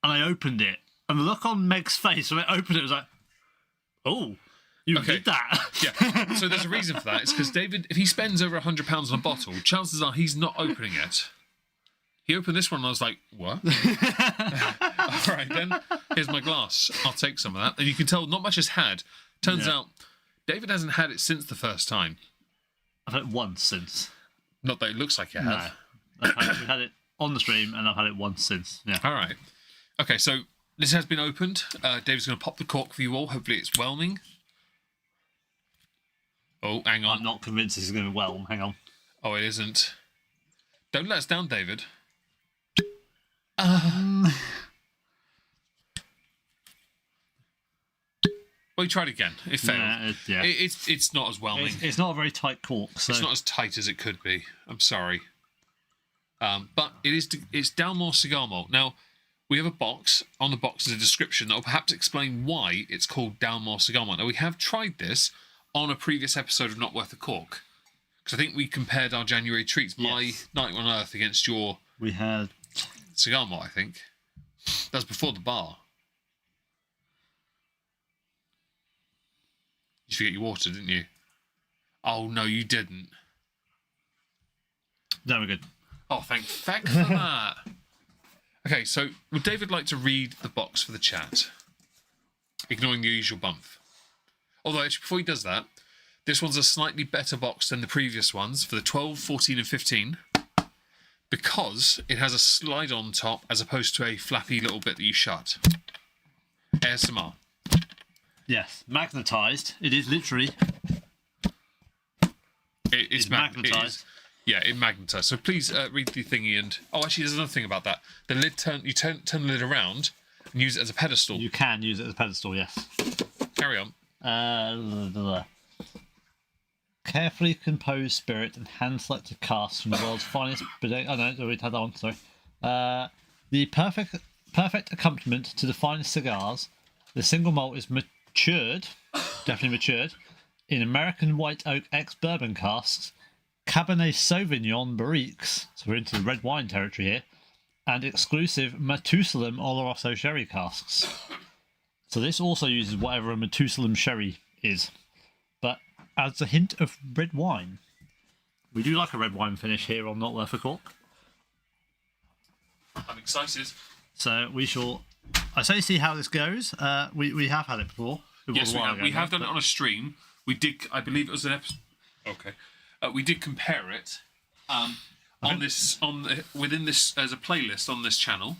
and I opened it, and the look on Meg's face when I opened it was like, "Oh, you did that." Yeah. So there's a reason for that. It's because David, if he spends over £100 on a bottle, chances are he's not opening it. He opened this one and I was like, what? All right, then. Here's my glass. I'll take some of that. And you can tell not much has had. Turns out David hasn't had it since the first time. I've had it once since. Not that it looks like you have. No. We've had it on the stream and I've had it once since. Yeah. All right. Okay, so this has been opened. David's going to pop the cork for you all. Hopefully it's whelming. Oh, hang on. I'm not convinced this is going to be whelm. Hang on. Oh, it isn't. Don't let us down, David. Well, you tried again. It failed. It's not as whelming. It's not a very tight cork. So. It's not as tight as it could be. I'm sorry. But it's Dalmore cigar malt. Now, we have a box. On the box is a description that will perhaps explain why it's called Dalmore cigar malt. Now, we have tried this on a previous episode of Not Worth a Cork. Because I think we compared our January treats, my Night on Earth, against your... We had... cigar malt, I think. That was before the bar. You forget your water, didn't you? Oh, no, you didn't. No, we're good. Oh, thank feck for that. Okay, so would David like to read the box for the chat? Ignoring the usual bump. Although, actually, before he does that, this one's a slightly better box than the previous ones for the 12, 14 and 15 because it has a slide on top as opposed to a flappy little bit that you shut. ASMR. Yes, magnetised. It is literally... It's magnetised. It magnetised. So please read the thingy and... Oh, actually, there's another thing about that. The lid you turn the lid around and use it as a pedestal. You can use it as a pedestal, yes. Carry on. Carefully composed spirit and hand-selected casks from the world's finest... Oh, no, I already had that one, sorry. The perfect accompaniment to the finest cigars. The single malt is matured, definitely matured, in American white oak ex-bourbon casks, Cabernet Sauvignon barriques, so we're into the red wine territory here, and exclusive Matusalem Oloroso sherry casks. So this also uses whatever a Matusalem sherry is, but adds a hint of red wine. We do like a red wine finish here on Not Worth a Cork. I'm excited. So we shall... I say see how this goes. We have had it before. Yes, we have done it on a stream. We did, I believe it was an episode... Okay. We did compare it within this as a playlist on this channel.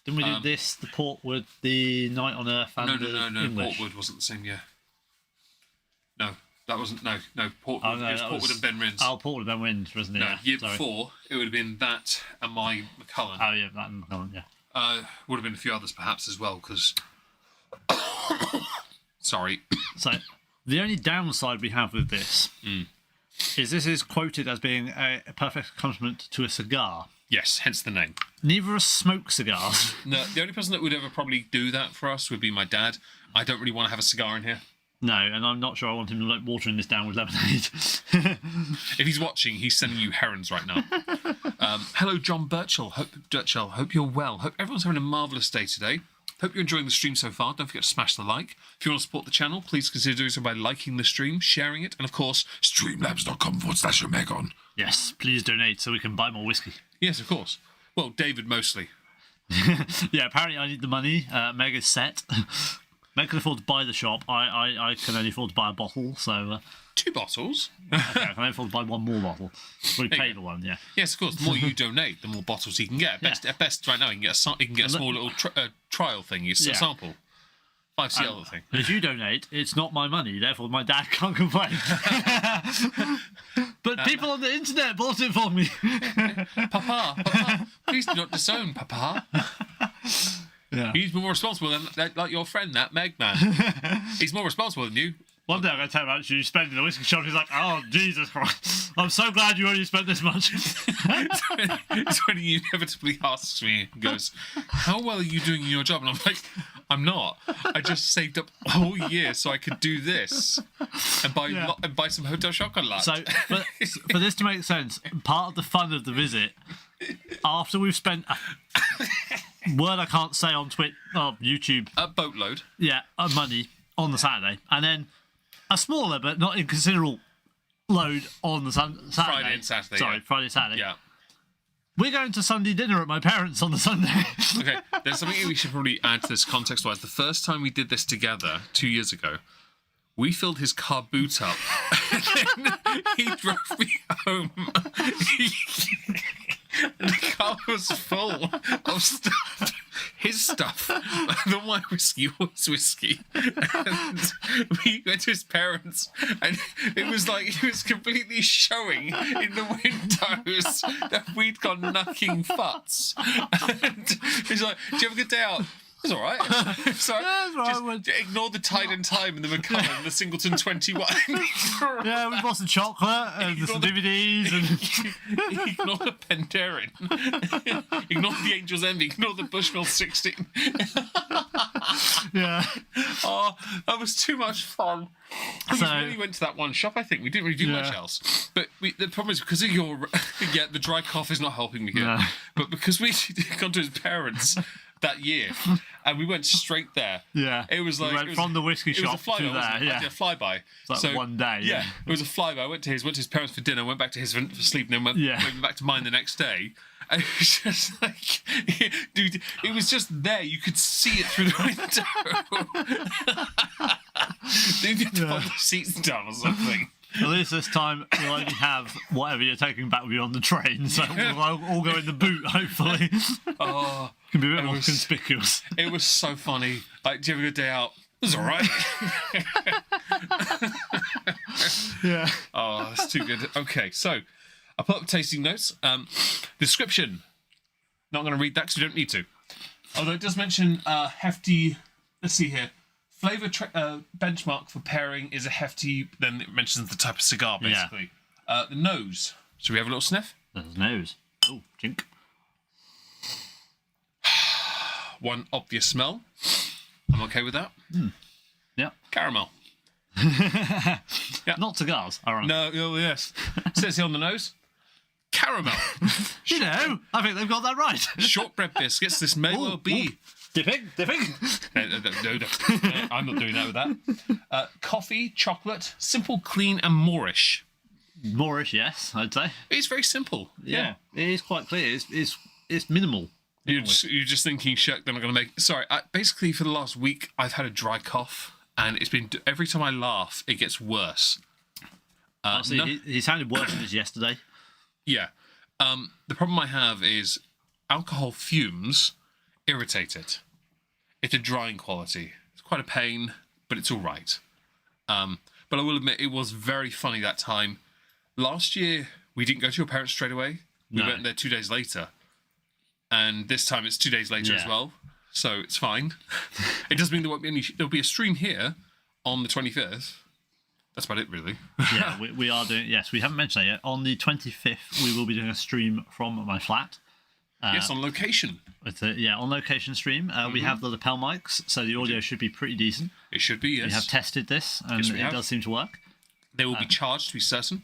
Didn't we do this, the Portwood, the Night on Earth, and No. English? Portwood wasn't the same, yeah. No, that wasn't... No, Portwood. Oh, no, it was Portwood and Ben Rins. Oh, Portwood and Ben Rins, wasn't it? No, yeah, year before, it would have been that and my Macallan. Oh, yeah, that and Macallan, yeah. Would have been a few others perhaps as well, because... Sorry. So, the only downside we have with this is this is quoted as being a perfect accompaniment to a cigar. Yes, hence the name. Neither are smoke cigars. No, the only person that would ever probably do that for us would be my dad. I don't really want to have a cigar in here. No, and I'm not sure I want him like watering this down with lemonade. If he's watching, he's sending you herons right now. Hello, John Birchall. Hope you're well. Hope everyone's having a marvellous day today. Hope you're enjoying the stream so far. Don't forget to smash the like. If you want to support the channel, please consider doing so by liking the stream, sharing it, and of course, streamlabs.com/Omegon. Yes, please donate so we can buy more whiskey. Yes, of course. Well, David mostly. Yeah, apparently I need the money. Meg is set. Meg can afford to buy the shop. I can only afford to buy a bottle, so... 2 bottles? Okay, I can only afford to buy one more bottle. We pay the one, yeah. Yes, of course. The more you donate, the more bottles he can get. At best, right now, he can get a small little trial thing. A sample. 5cl thing. But if you donate, it's not my money. Therefore, my dad can't complain. But people on the internet bought it for me. Papa, please do not disown Papa. Yeah. He's more responsible than like your friend, that Meg man. He's more responsible than you. One day I'm going to tell him actually you spent in the whiskey shop. He's like, oh, Jesus Christ. I'm so glad you only spent this much. It's when he inevitably asks me and goes, how well are you doing in your job? And I'm like, I'm not. I just saved up a whole year so I could do this and buy some hotel chocolate. So, for this to make sense, part of the fun of the visit, after we've spent a word I can't say on YouTube, A boatload. yeah, money on the Saturday, and then a smaller but not inconsiderable load on the Saturday. Friday and Saturday. Sorry, yeah. Friday, Saturday. Yeah. We're going to Sunday dinner at my parents' on the Sunday. Okay, there's something we should probably add to this context-wise. The first time we did this together, 2 years ago, we filled his car boot up, and then he drove me home. And the car was full of stuff. His stuff. Not my whiskey, was whiskey. And we went to his parents, and it was like he was completely showing in the windows that we'd gone knucking futs. And he's like, "Do you have a good day out?" It's all right. Sorry. Yeah, it's all right. Just ignore the Tide and Time and the McCullen and the Singleton 21. Yeah, we bought some chocolate and some DVDs and Ignore the Penderin. Ignore the Angel's Envy. Ignore the Bushmill 16. yeah. Oh, that was too much fun. We So- really went to that one shop, I think. We didn't really do much Yeah. else. But the problem is because of your... Yeah, the dry cough is not helping me here. No. But because we'd gone to his parents that year and we went straight there. Yeah. It was like... We went it was, from the whiskey it was a shop to flyby, wasn't there. it? Yeah. A flyby. It's like one day. Yeah, it was a flyby. I went to his parents for dinner, went back to his for sleep, and then went back to mine the next day. And it was just like, dude, it was just there. You could see it through the window. Dude, you had to put the seats down or something. At least this time you'll only have whatever you're taking back with you on the train, so we'll all go in the boot, hopefully. Oh, Can be a bit it more was- conspicuous. it was so funny. Like, do you have a good day out? It was all right. Yeah. Oh, that's too good. Okay, so I put up tasting notes. Description. Not going to read that because we don't need to. Although it does mention hefty. Let's see here. Flavor benchmark for pairing is a hefty. Then it mentions the type of cigar, basically. The nose. Should we have a little sniff? There's nose. Oh, chink. One obvious smell. I'm okay with that. Yeah. Caramel. Not cigars. All right. No, oh yes. Says here on the nose. Caramel. You know, I think they've got that right. Shortbread biscuits. This may well be. Dipping. No, I'm not doing that with that. Coffee, chocolate, simple, clean, and Moorish. Moorish, yes, I'd say. It's very simple. Yeah. It is quite clear. It's minimal. You're just thinking, shit, they're not going to make... Sorry, basically for the last week, I've had a dry cough, and it's been... Every time I laugh, it gets worse. Honestly, he sounded worse than this yesterday. Yeah. The problem I have is alcohol fumes irritate it. It's a drying quality. It's quite a pain, but it's all right. But I will admit, it was very funny that time. Last year, we didn't go to your parents straight away. We went there 2 days later. And this time it's 2 days later as well. So it's fine. It doesn't mean there won't be any... There'll be a stream here on the 25th. That's about it, really. Yeah, we are doing... Yes, we haven't mentioned that yet. On the 25th, we will be doing a stream from my flat. Yes, on location. It's on location stream. We have the lapel mics, so the audio should be pretty decent. It should be, yes. We have tested this, and Yes, we it have. does seem to work. They will be charged, to be certain.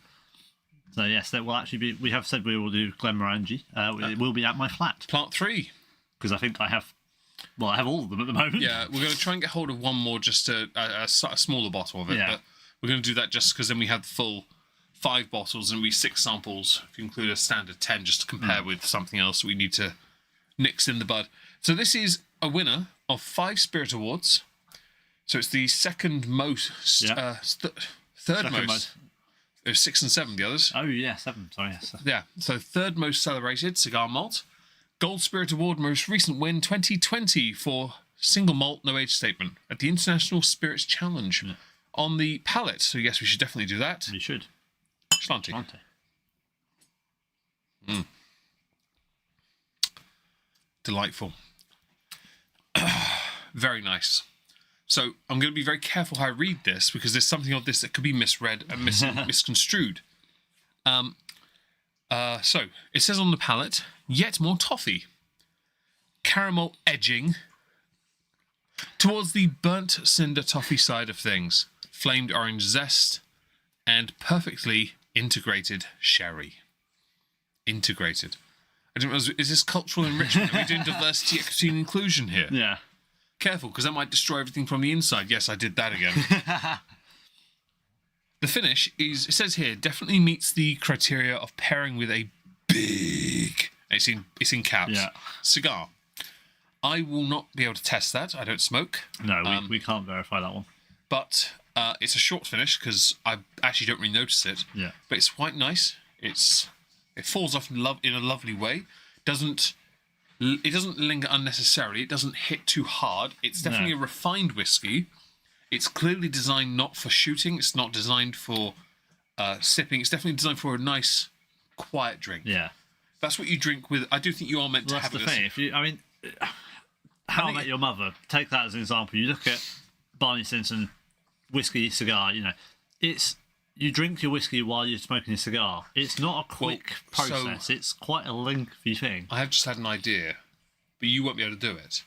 So yes, there will actually be... We have said we will do Glenmorangie. It will be at my flat, Plant 3. because I think I have... Well, I have all of them at the moment. Yeah, we're going to try and get hold of one more, just a smaller bottle of it. Yeah. But we're going to do that just because then we have the full 5 bottles and we 6 samples, if you include a standard 10, just to compare with something else we need to nix in the bud. So this is a winner of 5 Spirit Awards. So it's the second most... third most. There's 6 and 7, the others. Oh, yeah, 7. Sorry, yes. Yeah, so third most celebrated cigar malt. Gold Spirit Award most recent win 2020 for single malt no age statement at the International Spirits Challenge on the palate. So yes, we should definitely do that. You should. Slanty. Delightful. Very nice. So I'm going to be very careful how I read this because there's something of this that could be misread and misconstrued. So it says on the palate, yet more toffee, caramel edging. Towards the burnt cinder toffee side of things, flamed orange zest, and perfectly integrated sherry. Integrated. I don't know, is this cultural enrichment? Are we doing diversity, equity, and inclusion here? Yeah. Careful, because that might destroy everything from the inside. Yes, I did that again. The finish is, it says here, definitely meets the criteria of pairing with a big, it's in caps, Yeah. cigar. I will not be able to test that. I don't smoke. No, we can't verify that one. But it's a short finish because I actually don't really notice it. Yeah. But it's quite nice. It falls off in a lovely way. It doesn't linger unnecessarily. It doesn't hit too hard. It's definitely a refined whiskey. It's clearly designed not for shooting. It's not designed for sipping. It's definitely designed for a nice, quiet drink. Yeah. That's what you drink with. I do think you are meant to That's have the this. thing. If you, I mean, How I Met Your Mother. Take that as an example. You look at Barney Stinson whiskey cigar. You know, it's you drink your whiskey while you're smoking a cigar. It's not a quick process. It's quite a lengthy thing. I have just had an idea, but you won't be able to do it.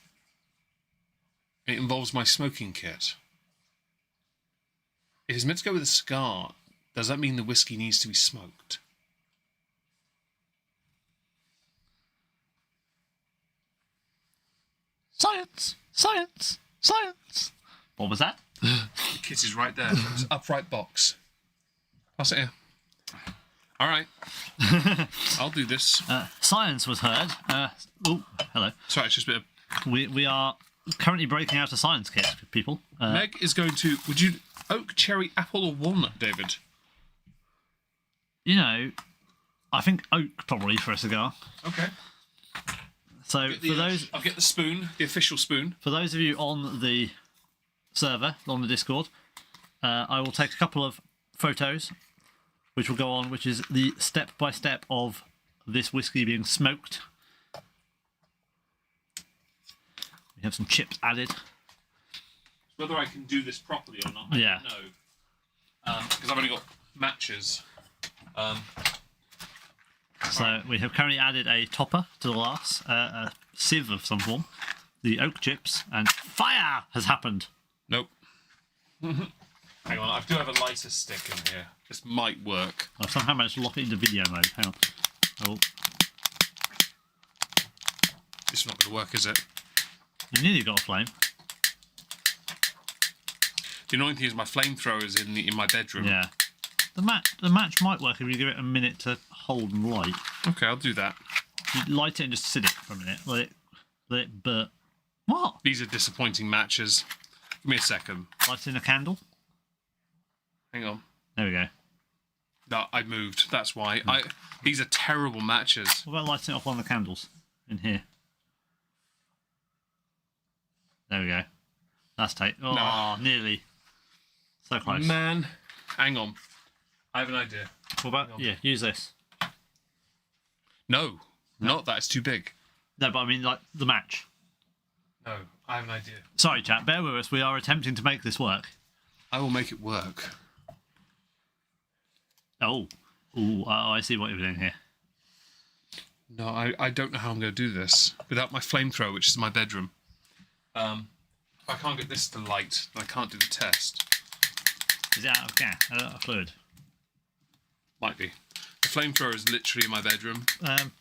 It involves my smoking kit. If it's meant to go with a cigar, does that mean the whiskey needs to be smoked? Science! Science! Science! What was that? The kit is right there. It's an upright box. Pass it here. All right. I'll do this. Science was heard. Oh, hello. Sorry, it's just a bit of... We are currently breaking out a science kit, people. Meg is going to... Would you... Oak, cherry, apple or walnut, David? You know, I think oak probably for a cigar. Okay. So for those... I'll get the spoon, the official spoon. For those of you on the server, on the Discord, I will take a couple of photos, which will go on, which is the step-by-step of this whiskey being smoked. We have some chips added. Whether I can do this properly or not, I don't know. Because I've only got matches. So we have currently added a topper to the glass, a sieve of some form, the oak chips, and fire has happened. Nope. Hang on, I do have a lighter stick in here. This might work. I've somehow managed to lock it into video mode. Hang on. Oh, This is not going to work, is it? you nearly got a flame. The annoying thing is my flamethrower is in my bedroom. Yeah. The match might work if you give it a minute to hold and light. Okay, I'll do that. You light it and just sit it for a minute. Let it burn. What? These are disappointing matches. Give me a second. Light in a candle? Hang on. There we go. No, I moved. That's why. These are terrible matches. What about lighting off one of the candles in here? There we go. That's take. Oh, No. nearly. So close. Man, hang on. I have an idea. What about, yeah, use this. No, not that. It's too big. No, but I mean, like, the match. No, I have an idea. Sorry, chat, bear with us. We are attempting to make this work. I will make it work. Oh, I see what you're doing here. No, I don't know how I'm going to do this without my flamethrower, which is in my bedroom. If I can't get this to light, then I can't do the test. Is it out of gas? Out of fluid? Might be. The flamethrower is literally in my bedroom.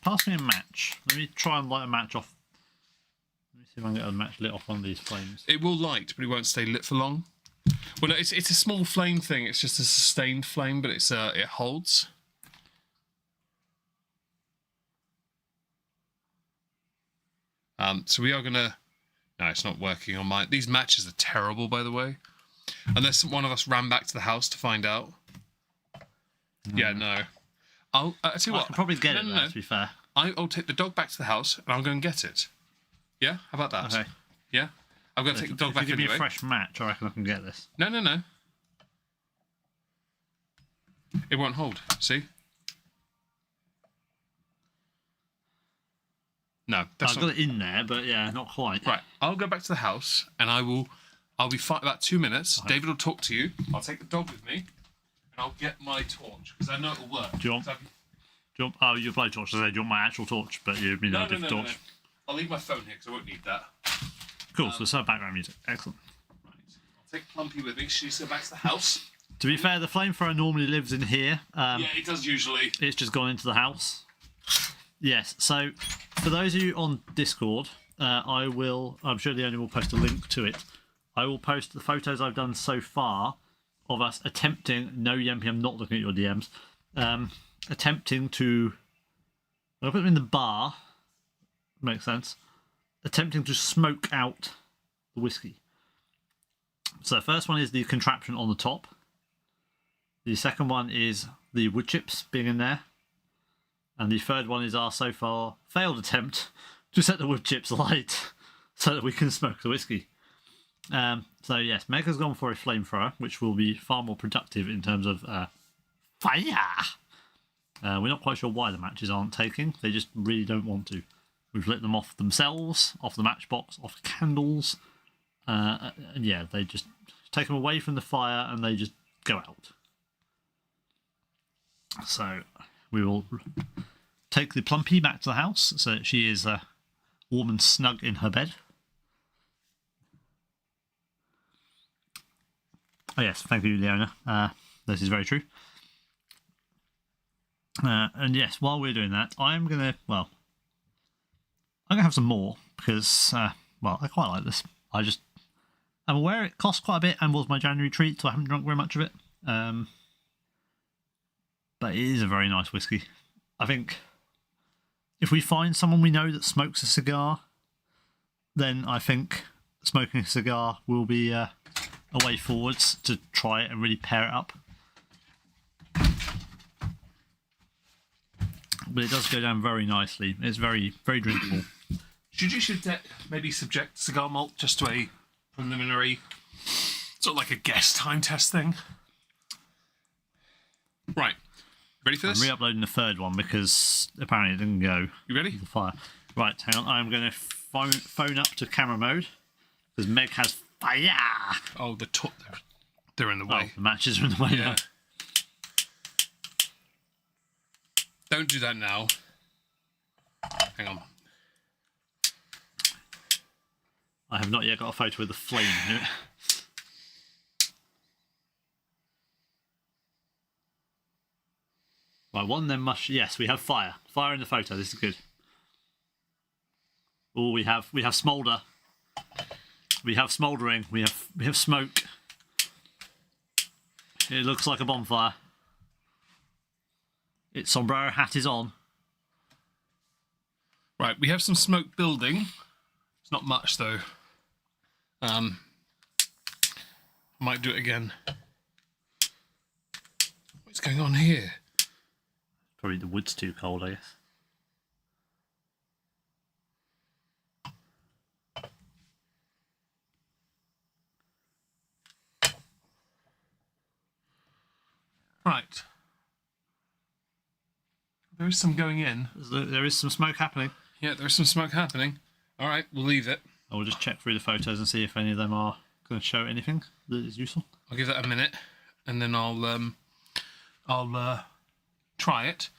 Pass me a match. Let me try and light a match off. Let me see if I can get a match lit off one of these flames. It will light, but it won't stay lit for long. Well, no, it's a small flame thing. It's just a sustained flame, but it holds. So we are gonna. No, it's not working on mine. These matches are terrible, by the way. Unless one of us ran back to the house to find out. Yeah, no. I'll tell you I what. can probably get it No. there, to be fair. I'll take the dog back to the house and I'll go and get it. Yeah, how about that? Okay. Yeah, I'm gonna take the dog If back you give me anyway. a fresh match, I reckon I can get this. No. It won't hold. See? No, that's I've not. got it in there, but yeah, not quite. Right, I'll go back to the house and I'll be fine about 2 minutes. Okay. David will talk to you. I'll take the dog with me and I'll get my torch because I know it'll work. Do you want? Oh, your blowtorch. I said, do you want my actual torch? But you mean a different torch. I'll leave my phone here because I won't need that. Cool. So it's her background music. Excellent. Right. I'll take Plumpy with me. She's go back to the house. To be fair, the flamethrower normally lives in here. Yeah, it does usually. It's just gone into the house. Yes. So for those of you on Discord, I'm sure Leonie will post a link to it. I will post the photos I've done so far of us attempting, no Yempy, I'm not looking at your DMs, attempting to, I'll put them in the bar, makes sense, attempting to smoke out the whiskey. So the first one is the contraption on the top. The second one is the wood chips being in there. And the third one is our so far failed attempt to set the wood chips alight so that we can smoke the whiskey. So yes, Meg has gone for a flamethrower, which will be far more productive in terms of fire. We're not quite sure why the matches aren't taking. They just really don't want to. We've lit them off themselves, off the matchbox, off the candles. And yeah, they just take them away from the fire and they just go out. So we will take the Plumpy back to the house so that she is warm and snug in her bed. Oh yes, thank you, Leona. This is very true. And yes, while we're doing that, I'm gonna have some more because I quite like this. I'm aware it costs quite a bit and was my January treat, so I haven't drunk very much of it. But it is a very nice whiskey. I think if we find someone we know that smokes a cigar, then I think smoking a cigar will be a way forwards to try it and really pair it up. But it does go down very nicely. It's very, very drinkable. Should maybe subject cigar malt just to a preliminary, sort of like a guess time test thing? Right. Ready for this? I'm re-uploading the third one because apparently it didn't go. You ready? The fire. Right, hang on. I'm going to phone up to camera mode because Meg has fire. Oh, they're in the way. Oh, the matches are in the way now. Don't do that now. Hang on. I have not yet got a photo with the flame in it. Right, one then must. Yes, we have fire. Fire in the photo. This is good. Oh, we have smoulder. We have smouldering. We have smoke. It looks like a bonfire. Its sombrero hat is on. Right, we have some smoke building. It's not much though. Might do it again. What's going on here? Probably the wood's too cold, I guess. Right. There is some going in. There is some smoke happening. Yeah, there is some smoke happening. All right, we'll leave it. I will just check through the photos and see if any of them are going to show anything that is useful. I'll give that a minute, and then I'll try it.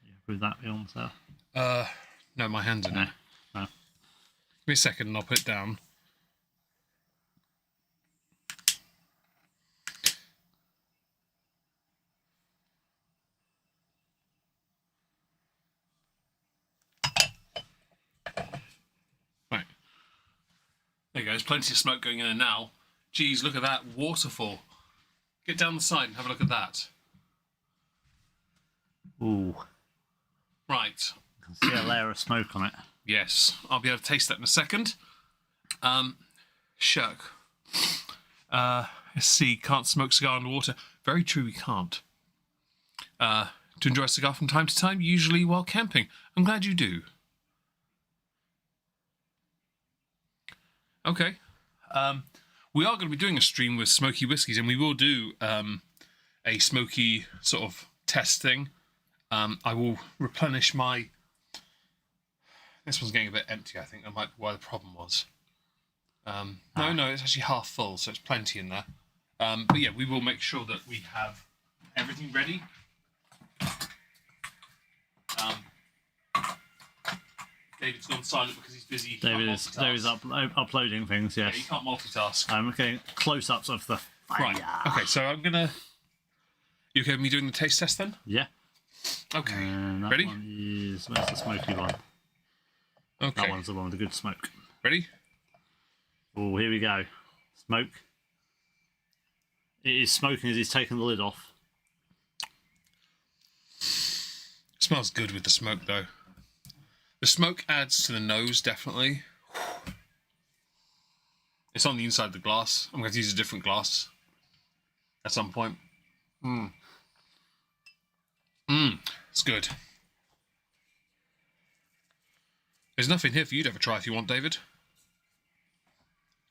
Yeah, would that be on there? No, my hand's in it. No. Give me a second, and I'll put it down. Right. There you go. There's plenty of smoke going in there now. Geez, look at that waterfall. Get down the side and have a look at that. Ooh. Right. I can see a layer of smoke on it. Yes, I'll be able to taste that in a second. Shirk. Let's see, can't smoke cigar underwater. Very true, we can't. To enjoy a cigar from time to time, usually while camping. I'm glad you do. Okay. We are going to be doing a stream with smoky whiskies, and we will do a smoky sort of test thing. I will replenish my... This one's getting a bit empty, I think. That might be why the problem was. No, it's actually half full, so it's plenty in there. But yeah, we will make sure that we have everything ready. David's gone silent because he's busy. David's uploading things. Yes. Yeah, you can't multitask. I'm getting close-ups of the fire. Right. Okay, so I'm gonna. You okay with me doing the taste test then? Yeah. Okay. And that Ready? one is... Where's the smoky one? Okay. That one's the one with the good smoke. Ready? Oh, here we go. Smoke. It is smoking as he's taking the lid off. Smells good with the smoke though. The smoke adds to the nose, definitely. It's on the inside of the glass. I'm going to use a different glass at some point. It's good. There's nothing here for you to ever try if you want, David.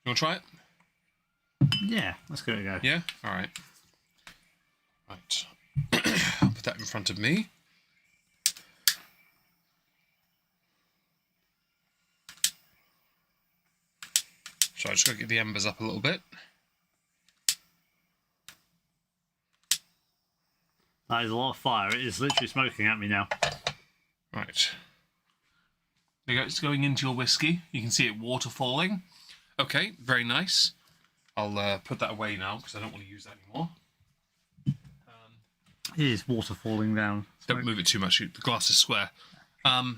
You want to try it? Yeah, let's give it a go. Yeah? Alright. Right. I'll put that in front of me. So I just got to get the embers up a little bit. That is a lot of fire. It is literally smoking at me now. Right. There you go. It's going into your whiskey. You can see it waterfalling. Okay, very nice. I'll put that away now because I don't want to use that anymore. It is water falling down. Don't move it too much. The glass is square. How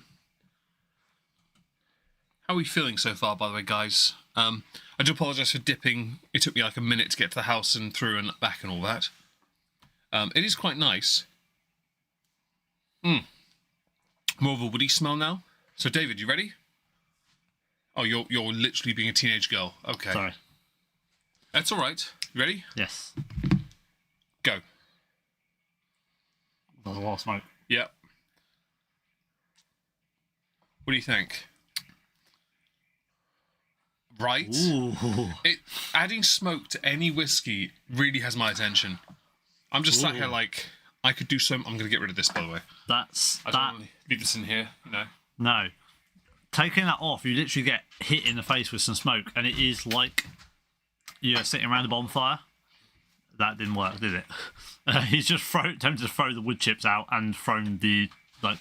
are we feeling so far, by the way, guys? I do apologise for dipping. It took me like a minute to get to the house and through and back and all that. It is quite nice. More of a woody smell now. So, David, you ready? Oh, you're literally being a teenage girl. Okay. Sorry. That's all right. You ready? Yes. Go. There's a lot of smoke. Yep. What do you think? Right? Ooh. Adding smoke to any whiskey really has my attention. I'm just sat here like, I could do so... I'm going to get rid of this, by the way. I don't want to leave this in here, no. No. Taking that off, you literally get hit in the face with some smoke, and it is like you're sitting around a bonfire. That didn't work, did it? He's just attempted to throw the wood chips out and thrown the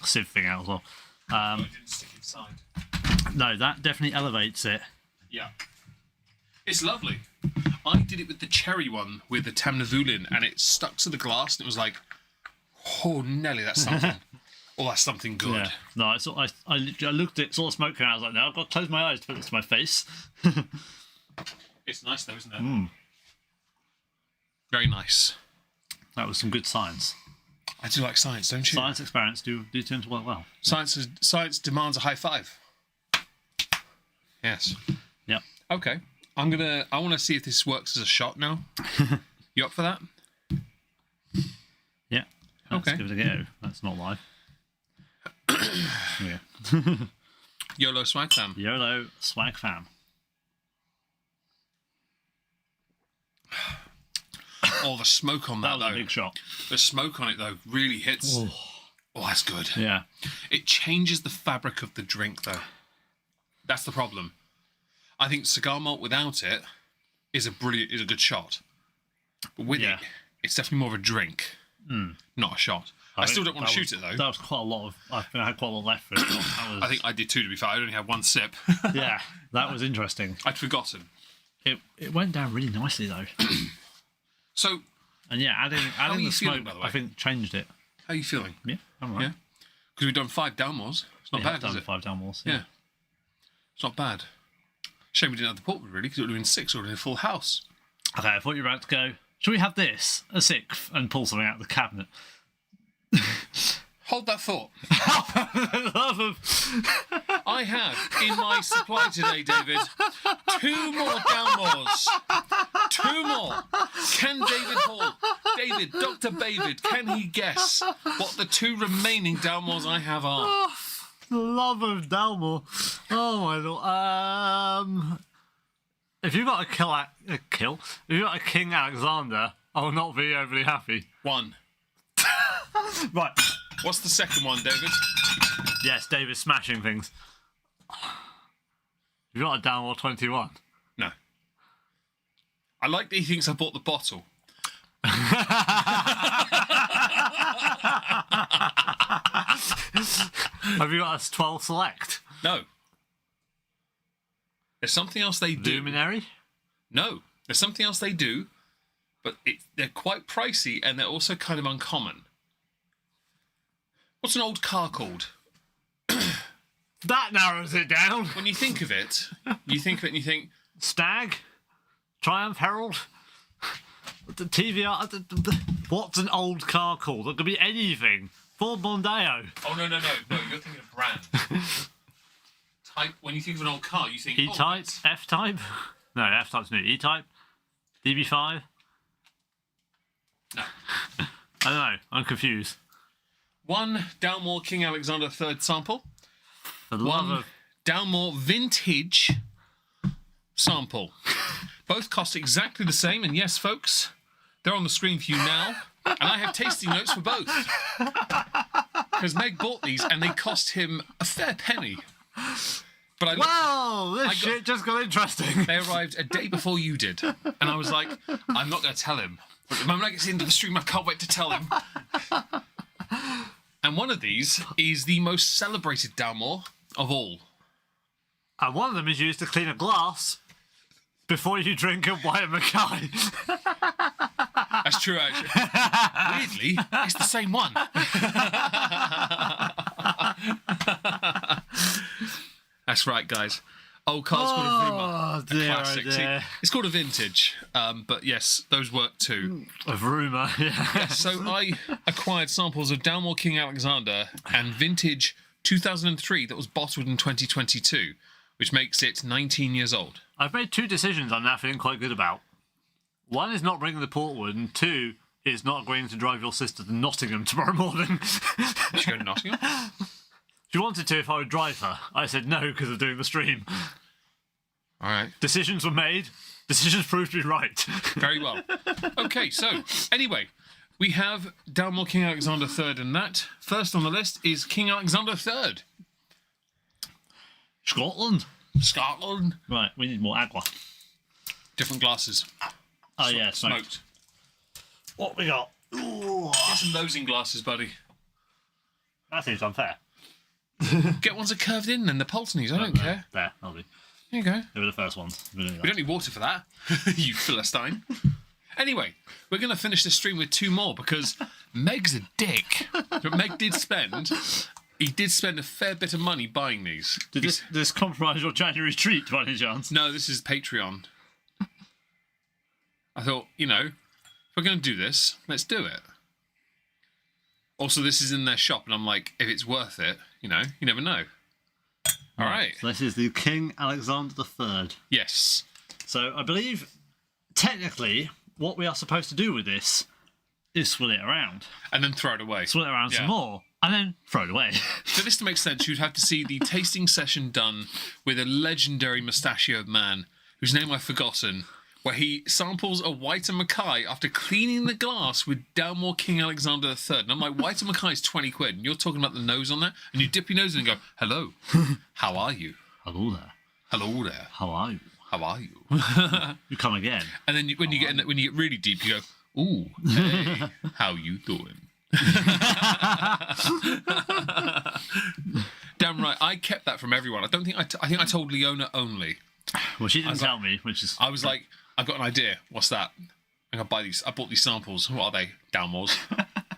sieve thing out as well. It didn't stick inside. No, that definitely elevates it. Yeah. It's lovely. I did it with the cherry one with the Tamnavulin, and it stuck to the glass, and it was like, oh, Nelly, that's something. Oh, that's something good. Yeah. No, I looked at it, saw the smoke, and I was like, no, I've got to close my eyes to put this to my face. It's nice, though, isn't it? Very nice. That was some good science. I do like science, don't you? Science experiments do tend to work well. Science demands a high five. Yes. Yep. Okay. I want to see if this works as a shot now. You up for that? Yeah. Let's Okay. give it a go. That's not live. Yeah. YOLO swag fam. YOLO swag fam. Oh, the smoke on that, That was though. a big shot. The smoke on it, though, really hits. Oh, that's good. Yeah. It changes the fabric of the drink, though. That's the problem. I think cigar malt without it is a good shot. But with it, it's definitely more of a drink, not a shot. I still don't want to shoot it, though. That was quite a lot of... I think I had quite a lot left for it. I think I did too, to be fair. I only had one sip. Yeah, that was interesting. I'd forgotten. It went down really nicely, though. So... And yeah, adding the feeling, smoke, by the way? I think, changed it. How are you feeling? Yeah, I'm right. Yeah? Because we've done 5 Dalmores. It's not bad, is it? 5 Dalmores. Yeah. It's not bad. Shame we didn't have the portrait, really, because it would have been 6 or in a full house. Okay, I thought you were about to go, should we have this, a 6th, and pull something out of the cabinet? Hold that thought. Love of... I have in my supply today, David, 2 more Dalmores. 2 more. Can Dr. David, can he guess what the 2 remaining Dalmores I have are? Love of Dalmore. Oh my lord. If you've got if you've got a King Alexander, I will not be overly happy. 1. Right. What's the second one, David? Yes, David's smashing things. You've got a Dalmore 21. No. I like that he thinks I bought the bottle. Have you got a 12 Select? No. There's something else they do. Luminary? No. There's something else they do, but they're quite pricey and they're also kind of uncommon. What's an old car called? That narrows it down. When you think of it, and you think, Stag? Triumph Herald? The TVR? What's an old car called? It could be anything. Ford Mondeo. oh, no, you're thinking of brand. Type, when you think of an old car, you think... E-Type? that's- F-Type? No, F-Type's new. E-Type? DB5? No. I don't know. I'm confused. One Dalmore King Alexander III sample. For the love One of... Dalmore Vintage sample. Both cost exactly the same, and yes, folks, they're on the screen for you now. And I have tasting notes for both. Because Meg bought these, and they cost him a fair penny. But I Wow, this shit just got interesting. They arrived a day before you did. And I was like, I'm not going to tell him. But the moment I get into the stream, I can't wait to tell him. And one of these is the most celebrated Dalmore of all. And one of them is used to clean a glass before you drink a White Mackay. That's true, actually. Weirdly, it's the same one. That's right, guys. Old car's called a Vruma. Oh, dear, Classic. oh See, dear. it's called a vintage, but yes, those work too. A Vruma, yeah. So I acquired samples of Dalmore King Alexander and vintage 2003 that was bottled in 2022, which makes it 19 years old. I've made two decisions I'm now feeling quite good about. One is not bringing the Portwood, and two is not agreeing to drive your sister to Nottingham tomorrow morning. You should go to Nottingham. She wanted to if I would drive her. I said no because of doing the stream. All right. Decisions were made. Decisions proved to be right. Very well. Okay, so anyway, we have Dalmore King Alexander III, and that first on the list is King Alexander III. Scotland. Scotland. Right, we need more agua. Different glasses. Oh yeah, smoked. Smoked. What we got? Ooh, Get some of those in glasses, buddy. that seems unfair. Get ones that curved in and the Pulteney's. I don't care. There, that'll be. There you go. They were the first ones. We don't need water for that, you Philistine. Anyway, we're going to finish the stream with two more because Meg's a dick. But Meg did spend... He did spend a fair bit of money buying these. Did this compromise your January treat by any chance? No, this is Patreon. I thought, if we're going to do this, let's do it. Also, this is in their shop, and I'm like, if it's worth it, you never know. All right. So this is the King Alexander III. Yes. So I believe, technically, what we are supposed to do with this is swill it around. And then throw it away. Swill it around Yeah. some more, and then throw it away. For this to make sense, you'd have to see the tasting session done with a legendary mustachioed man, whose name I've forgotten, where he samples a White Mackay after cleaning the glass with Dalmore King Alexander III. And I'm like, White Mackay is 20 quid, and you're talking about the nose on that, and you dip your nose in and go, hello, how are you? Hello there. Hello there. How are you? How are you? You come again. And then when you get really deep, you go, ooh, hey, how you doing? Damn right, I kept that from everyone. I don't think I think I told Leona only. Well, she didn't tell me, which is... I was like, I've got an idea. What's that? I'm gonna buy these. I bought these samples. What are they? Dalmores.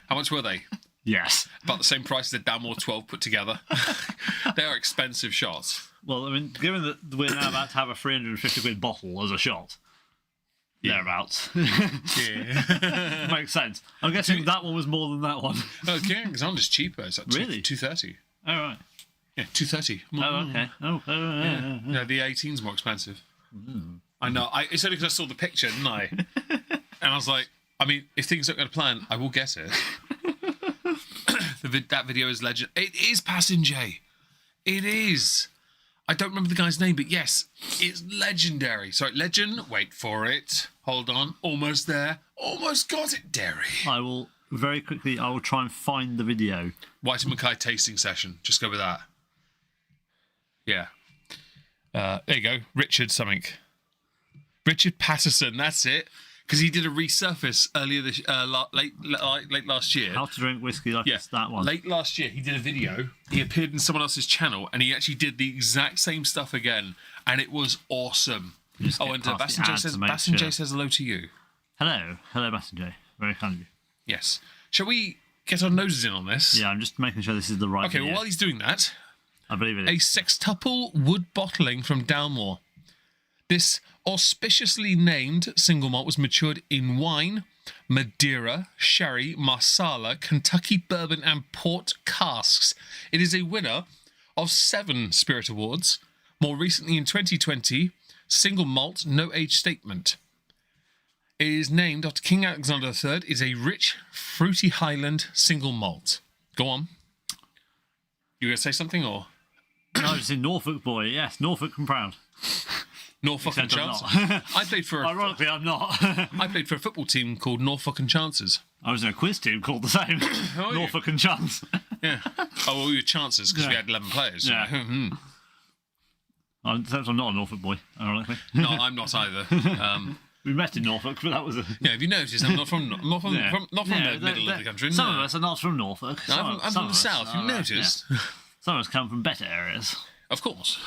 How much were they? Yes. About the same price as the Dalmore 12 put together. They are expensive shots. Well, I mean, given that we're now about to have a 350 quid bottle as a shot, thereabouts, Yeah. makes sense. I'm guessing that one was more than that one. Oh, King Alexander's cheaper. It's like Really? 230. All right. Yeah, 230. Oh, okay. Yeah. No, the 18's more expensive. I know. It's only because I saw the picture, didn't I? And I was like, I mean, if things don't go to plan, I will get it. That video is legend. It is Passenger. It is. I don't remember the guy's name, but yes, it's legendary. Sorry, legend. Wait for it. Hold on. Almost there. Almost got it, Derry. I will try and find the video. White Mackay tasting session. Just go with that. Yeah. There you go. Richard something. Richard Patterson. That's it. because he did a resurface earlier this late last year. How to drink whiskey like it's that one. Late last year, he did a video. He appeared in someone else's channel, and he actually did the exact same stuff again, and it was awesome. Oh, and Bassin J says hello to you. Hello, Bassin J. Very kind of you. Yes. Shall we get our noses in on this? Yeah, I'm just making sure this is the right. Okay. video. Well, while he's doing that, I believe it a is. sextuple wood bottling from Dalmore. This auspiciously named single malt was matured in wine, Madeira, sherry, marsala, Kentucky bourbon, and port casks. It is a winner of 7 Spirit Awards. More recently, in 2020, single malt, no age statement. It is named after King Alexander III. It is a rich, fruity Highland single malt. Go on. You going to say something, or? No, it's in Norfolk, boy. Yes, Norfolk and proud. Norfolk and Except I'm Chances. not. I played for. Ironically, I'm not. I played for a football team called Norfolk and Chances. I was in a quiz team called the same. you? Norfolk and Chance. Yeah. Oh, well, we were Chances because we Yeah. had 11 players. Yeah. I'm not a Norfolk boy, ironically. No, I'm not either. We met in Norfolk, but that was a... Yeah, have you noticed? I'm not from Yeah. the middle of the country. Some no. of us are not from Norfolk. I'm from the south. You've noticed? Yeah. Some of us come from better areas. Of course.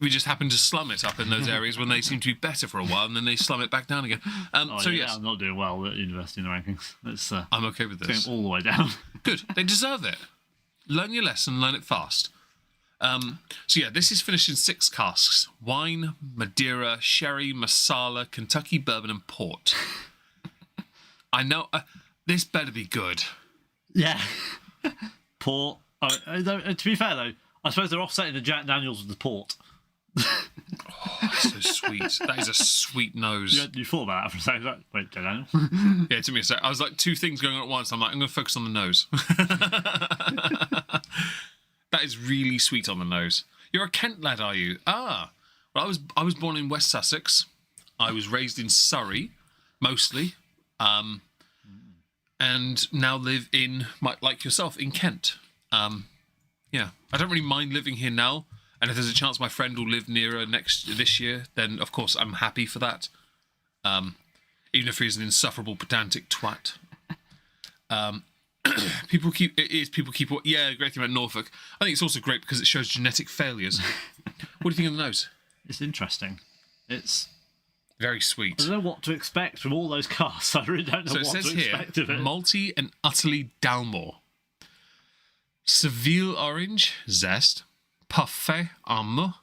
We just happen to slum it up in those areas when they seem to be better for a while, and then they slum it back down again. Yes, I'm not doing well at university in the rankings. It's I'm okay with this. going all the way down. Good. They deserve it. Learn your lesson. Learn it fast. This is finished in 6 casks: wine, Madeira, sherry, Marsala, Kentucky bourbon, and port. I know this better be good. Yeah. Port. To be fair, though, I suppose they're offsetting the Jack Daniels with the port. That's so sweet. That is a sweet nose. You thought about that for a second. Like, wait, Jack Daniels? Yeah, it took me a sec. I was like 2 things going on at once. I'm like, I'm going to focus on the nose. That is really sweet on the nose. You're a Kent lad, are you? Ah. Well, I was born in West Sussex. I was raised in Surrey, mostly. And now live in, like yourself, in Kent. Yeah. I don't really mind living here now. And if there's a chance my friend will live nearer this year, then of course I'm happy for that. Even if he's an insufferable pedantic twat. People keep. Yeah, the great thing about Norfolk. I think it's also great because it shows genetic failures. What do you think of the nose? It's interesting. It's very sweet. I don't know what to expect from all those casts. I really don't know what to expect of it. Malty and utterly Dalmore. Seville orange, zest. Parfait ambre.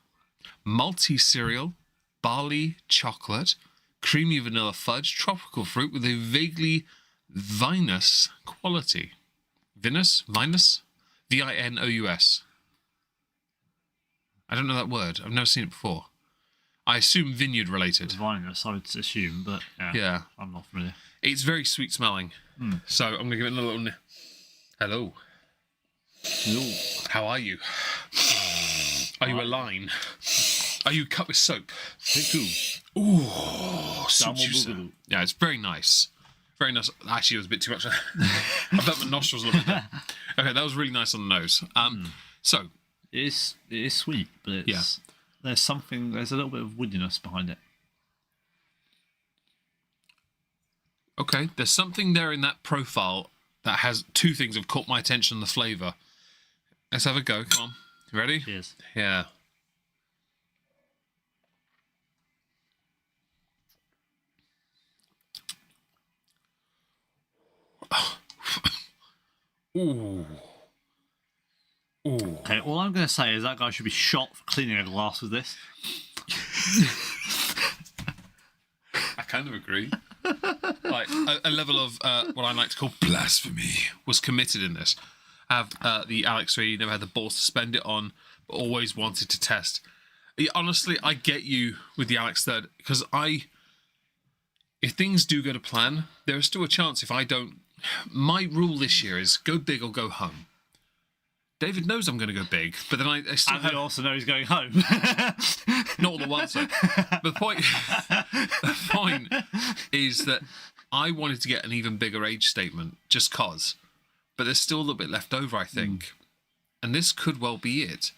Malty cereal. Barley chocolate. Creamy vanilla fudge. Tropical fruit with a vaguely vinous quality. Vinous? V-I-N-O-U-S. I don't know that word. I've never seen it before. I assume vineyard related. Vinous, I would assume, but yeah. I'm not familiar. It's very sweet smelling. So I'm going to give it another little... Hello. Ooh. How are you? Are you a line? Are you cut with soap? Ooh, soup juicer. Yeah, it's very nice. Very nice. Actually, it was a bit too much. I felt my nostrils a little bit there. Okay, that was really nice on the nose. So it is sweet, but it's there's a little bit of woodiness behind it. Okay, there's something there in that profile that has 2 things have caught my attention: the flavour. Let's have a go. Come on, you ready? Cheers. Yeah. Ooh. Ooh. Okay, all I'm going to say is that guy should be shot for cleaning a glass with this. I kind of agree. Like a level of what I like to call blasphemy was committed in this. Have the Alex 3 never had the balls to spend it on, but always wanted to test. Honestly, I get you with the Alex 3rd because if things do go to plan, there is still a chance if I don't. My rule this year is go big or go home. David knows I'm going to go big, but then I still And he also knows he's going home. not all at once. Though. The point is that I wanted to get an even bigger age statement, just cause. But there's still a little bit left over, I think, and this could well be it.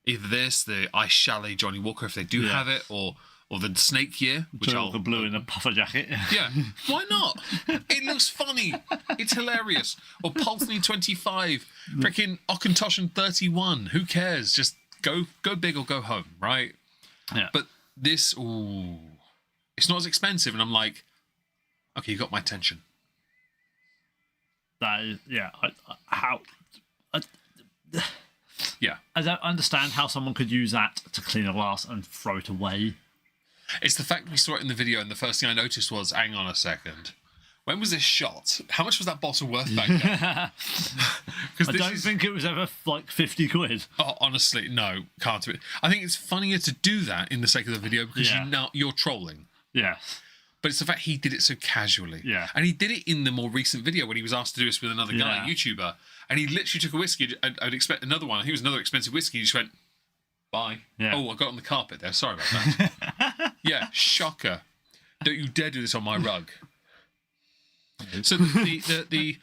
Either this, the I Chalet Johnny Walker, if they do have it, or or the snake year, which I'll the blue in a puffer jacket. Yeah, why not? It looks funny. It's hilarious. Or Pulteney 25, freaking Auchentoshan 31. Who cares? Just go big or go home, right? Yeah. But this, it's not as expensive, and I'm like, okay, you got my attention. That is, yeah. Yeah. I don't understand how someone could use that to clean a glass and throw it away. It's the fact we saw it in the video, and the first thing I noticed was, hang on a second. When was this shot? How much was that bottle worth back then? I don't think it was ever like 50 quid. Oh, honestly, no, can't do it. I think it's funnier to do that in the sake of the video because you're trolling. Yes. But it's the fact he did it so casually. Yeah. And he did it in the more recent video when he was asked to do this with another guy, YouTuber. And he literally took a whiskey. I'd expect another one. I think it was another expensive whiskey. He just went, bye. Yeah. Oh, I got on the carpet there. Sorry about that. Yeah, shocker. Don't you dare do this on my rug. So the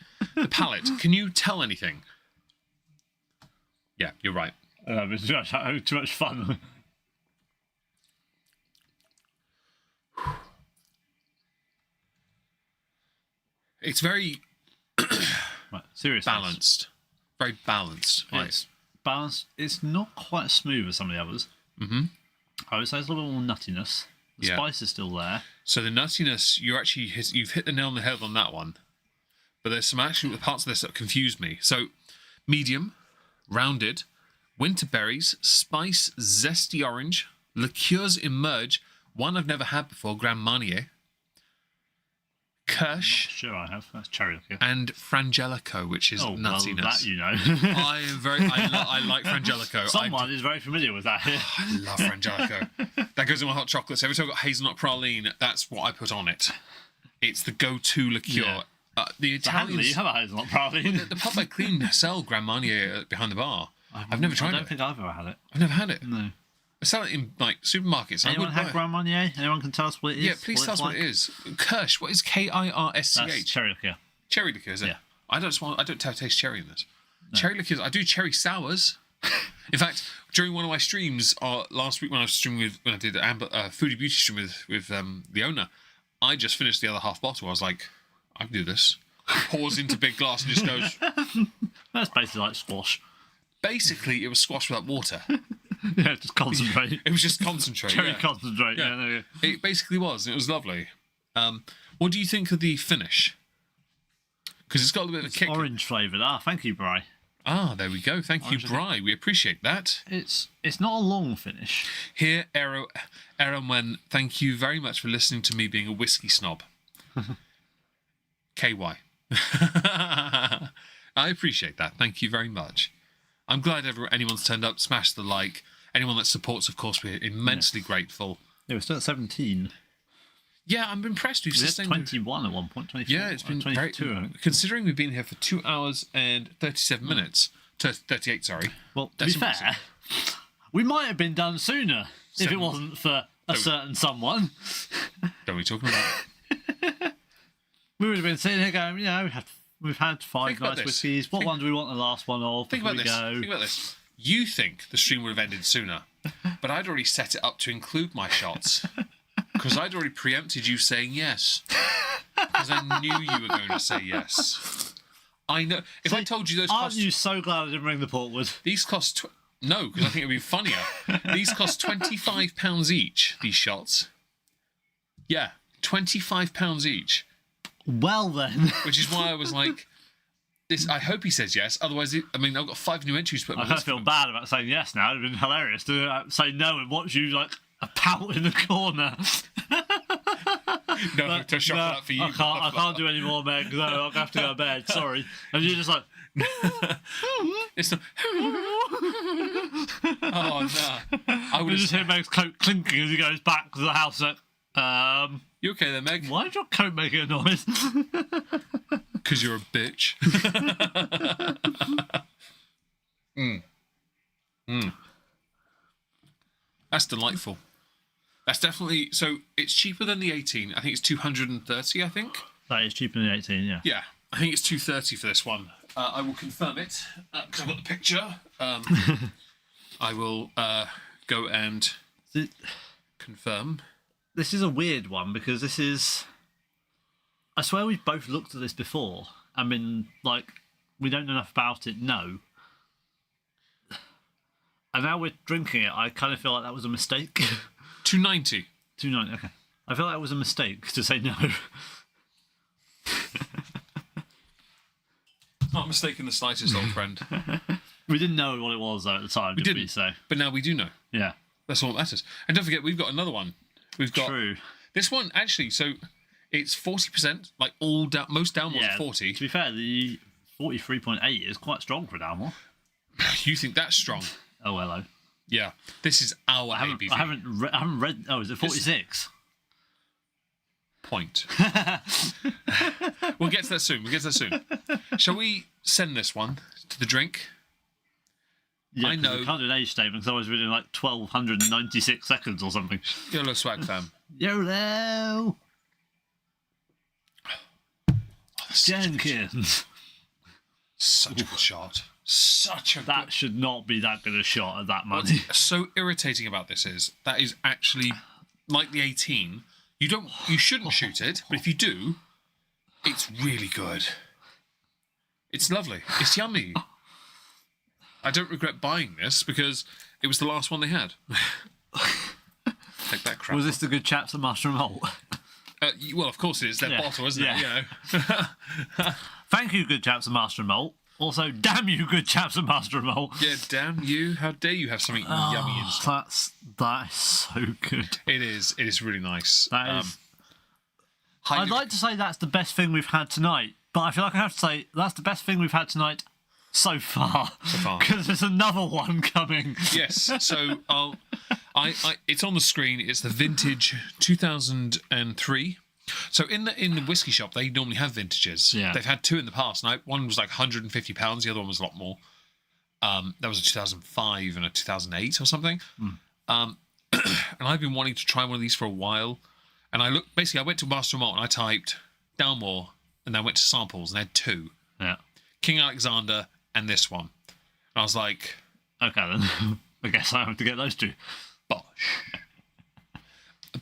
palate, can you tell anything? Yeah, you're right. It's too much fun. It's very seriously balanced. Very balanced. Right. It's balanced. It's not quite as smooth as some of the others. Mm-hmm. I would say it's a little bit more nuttiness. The spice is still there. So the nuttiness, you've hit the nail on the head on that one. But there's some actual parts of this that confused me. So medium, rounded, winter berries, spice, zesty orange, liqueurs emerge, one I've never had before, Grand Marnier, Kirsch, Sure, I have. That's cherry liqueur. and Frangelico, which is nuttiness. Well, that you know. I like Frangelico. Someone is very familiar with that here. I love Frangelico. That goes in my hot chocolates. Every time I've got hazelnut praline, that's what I put on it. It's the go-to liqueur. Yeah. The Italians, You have a hazelnut praline. the pub I clean sell Grand Marnier behind the bar. I've never tried it. I don't think I've ever had it. I've never had it. No. I sell it in like supermarkets. Anyone had Grand Marnier? Anyone can tell us what it is? Yeah, please tell us what it is. Kirsch. What is Kirsch? That's cherry liqueur. Cherry liqueur, is it? Yeah. I don't taste cherry in this. No. Cherry liqueurs. I do cherry sours. In fact, during one of my streams last week when I did a foodie beauty stream with the owner, I just finished the other half bottle. I was like, I can do this. Pours into big glass and just goes. That's basically like squash. Basically, it was squash without water. Yeah, just concentrate. It was just concentrate. Cherry concentrate. Yeah, there you go. It basically was. And it was lovely. What do you think of the finish? Because it's got a little bit of a kick. Orange flavoured. Thank you, Bry. There we go. Thank you, Bry. We appreciate that. It's not a long finish. Here, Aaron, thank you very much for listening to me being a whiskey snob. KY. I appreciate that. Thank you very much. I'm glad anyone's turned up, smashed the like. Anyone that supports, of course, we're immensely grateful. Yeah, we're still at 17. Yeah, I'm impressed. We've sustained 21 at one point. 24. Yeah, it's been 22. Very, considering we've been here for 2 hours and 37 minutes. 38, sorry. Well, to be fair, we might have been done sooner if it wasn't for a certain someone. Don't we talking about? We would have been sitting here going, we've had 5 nice whiskies. What one do we want the last one of? Think about this. You think the stream would have ended sooner, but I'd already set it up to include my shots. Because I'd already preempted you saying yes. Because I knew you were going to say yes. I know. If I told you those cost... Aren't you so glad I didn't bring the portwood? These cost... No, because I think it would be funnier. These cost £25 each, these shots. Yeah, £25 each. Well then. Which is why I was like... I hope he says yes. Otherwise, I've got 5 new entries. But I kind of feel bad about saying yes now. It'd have been hilarious to say no and watch you like a pout in the corner. No, to shock that for you. I can't do any more, Meg. No, I'll have to go to bed. Sorry. And you're just like. It's not. Oh no! I would just hear Meg's coat clinking as he goes back to the house. Like, you okay there, Meg? Why is your coat making a noise? Because you're a bitch. That's delightful. That's definitely... So, it's cheaper than the 18. I think it's 230, I think. That is cheaper than the 18, yeah. Yeah, I think it's 230 for this one. I will confirm it, because I've got the picture. I will go and confirm. this is a weird one because this is. I swear we've both looked at this before. I mean, like, we don't know enough about it. No. And now we're drinking it. I kind of feel like that was a mistake. 290. 290. Okay. I feel like it was a mistake to say no. Not a mistake in the slightest, old friend. We didn't know what it was though at the time. We did didn't. We? So But now we do know. yeah. That's all that matters. And don't forget, we've got another one. We've got True. this one actually. So it's 40%. Like most Dalmores are 40. To be fair, the 43.8 is quite strong for Dalmore. You think that's strong? Oh hello. Yeah. This is our ABV. I haven't read. Oh, is it 46? Point. We'll get to that soon. Shall we send this one to the drink? Yeah, I know. We can't do an age statement because otherwise we're doing like 1,296 seconds or something. YOLO swag fam. YOLO! Jenkins. Such a good shot. Such a That good... should not be that good a shot at that money. What's so irritating about this is that is actually like the 18. You shouldn't shoot it, but if you do, it's really good. It's lovely. It's yummy. I don't regret buying this because it was the last one they had. Take that crap. Was this the good chaps at Master and Malt? Well, of course it is. Their Yeah. bottle, isn't it? You Yeah. know. Thank you, good chaps at Master and Malt. Also, damn you, good chaps at Master and Malt. Yeah, damn you. How dare you have something yummy inside. That is so good. It is. It is really nice. That is. Highly- I'd like to say that's the best thing we've had tonight, but I feel like I have to say that's the best thing we've had tonight so far. So far. Because there's another one coming. Yes. So it's on the screen. It's the vintage 2003. So in the whiskey shop, they normally have vintages. Yeah. They've had two in the past. Now, one was like £150. The other one was a lot more. That was a 2005 and a 2008 or something. And I've been wanting to try one of these for a while. And I went to Master Malt and I typed Dalmore, and then I went to samples and they had two. Yeah. King Alexander and this one. And I was like, Okay then. I guess I have to get those two. bosh.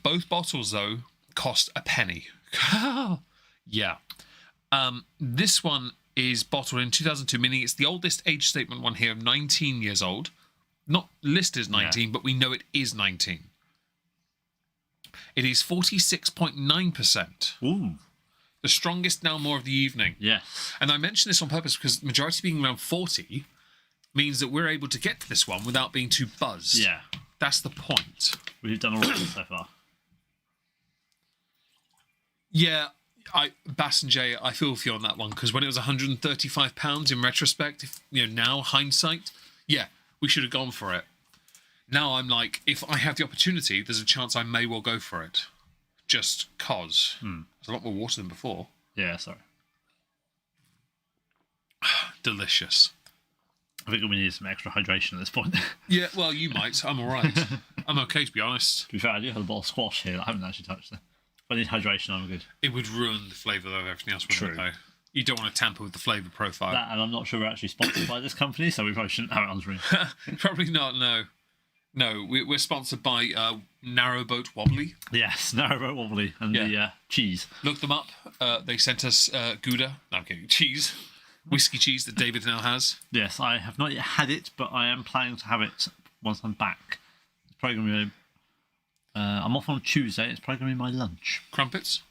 Both bottles, though, cost a penny. Yeah. This one is bottled in 2002, meaning it's the oldest age statement one here of 19 years old. Not listed as 19, but we know it is 19. It is 46.9%. Ooh. The strongest Dalmore of the evening. Yes. And I mention this on purpose because the majority being around 40 means that we're able to get to this one without being too buzzed. Yeah. That's the point. We've done all right so far. Yeah, Bass and Jay, I feel for you on that one because when it was £135 in retrospect, now hindsight, yeah, we should have gone for it. Now I'm like, if I have the opportunity, there's a chance I may well go for it. Just cause. There's a lot more water than before. Yeah, sorry. Delicious. I think we need some extra hydration at this point. Yeah, well, you might. I'm all right. I'm okay, to be honest. To be fair, I do have a bottle of squash here that I haven't actually touched. If I need hydration, I'm good. It would ruin the flavour of everything else, wouldn't it, though? You don't want to tamper with the flavour profile. That, and I'm not sure we're actually sponsored by this company, so we probably shouldn't have it on screen. Probably not, no. No, we're sponsored by Narrowboat Wobbly. Yes, Narrowboat Wobbly and the cheese. Look them up. They sent us Gouda. No, I'm kidding. Cheese. Whiskey cheese that David now has. Yes, I have not yet had it, but I am planning to have it once I'm back. It's probably going to be... I'm off on Tuesday. It's probably going to be my lunch. Crumpets?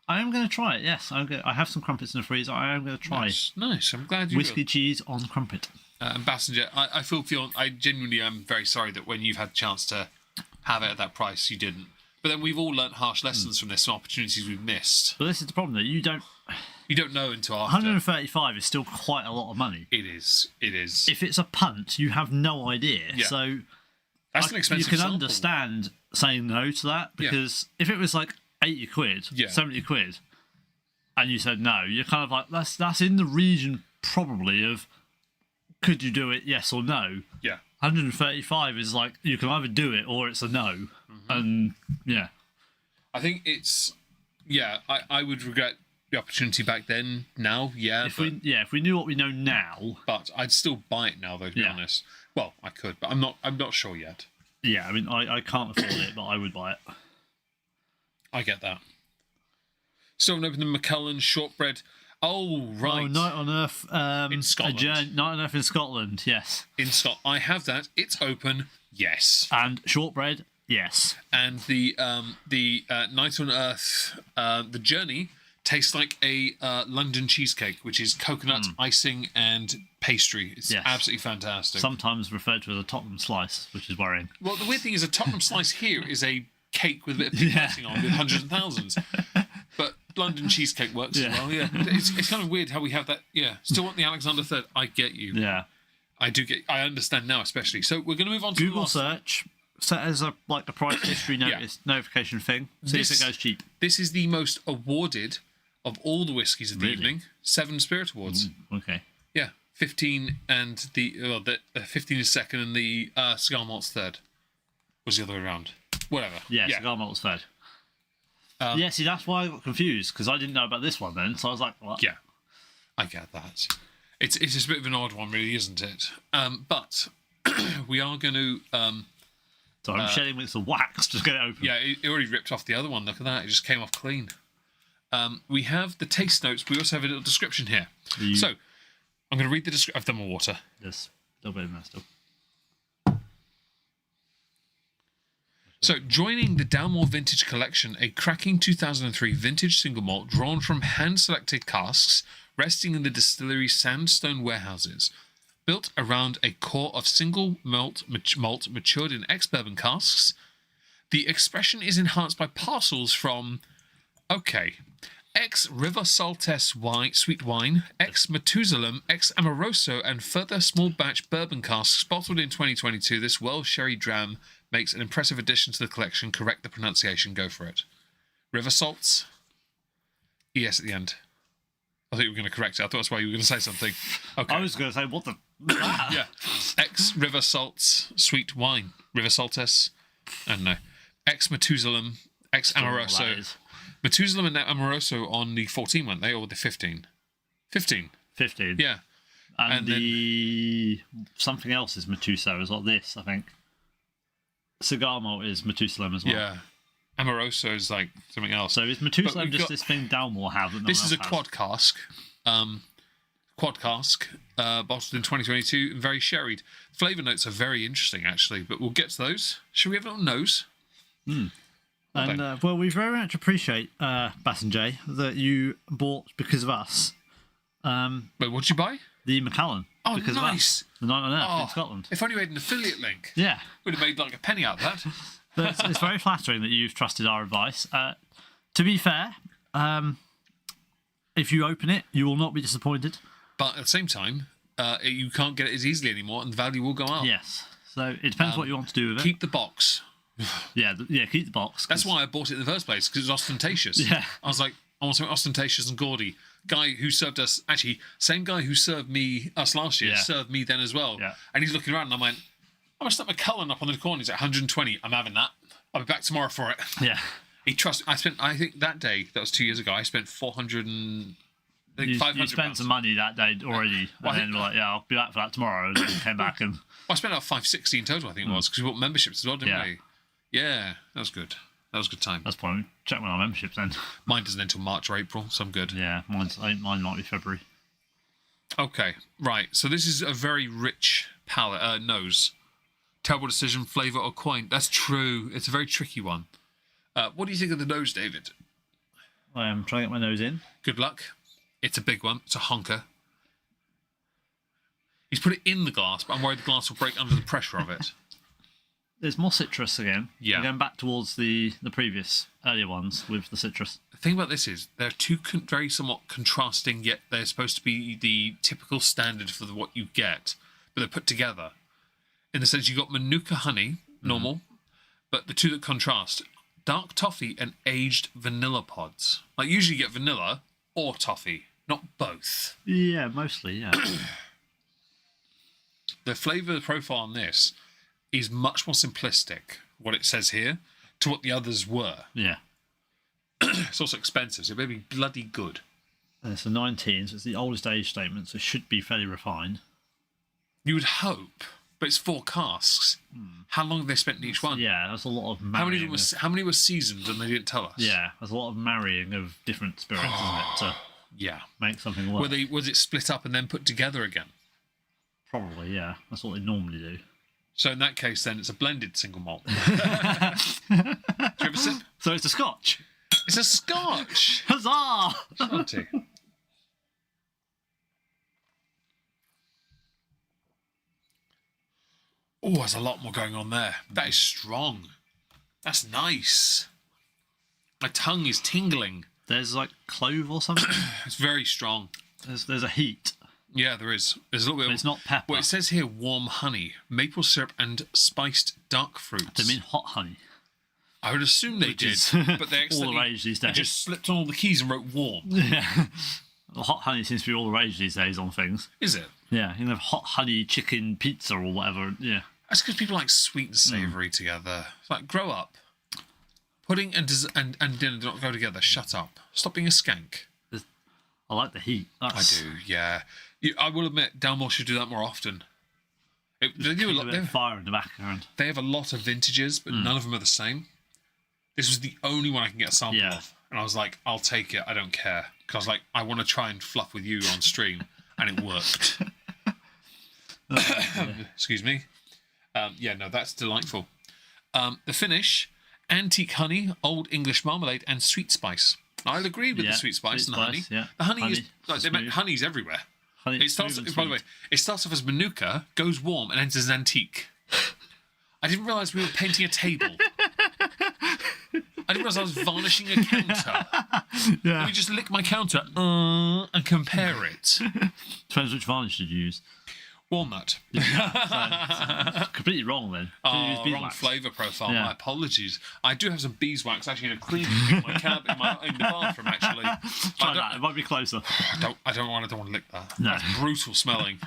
I am going to try it, yes. I have some crumpets in the freezer. I am going to try Nice. I'm glad you whiskey cheese on crumpet. And Passenger, I feel I genuinely am very sorry that when you've had a chance to have it at that price, you didn't. But then we've all learnt harsh lessons from this, some opportunities we've missed. But this is the problem, though. You don't know until after. 135 is still quite a lot of money. It is. If it's a punt, you have no idea. Yeah. So that's an expensive you can sample. understand saying no to that, because if it was like 80 quid, 70 quid, and you said no, you're kind of like, that's in the region probably of, could you do it, yes or no? Yeah. 135 is like, you can either do it or it's a no. And I think it's, I would regret the opportunity back then. Now, if we knew what we know now, but I'd still buy it now, though, to be honest. Well, I could, but I'm not sure yet. Yeah, I mean, I can't afford it, but I would buy it. I get that. Still haven't opened the Macallan shortbread. Oh, right. Oh, Night on Earth. In Scotland. Night on Earth in Scotland, yes. In Scotland. I have that. It's open. Yes. And shortbread, yes. And the Night on Earth, the Journey, tastes like a London cheesecake, which is coconut icing and pastry. It's absolutely fantastic. Sometimes referred to as a Tottenham slice, which is worrying. Well, the weird thing is a Tottenham slice here is a cake with a bit of pink icing on with hundreds and thousands. But London cheesecake works as well, yeah. It's kind of weird how we have that, yeah. Still want the Alexander III. I get you. Yeah. I understand now, especially. So we're going to move on to Google search, set as a price history notification thing. See if it goes cheap. This is the most awarded of all the whiskies of the evening. 7 Spirit Awards. Okay. Yeah. 15 and the 15 is second and the Cigar Malt's third. Was the other way around. Whatever. Yeah, Cigar Malt's third. Yeah, see, that's why I got confused, because I didn't know about this one then, so I was like, what? Yeah, I get that. It's just a bit of an odd one, really, isn't it? But we are going to... so I'm shedding with the wax to get it open. Yeah, it already ripped off the other one. Look at that. It just came off clean. We have the taste notes. We also have a little description here. So, I'm going to read the description. I've done my water. Yes, a little bit of messed up. So, joining the Dalmore Vintage Collection, a cracking 2003 vintage single malt drawn from hand-selected casks resting in the distillery's sandstone warehouses. Built around a core of single malt matured in ex-bourbon casks, the expression is enhanced by parcels from, ex-River Saltes wine, sweet wine, ex-Methuselam, ex-Amoroso, and further small batch bourbon casks bottled in 2022. This Welsh sherry dram makes an impressive addition to the collection. Correct the pronunciation. Go for it. River Salts. ES at the end. I thought you were going to correct it. I thought that's why you were going to say something. Okay. I was going to say, what the... Yeah. Ex-River Salts sweet wine. River Saltes. I don't know. Ex-Methuselam. Ex-Amoroso. Methuselam and Amoroso on the 14, weren't they? Or the 15? 15. 15. Yeah. And the... Something else is Methuselah as well. This, I think. Cigar Malt is Methuselah as well. Yeah. Amoroso is like something else. So is Methuselah just this thing Dalmore have? That This is a quad cask. Bottled in 2022 and very sherried. Flavour notes are very interesting, actually, but we'll get to those. Should we have it on nose? Well, we very much appreciate, Bass and Jay, that you bought because of us. Wait, what did you buy? The Macallan. Oh, because nice. Of us. The Night on Earth in Scotland. If only we had an affiliate link. Yeah. We'd have made like a penny out of that. But it's very flattering that you've trusted our advice. To be fair, if you open it, you will not be disappointed. But at the same time, you can't get it as easily anymore, and the value will go up. Yes. So it depends what you want to do with it. Keep the box. Yeah, keep the box. That's why I bought it in the first place, because it was ostentatious. Yeah. I was like, I want something ostentatious and gaudy. Guy who served us, actually, same guy who served us last year, served me then as well. Yeah. And he's looking around, and I went, I'm going to stick my Cullen up on the corner. He's at 120. I'm having that. I'll be back tomorrow for it. Yeah. He trusts. I think that day, that was 2 years ago, I spent 400 and... I think 500 you spent some money that day already, Well, and then we're like, yeah, I'll be back for that tomorrow. And then came back and... Well, I spent about 560 in total, I think it was, because we bought memberships as well, didn't Yeah. we? Yeah, that was good. That was a good time. That's fine. Check when our membership's then. Mine doesn't end until March or April, so I'm good. Yeah, mine might be February. Okay, right. So this is a very rich palate, nose. Terrible decision, flavour or coin. That's true. It's a very tricky one. What do you think of the nose, David? I am trying to get my nose in. Good luck. It's a big one. It's a honker. He's put it in the glass, but I'm worried the glass will break under the pressure of it. There's more citrus again. Yeah. We're going back towards the previous earlier ones with the citrus. The thing about this is they're two very somewhat contrasting, yet they're supposed to be the typical standard for what you get, but they're put together. In the sense you got Manuka honey, normal, but the two that contrast, dark toffee and aged vanilla pods. Like usually you get vanilla or toffee, not both. Yeah, mostly, yeah. The flavour profile on this is much more simplistic, what it says here, to what the others were. Yeah. It's also expensive, so it may be bloody good. It's a 19, so it's the oldest age statement, so it should be fairly refined. You would hope. but it's 4 casks. How long have they spent in each one? Yeah, that's a lot of How marrying. many were seasoned and they didn't tell us? Yeah, there's a lot of marrying of different spirits, isn't it, to Yeah. make something work. Was it split up and then put together again? Probably, yeah. That's what they normally do. So in that case, then it's a blended single malt. Do you have a sip? So it's a Scotch. It's a Scotch. Huzzah! Auntie. Oh, there's a lot more going on there. That is strong. That's nice. My tongue is tingling. There's like clove or something. It's very strong. There's a heat. Yeah, there is. There's a little bit. But it's not pepper. Well, it says here warm honey, maple syrup, and spiced dark fruits. They mean hot honey. I would assume they did, is but they all the rage these days. just slipped on all the keys and wrote warm. Yeah. Well, hot honey seems to be all the rage these days on things. Is it? Yeah, you can have hot honey chicken pizza or whatever. Yeah. That's because people like sweet and savoury together. It's like, grow up. Pudding and dinner do not go together. Shut up. Stop being a skank. I like the heat. I do, yeah. I will admit, Dalmore should do that more often. They do a lot. A bit of fire in the background. They have a lot of vintages, but none of them are the same. This was the only one I can get a sample of. And I was like, I'll take it. I don't care. Because I was like, I want to try and fluff with you on stream. And it worked. Excuse me. Yeah, no, that's delightful. The finish, antique honey, old English marmalade, and sweet spice. I'll agree with the sweet spice and the honey. Yeah. The honey is like they meant honey's everywhere. Honey, It starts, by the way, it starts off as Manuka, goes warm, and ends as antique. I didn't realise we were painting a table. I didn't realise I was varnishing a counter. Yeah. Let me just lick my counter and compare it. Depends which varnish did you use. Walnut. Completely wrong then. Oh, wrong flavour profile. Yeah. My apologies. I do have some beeswax actually in a clean in my cab in the bathroom actually. Try that. It might be closer. I don't want to lick that. No. That's brutal smelling.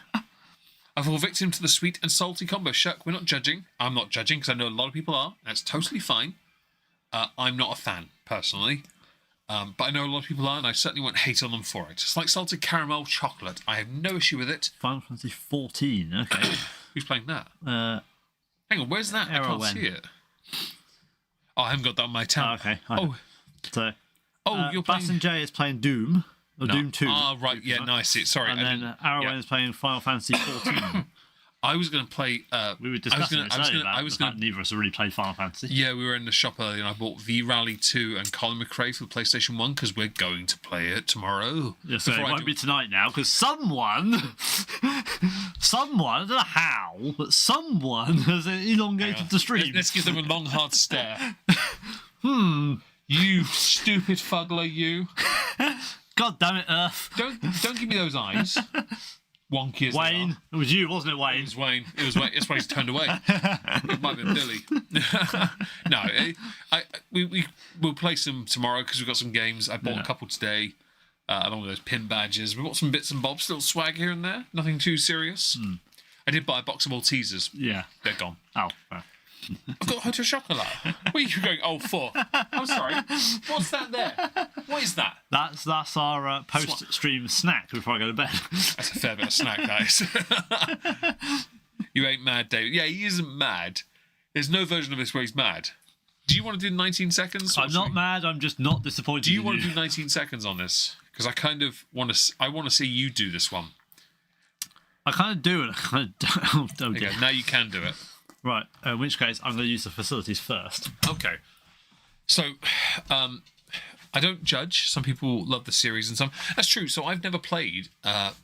I fall victim to the sweet and salty combo. Shuck, we're not judging. I'm not judging because I know a lot of people are. That's totally fine. I'm not a fan personally. But I know a lot of people are, and I certainly won't hate on them for it. It's like salted caramel chocolate. I have no issue with it. Final Fantasy 14. Okay. Who's playing that? Hang on, where's that? I Arrow can't see it. Oh, I haven't got that on my tab. Okay. Oh, So, you're playing. Bass and Jay is playing Doom. Or Doom 2. Ah, right. Yeah, nice. Sorry. And then Arrowwen is playing Final Fantasy 14. I was going to play. We were discussing I was going to. neither of us have really played Final Fantasy. Yeah, we were in the shop earlier, and I bought V Rally 2 and Colin McRae for the PlayStation 1 because we're going to play it tomorrow. Yeah, so it won't be tonight now because someone, I don't know how, but someone has elongated the stream. Let's give them a long, hard stare. You stupid fuggler, you. God damn it, Earth. Don't give me those eyes. Wonky as Wayne. It was you, wasn't it, Wayne? It was Wayne. That's why he's turned away. It might have been Billy. No, we'll play some tomorrow because we've got some games. I bought a couple today, along with those pin badges. We've got some bits and bobs, little swag here and there. Nothing too serious. I did buy a box of Maltesers. Yeah. They're gone. Oh, fair. I've got Hotel Chocolat. Where are you going? Oh, for. I'm sorry. What's that there? What is that? That's our post-stream snack before I go to bed. That's a fair bit of snack, guys. You ain't mad, David. Yeah, he isn't mad. There's no version of this where he's mad. Do you want to do 19 seconds? I'm not mad. I'm just not disappointed. Do you want to do 19 seconds on this? Because I kind of want to. I want to see you do this one. I kind of do, and I kind of don't. Okay, now you can do it. Right, in which case I'm going to use the facilities first. Okay. So, I don't judge. Some people love the series and some... That's true. So I've never played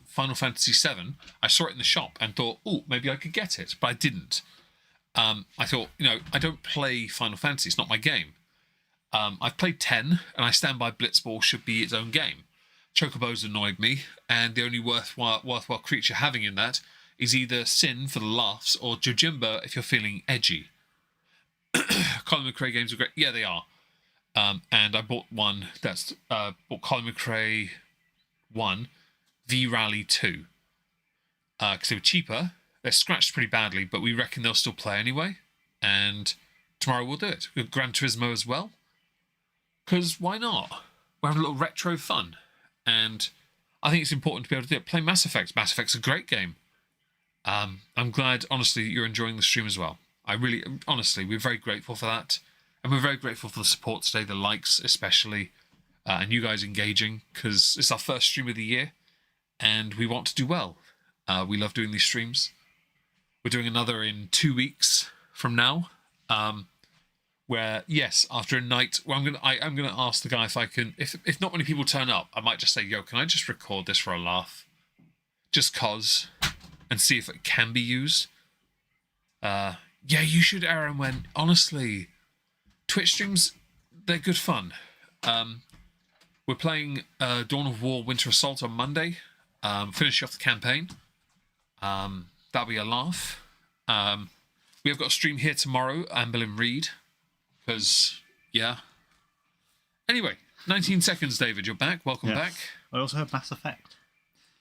Final Fantasy VII. I saw it in the shop and thought, oh, maybe I could get it. But I didn't. I thought, I don't play Final Fantasy. It's not my game. I've played 10, and I stand by Blitzball should be its own game. Chocobos annoyed me, and the only worthwhile creature having in that is either Sin for the laughs or Jojimba if you're feeling edgy. Colin McRae games are great. Yeah, they are. And I bought one that's bought Colin McRae 1, V Rally 2. Because they were cheaper. They're scratched pretty badly, but we reckon they'll still play anyway. And tomorrow we'll do it. We've got Gran Turismo as well. Because why not? We're having a little retro fun. And I think it's important to be able to do it. Play Mass Effect. Mass Effect's a great game. I'm glad, honestly, you're enjoying the stream as well. I really, honestly, we're very grateful for that. And we're very grateful for the support today, the likes especially, and you guys engaging, because it's our first stream of the year, and we want to do well. We love doing these streams. We're doing another in 2 weeks from now, where, yes, after a night, well, I'm gonna ask the guy if I can, if not many people turn up, I might just say, yo, can I just record this for a laugh? Just cause, and see if it can be used. Yeah, you should, Aaron, when, honestly, Twitch streams, they're good fun. We're playing Dawn of War Winter Assault on Monday, finishing off the campaign. That'll be a laugh. We have got a stream here tomorrow, Amber and Reed, because, yeah. Anyway, 19 seconds, David, you're back. Welcome back. I also have Mass Effect.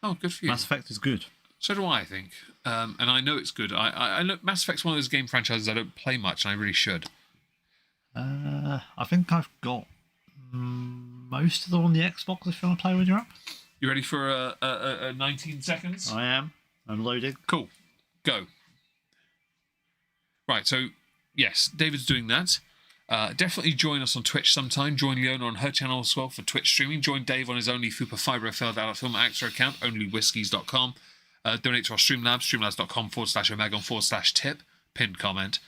Oh, good for you. Mass Effect is good. So do I think. And I know it's good. I know Mass Effect's one of those game franchises I don't play much, and I really should. I think I've got most of them on the Xbox if you want to play when you're up. You ready for a 19 seconds? I am. I'm loading. Cool. Go. Right, so, yes, David's doing that. Definitely join us on Twitch sometime. Join Leona on her channel as well for Twitch streaming. Join Dave on his Only Fupa Fibro Failed Adult Film Actor account, onlywhiskies.com. Donate to our Streamlabs, streamlabs.com/Omegon/tip, pinned comment,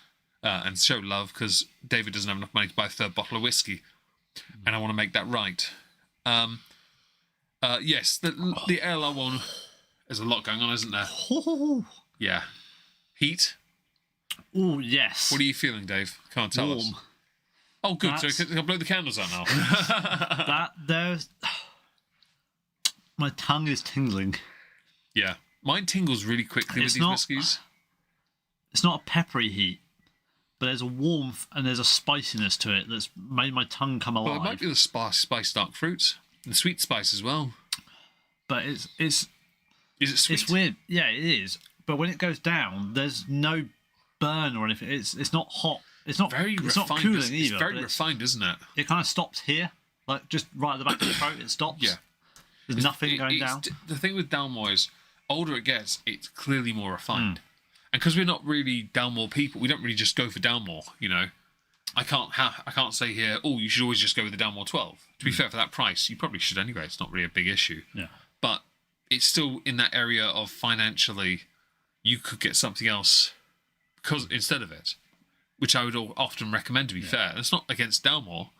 and show love, because David doesn't have enough money to buy a third bottle of whiskey, and I want to make that right. Yes, the ALR one, there's a lot going on, isn't there? Yeah. Heat? Oh, yes. What are you feeling, Dave? Can't tell us. Oh, good. So I can blow the candles out now. My tongue is tingling. Yeah. Mine tingles really quickly with these whiskies. It's not a peppery heat, but there's a warmth and there's a spiciness to it that's made my tongue come alive. Well, it might be the spice dark fruits and sweet spice as well. But it's Is it sweet? It's weird. Yeah, it is. But when it goes down, there's no burn or anything. It's not hot. It's not very it's refined. not cooling either. It's very refined, isn't it? It kind of stops here, like just right at the back of the throat. It stops. Yeah. There's nothing going down. The thing with Dalmore is, older it gets, it's clearly more refined. And because we're not really Dalmore people, we don't really just go for Dalmore. You know, I can't say here, oh, you should always just go with the Dalmore 12. To be fair, for that price, you probably should anyway. It's not really a big issue. Yeah. But it's still in that area of financially, you could get something else because instead of it, which I would often recommend, to be fair. And it's not against Dalmore,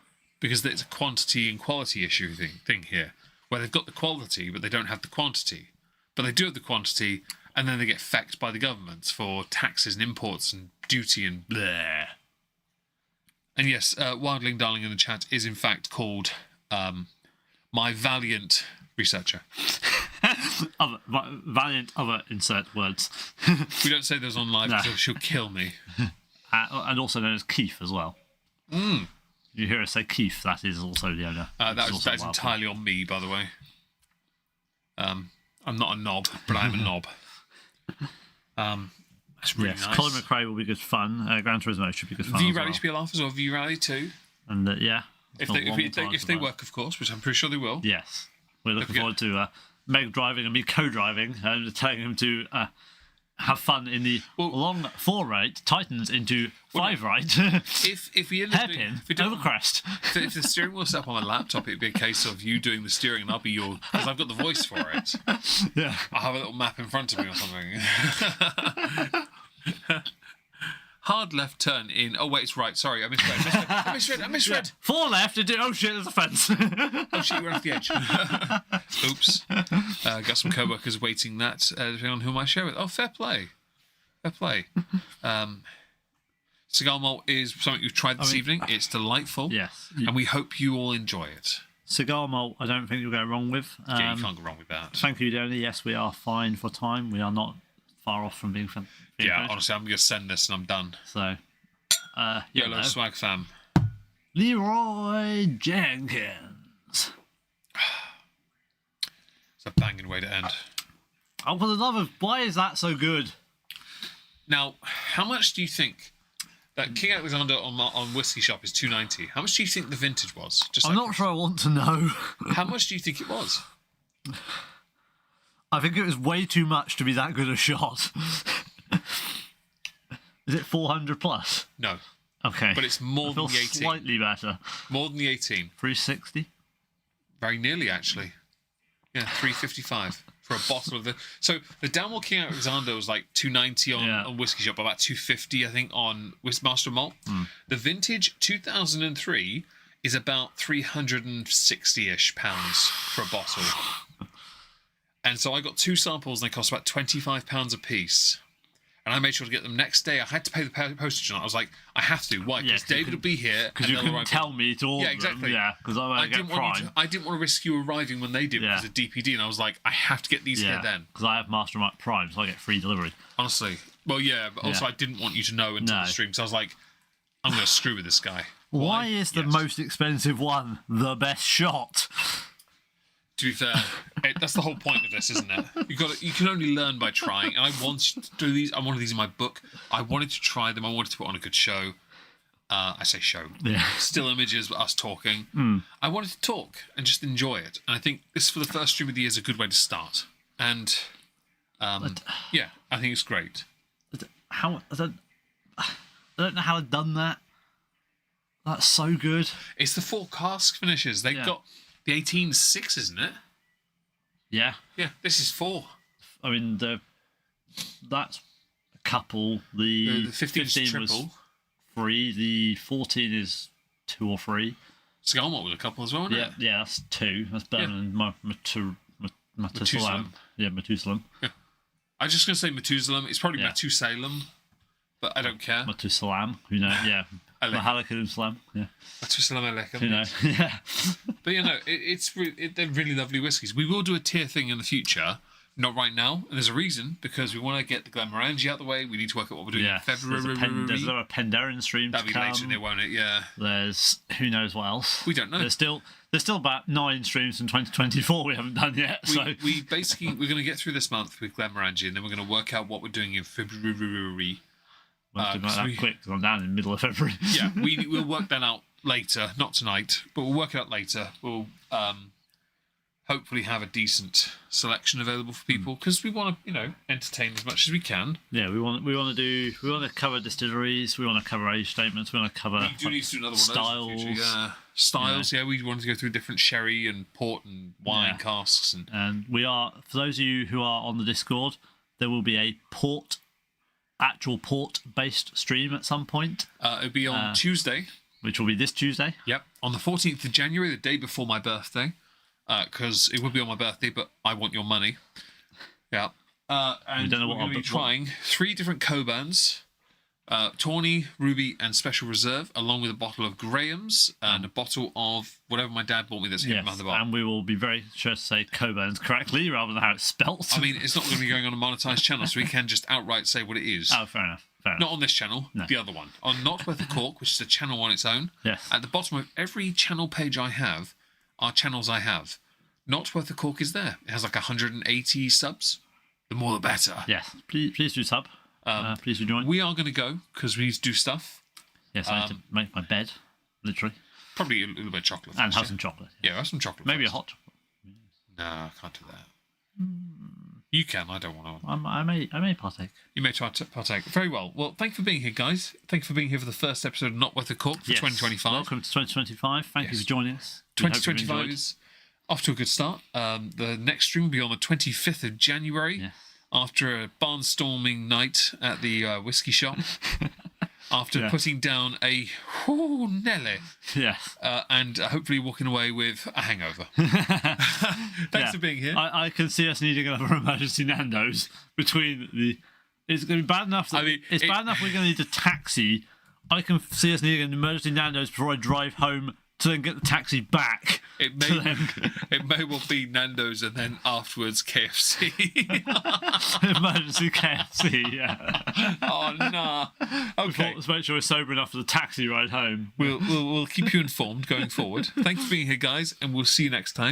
because it's a quantity and quality issue thing here, where they've got the quality, but they don't have the quantity. But they do have the quantity, and then they get fecked by the governments for taxes and imports and duty and blah. And yes, Wildling Darling in the chat is in fact called my valiant researcher. Valiant other insert words. We don't say those on live because she'll kill me. And also known as Keith as well. You hear us say Keith, that is also the owner. That is entirely on me, by the way. I'm not a knob, but I'm a knob. That's really nice. Colin McRae will be good fun. Gran Turismo should be good fun. V-Rally should be a laugh as well. V-Rally too. And If they work, of course, which I'm pretty sure they will. Yes. We're looking forward to Meg driving and me co-driving and telling him to have fun in the long 4-right Titans into 5-right. If we hairpin over crest. If the steering wheel's up on my laptop, it'd be a case of you doing the steering and I'll be your, because I've got the voice for it. Yeah. I'll have a little map in front of me or something. Hard left turn in. Oh wait, it's right. Sorry, I misread. 4 left and oh shit, there's a fence. Oh shit, we're off the edge. Oops. Got some co-workers waiting that, depending on whom I share with. Oh, fair play. Cigar Malt is something you've tried this evening. It's delightful. Yes. And we hope you all enjoy it. Cigar Malt, I don't think you'll go wrong with. Yeah, you can't go wrong with that. Thank you, Donny. Yes, we are fine for time. We are not far off from being finished. Honestly, I'm going to send this and I'm done. So, YOLO swag fam. Leroy Jenkins. It's a banging way to end. Oh, for the love of... Why is that so good? Now, how much do you think that King Alexander on Whiskey Shop is $2.90? How much do you think the vintage was? I'm not sure I want to know. How much do you think it was? I think it was way too much to be that good a shot. Is it 400 plus? No, Okay. but it's more I feel than the 18. slightly better. More than the 18. 360? Very nearly, actually. Yeah, 355 for a bottle of the. So the Dalmore King Alexander was like 290 on Whiskey Shop, about 250, I think, on Master Malt. The vintage 2003 is about 360-ish pounds for a bottle. And so I got 2 samples and they cost about £25 a piece. And I made sure to get them next day. I had to pay the postage on it. I was like, I have to. Why? Because David will be here. Because you couldn't tell me to order exactly. them. Yeah, because I get Prime. I didn't want to risk you arriving when they did because of DPD. And I was like, I have to get these here then. Because I have Mastermind Prime, so I get free delivery. Honestly. Well, yeah, but also I didn't want you to know until the stream. So I was like, I'm going to screw with this guy. Why is the most expensive one the best shot? To be fair, that's the whole point of this, isn't it? You can only learn by trying. And I wanted to do these. I wanted these in my book. I wanted to try them. I wanted to put on a good show. I say show. Yeah. Still images, but us talking. I wanted to talk and just enjoy it. And I think this, for the first stream of the year, is a good way to start. And yeah, I think it's great. I don't know how I've done that. That's so good. It's the 4 cask finishes. They've got the 18.6, isn't it? Yeah. Yeah, this is 4. I mean, that's a couple. The 15 is triple. was 3. The 14 is 2 or 3. Cigar Malt was a couple as well, wasn't it? Yeah, that's 2. That's better than Methuselah. Yeah, Methuselah. Yeah. I was just going to say Methuselah. It's probably Methuselah, but I don't care. Methuselah, who knows? Yeah. Mahalakum Slam. Yeah. Methuselah Alaikum. Who knows? Yeah. But they're really lovely whiskies. We will do a tier thing in the future. Not right now, and there's a reason, because we want to get the Glenmorangie out of the way. We need to work out what we're doing in February. There's a Penderyn stream. That'll be later, there, won't it? Yeah. There's who knows what else. We don't know. There's still about 9 streams in 2024 we haven't done yet. We basically we're going to get through this month with Glenmorangie, and then we're going to work out what we're doing in February. We'll have to make that quick because I'm down in the middle of February. Yeah, we'll work that out later, not tonight, but we'll work it out later. We'll hopefully have a decent selection available for people because we want to, entertain as much as we can. Yeah, we want to cover distilleries, we want to cover age statements, we want to cover. We do need to do another styles. One of those in the future. Yeah, styles. Yeah, we wanted to go through different sherry and port and wine casks, and we are, for those of you who are on the Discord, there will be a actual port-based stream at some point. It'll be on Tuesday. Which will be this Tuesday. Yep, on the 14th of January, the day before my birthday. Because it would be on my birthday, but I want your money. Yeah. And we don't know what we're going to be trying 3 different Cobans, Tawny, Ruby, and Special Reserve, along with a bottle of Graham's and a bottle of whatever my dad bought me that's hidden behind the bar. And we will be very sure to say Cobans correctly rather than how it's spelt. I mean, it's not going to be going on a monetized channel, so we can just outright say what it is. Oh, fair enough. Not on this channel, the other one. On Not Worth a Cork, which is a channel on its own. Yes. At the bottom of every channel page I have are channels I have. Not Worth a Cork is there. It has like 180 subs. The more the better. Yes. Please do sub. Please do join. We are going to go because we need to do stuff. Yes, I need to make my bed, literally. Probably a little bit of chocolate. And have some chocolate. Yeah, have some chocolate. Maybe first. a hot chocolate. No, I can't do that. You can. I don't want to. I may partake. You may partake. Very well. Well, thank you for being here, guys. Thank you for being here for the first episode of Not Worth a Cork for 2025. Welcome to 2025. Thank you for joining us. 2025 is off to a good start. The next stream will be on the 25th of January after a barnstorming night at the whiskey shop. After putting down a Nelly. Yes. And hopefully walking away with a hangover. Thanks for being here. I can see us needing another emergency Nando's between the... It's going to be bad enough that... it's bad enough we're going to need a taxi. I can see us needing an emergency Nando's before I drive home to then get the taxi back. It may well be Nando's and then afterwards KFC. Emergency KFC, yeah. Oh, no. Okay. Let's make sure we're sober enough for the taxi ride home. We'll keep you informed going forward. Thanks for being here, guys, and we'll see you next time.